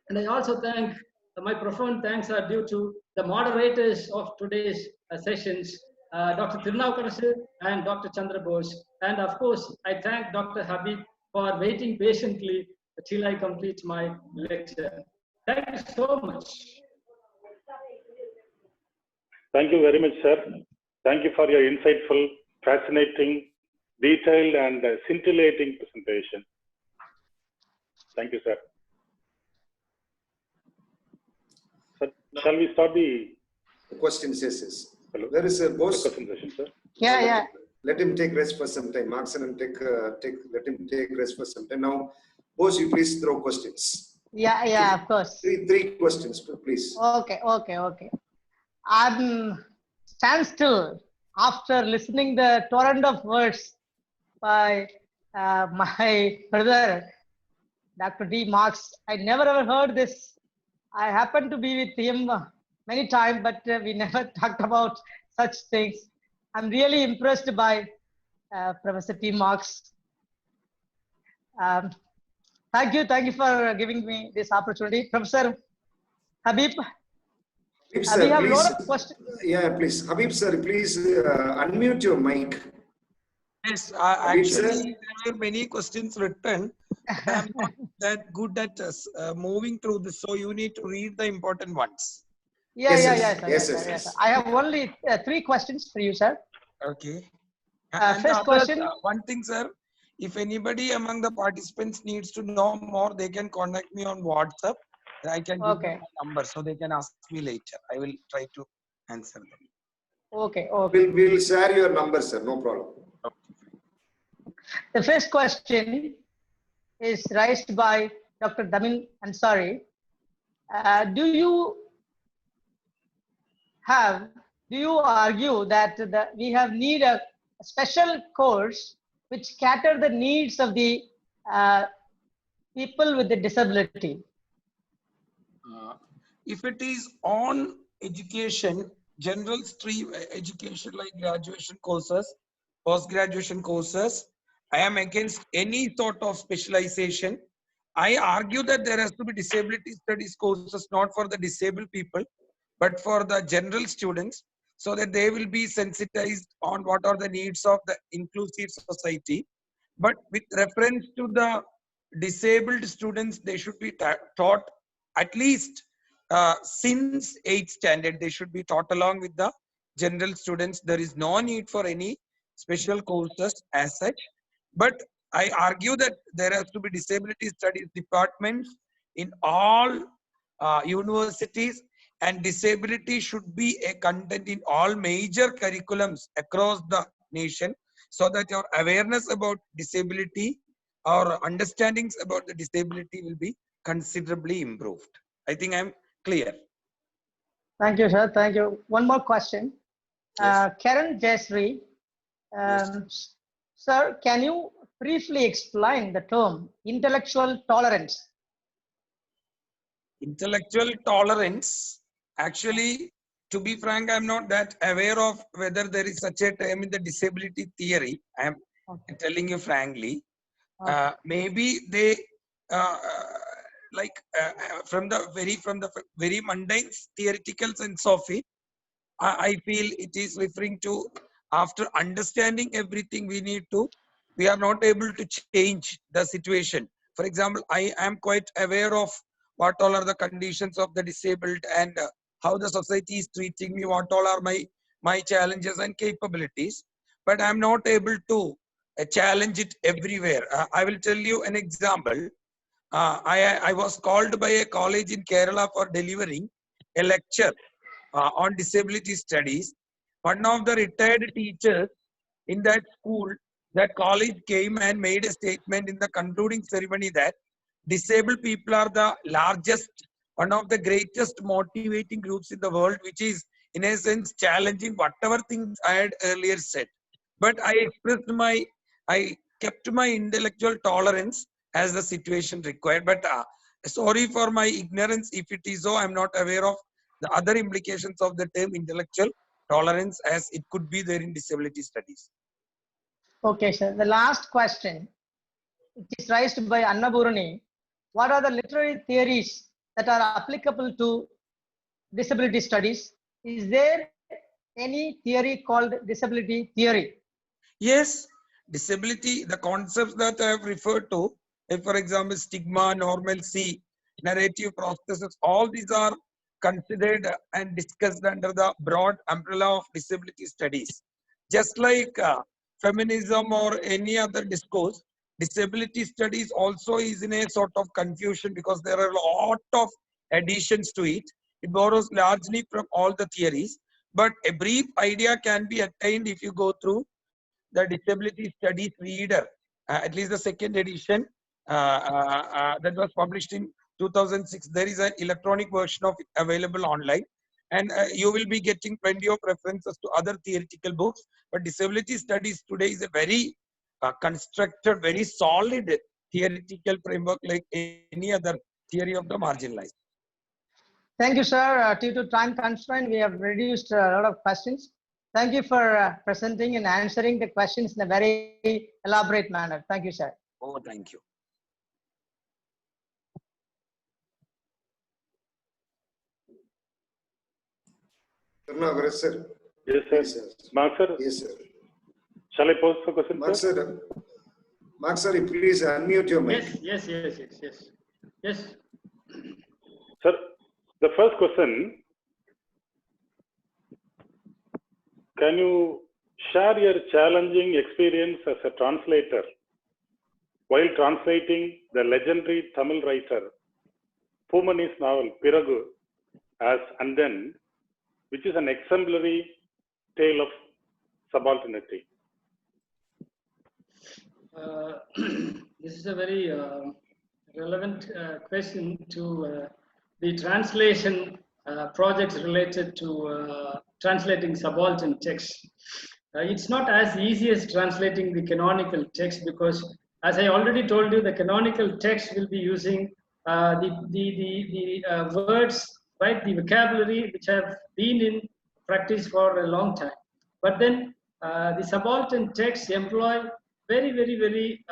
And I also thank, my profound thanks are due to the moderators of today's sessions, Dr. Thirumalai and Dr. Chandra Bose. And of course, I thank Dr. Habeeb for waiting patiently till I complete my lecture. Thank you so much. Thank you very much, sir. Thank you for your insightful, fascinating, detailed, and scintillating presentation. Thank you, sir. Sir, shall we start the question sessions? Hello. There is a boss. Question session, sir. Yeah. Let him take rest for some time. Marx and let him take rest for some time. Now, boss, you please throw questions. Yeah, of course. Three questions, please. Okay. I'm stand still after listening the torrent of words by my brother Dr.T.Marx. I never ever heard this. I happened to be with him many times, but we never talked about such things. I'm really impressed by Professor T.Marx. Thank you for giving me this opportunity. Professor Habeeb, Habib we sir, have a please. lot of questions. Yeah, please. Habib sir, please unmute your mic. Yes, Habib sir. actually, there were many questions written. But I'm not that good at moving through this, so you need to read the important ones. Yes, sir. I have only 3 questions for you, sir. Okay. And First others, question. one thing, sir, if anybody among the participants needs to know more, they can contact me on WhatsApp. I can give them my number so they can ask me later. I will try to answer them. Okay. We'll share your number, sir. No problem. The first question is raised by Dr. Damin Ansari. Do you argue that we have need a special course which cater the needs of the people with the disability? If it is on education, general stream education like graduation courses, post-graduation courses, I am against any sort of specialization. I argue that there has to be disability studies courses, not for the disabled people, but for the general students, so that they will be sensitized on what are the needs of the inclusive society. But with reference to the disabled students, they should be taught at least since 8th standard, they should be taught along with the general students. There is no need for any special courses as such. But I argue that there has to be disability studies departments in all universities, and disability should be a content in all major curriculums across the nation, so that your awareness about disability or understandings about the disability will be considerably improved. I think I'm clear. Thank you, sir. Thank you. One more question. Yes. Karen Jesri, Yes. sir, can you briefly explain the term intellectual tolerance? Intellectual tolerance, actually, to be frank, I'm not that aware of whether there is such a term in the disability theory. I'm telling you frankly. Maybe they from the very mundane theoretical sense of it, I feel it is referring to after understanding everything we are not able to change the situation. For example, I am quite aware of what all are the conditions of the disabled and how the society is treating me, what all are my challenges and capabilities, but I'm not able to challenge it everywhere. I will tell you an example. I was called by a college in Kerala for delivering a lecture on disability studies. One of the retired teachers in that school, that college came and made a statement in the concluding ceremony that disabled people are the largest, one of the greatest motivating groups in the world, which is in a sense challenging whatever things I had earlier said. But I kept my intellectual tolerance as the situation required. But sorry for my ignorance if it is so. I'm not aware of the other implications of the term intellectual tolerance as it could be there in disability studies. Okay, sir. The last question, it is raised by Annapurni. What are the literary theories that are applicable to disability studies? Is there any theory called disability theory? Yes, disability, the concepts that I have referred to, for example, stigma, normalcy, narrative prosthesis, all these are considered and discussed under the broad umbrella of disability studies. Just like feminism or any other discourse, disability studies also is in a sort of confusion because there are a lot of additions to it. It borrows largely from all the theories, but a brief idea can be attained if you go through the disability studies reader, at least the second edition that was published in 2006. There is an electronic version of it available online, and you will be getting plenty of references to other theoretical books. But disability studies today is a very constructed, very solid theoretical framework like any other theory of the marginalized. Thank you, sir. Due to time constraint, we have reduced a lot of questions. Thank you for presenting and answering the questions in a very elaborate manner. Thank you, sir. Oh, thank you. Sir. Yes, sir. Yes, sir. Marx, sir. Yes, sir. Shall I pose the question, Marx, sir? sir. Marx, sir, please unmute your mic. Yes. Sir, the first question, can you share your challenging experience as a translator while translating the legendary Tamil writer Pumani's novel Piragu as And Then, which is an exemplary tale of subalternity? This is a very relevant question to the translation projects related to translating subaltern texts. It's not as easy as translating the canonical text, because as I already told you, the canonical text will be using the words, right, the vocabulary which have been in practice for a long time. But then the subaltern texts employ very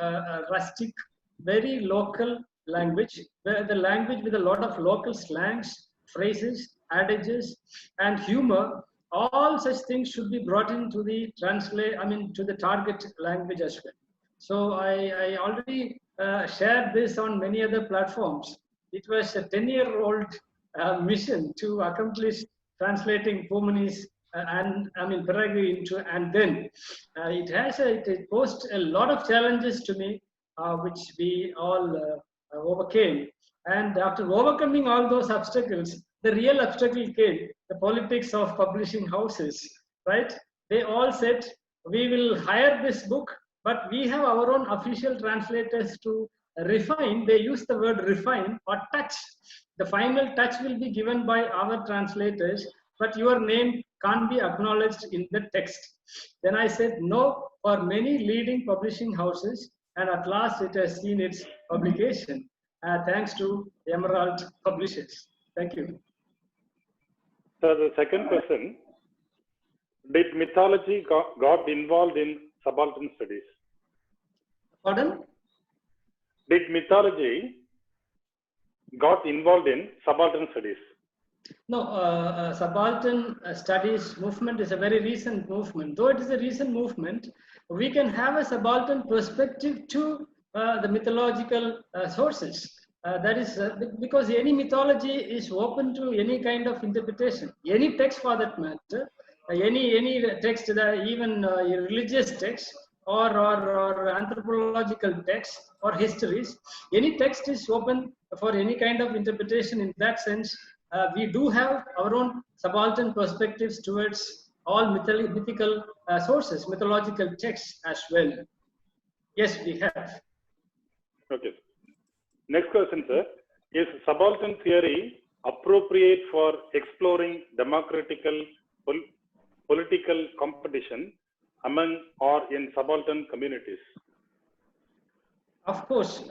rustic, very local language, the language with a lot of local slangs, phrases, adages, and humor. All such things should be brought into the to the target language as well. So I already shared this on many other platforms. It was a 10-year-old mission to accomplish translating Pumani's Piragu into And Then. It posed a lot of challenges to me, which we all overcame. And after overcoming all those obstacles, the real obstacle came, the politics of publishing houses, right? They all said, we will hire this book, but we have our own official translators to refine. They use the word refine or touch. The final touch will be given by our translators, but your name can't be acknowledged in the text. Then I said no for many leading publishing houses, and at last it has seen its publication, thanks to Emerald Publishers. Thank you. So the second question, did mythology got involved in subaltern studies? Pardon? Did mythology got involved in subaltern studies? No, subaltern studies movement is a very recent movement. Though it is a recent movement, we can have a subaltern perspective to the mythological sources. That is because any mythology is open to any kind of interpretation. Any text for that matter, any text, even religious text or anthropological text or histories, any text is open for any kind of interpretation. In that sense, we do have our own subaltern perspectives towards all mythical sources, mythological texts as well. Yes, we have. Okay. Next question, sir. Is subaltern theory appropriate for exploring democratical political competition among or in subaltern communities? Of course,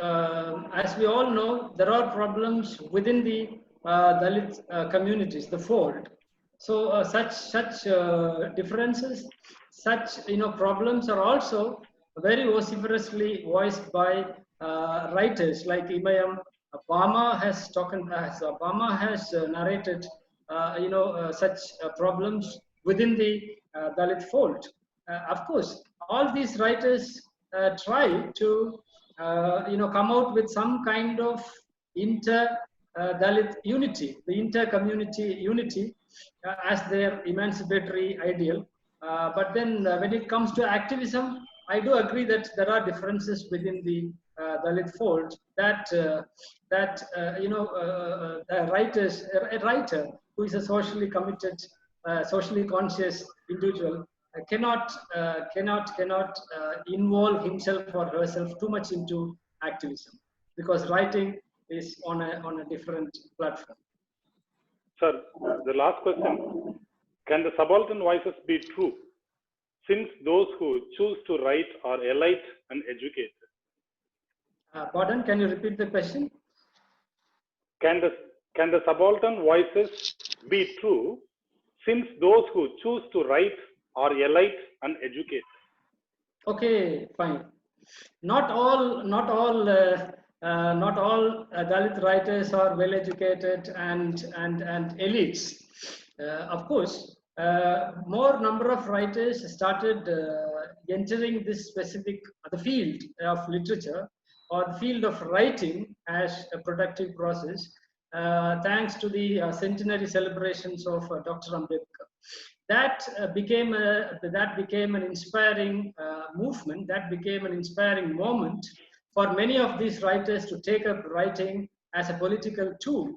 as we all know, there are problems within the Dalit communities, the fold. So such differences, such problems are also very vociferously voiced by writers like Imayam. Obama has narrated such problems within the Dalit fold. Of course, all these writers try to come out with some kind of inter-Dalit unity, the inter-community unity as their emancipatory ideal. But then when it comes to activism, I do agree that there are differences within the Dalit fold that a writer who is a socially committed, socially conscious individual cannot involve himself or herself too much into activism, because writing is on a different platform. Sir, the last question, can the subaltern voices be true since those who choose to write are elite and educated? Pardon, can you repeat the question? Can the subaltern voices be true, since those who choose to write are elite and educated? Okay, fine. Not all Dalit writers are well educated and elites. Of course, more number of writers started entering this specific the field of literature or the field of writing as a productive process, thanks to the centenary celebrations of Dr. Ambedkar. That became an inspiring movement. That became an inspiring moment for many of these writers to take up writing as a political tool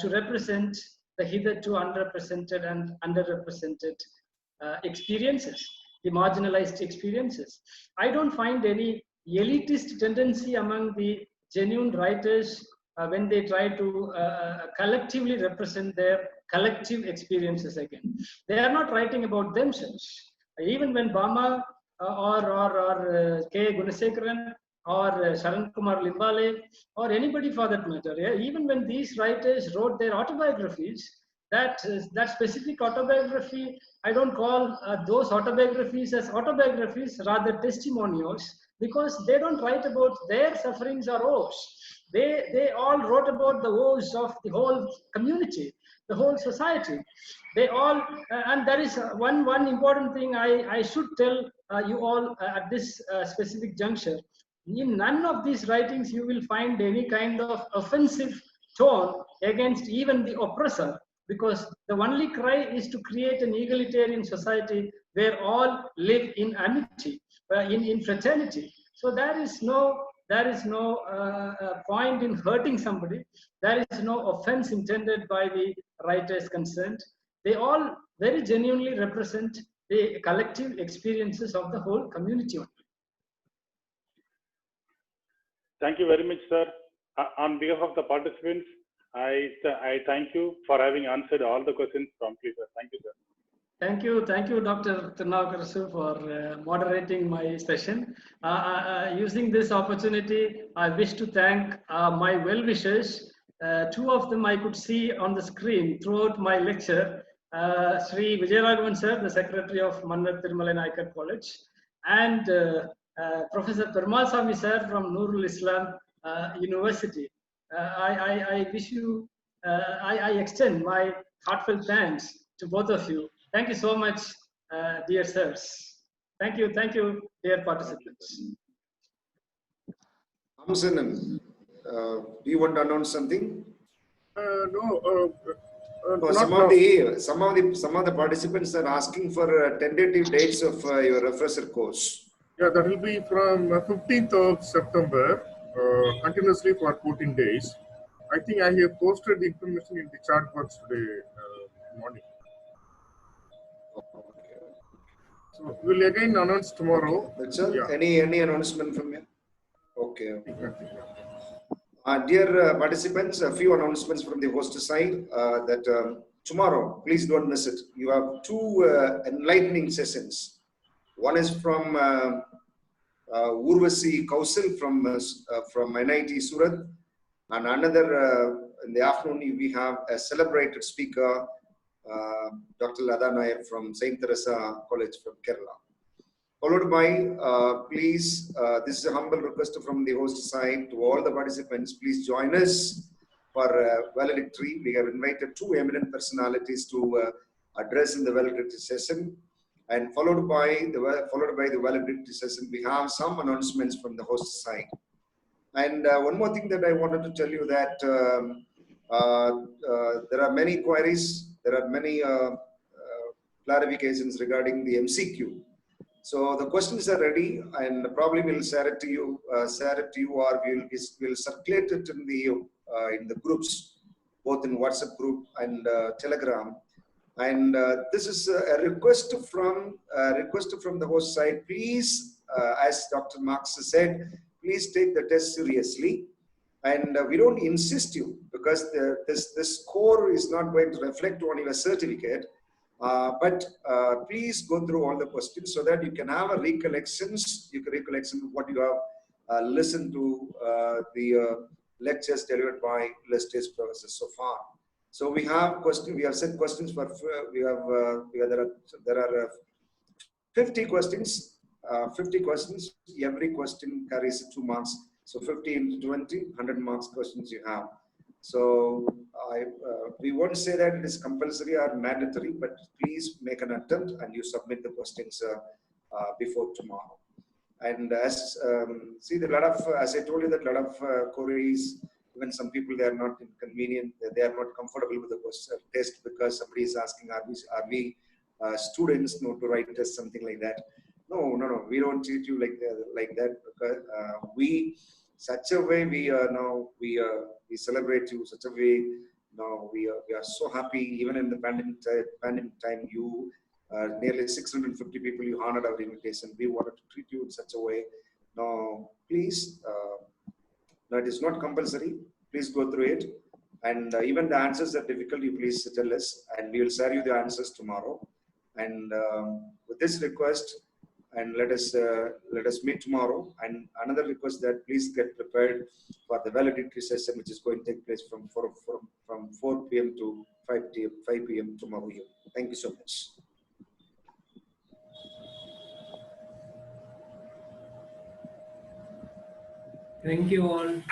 to represent the hitherto underrepresented and underrepresented experiences, the marginalized experiences. I don't find any elitist tendency among the genuine writers when they try to collectively represent their collective experiences again. They are not writing about themselves. Even when Bama or K. Gunasekaran or Sharan Kumar Limbale or anybody for that matter, even when these writers wrote their autobiographies, that specific autobiography, I don't call those autobiographies as autobiographies, rather testimonials, because they don't write about their sufferings or woes. They all wrote about the woes of the whole community, the whole society. They all, and there is one important thing I should tell you all at this specific juncture. In none of these writings you will find any kind of offensive tone against even the oppressor, because the only cry is to create an egalitarian society where all live in amity, in fraternity. So there is no point in hurting somebody. There is no offense intended by the writers concerned. They all very genuinely represent the collective experiences of the whole community. Thank you very much, sir. On behalf of the participants, I thank you for having answered all the questions promptly, sir. Thank you, sir. Thank you, Dr. Thirumalai, for moderating my session. Using this opportunity, I wish to thank my well-wishers. Two of them I could see on the screen throughout my lecture. Sri Vijayaraghavan sir, the secretary of Mannar Thirumalai Naicker College, and Professor Perumal sir from Nurul Islam University. I wish you, I extend my heartfelt thanks to both of you. Thank you so much, dear sirs. Thank you, dear participants. Amsanan, do you want to announce something? No. Some of the participants are asking for tentative dates of your refresher course. Yeah, that will be from 15th of September, continuously for 14 days. I think I have posted the information in the chat box today morning. So we'll again announce tomorrow. That's all? Yeah. Any announcement from you? Okay. Dear participants, a few announcements from the host side that tomorrow, please don't miss it. You have two enlightening sessions. One is from Urvasi Kausil from NIT Surat, and another in the afternoon we have a celebrated speaker, Dr. Lada Nair from St. Teresa College from Kerala. Followed by, please, this is a humble request from the host side to all the participants, please join us for valedictory. We have invited two eminent personalities to address in the valedictory session. And followed by the valedictory session, we have some announcements from the host side. And one more thing that I wanted to tell you that there are many queries, there are many clarifications regarding the MCQ. So the questions are ready, and probably we'll share it to you, or we'll circulate it in the groups, both in WhatsApp group and Telegram. And this is a request from the host side. Please, as Dr. Marx said, please take the test seriously. And we don't insist you, because this score is not going to reflect on your certificate. But please go through all the questions so that you can have a recollection of what you have listened to the lectures delivered by illustrious professors so far. So we have set questions for there are 50 questions. 50 questions. Every question carries 2 marks. So 50 into 20, 100 marks questions you have. So we won't say that it is compulsory or mandatory, but please make an attempt and you submit the questions before tomorrow. And as see, the lot of as I told you, that a lot of queries, even some people, they are not inconvenient, they are not comfortable with the question test because somebody is asking, are we students not to write test, something like that. No, we don't treat you like that because we such a way we celebrate you such a way. Now we are so happy. Even in the pandemic time, you nearly 650 people, you honored our invitation. We wanted to treat you in such a way. Now please, that is not compulsory. Please go through it, and even the answers are difficult, you please tell us, and we will share you the answers tomorrow. And with this request, and let us meet tomorrow. And another request that please get prepared for the valedictory session, which is going to take place from 4 p.m. to 5 p.m. tomorrow evening. Thank you so much. Thank you all.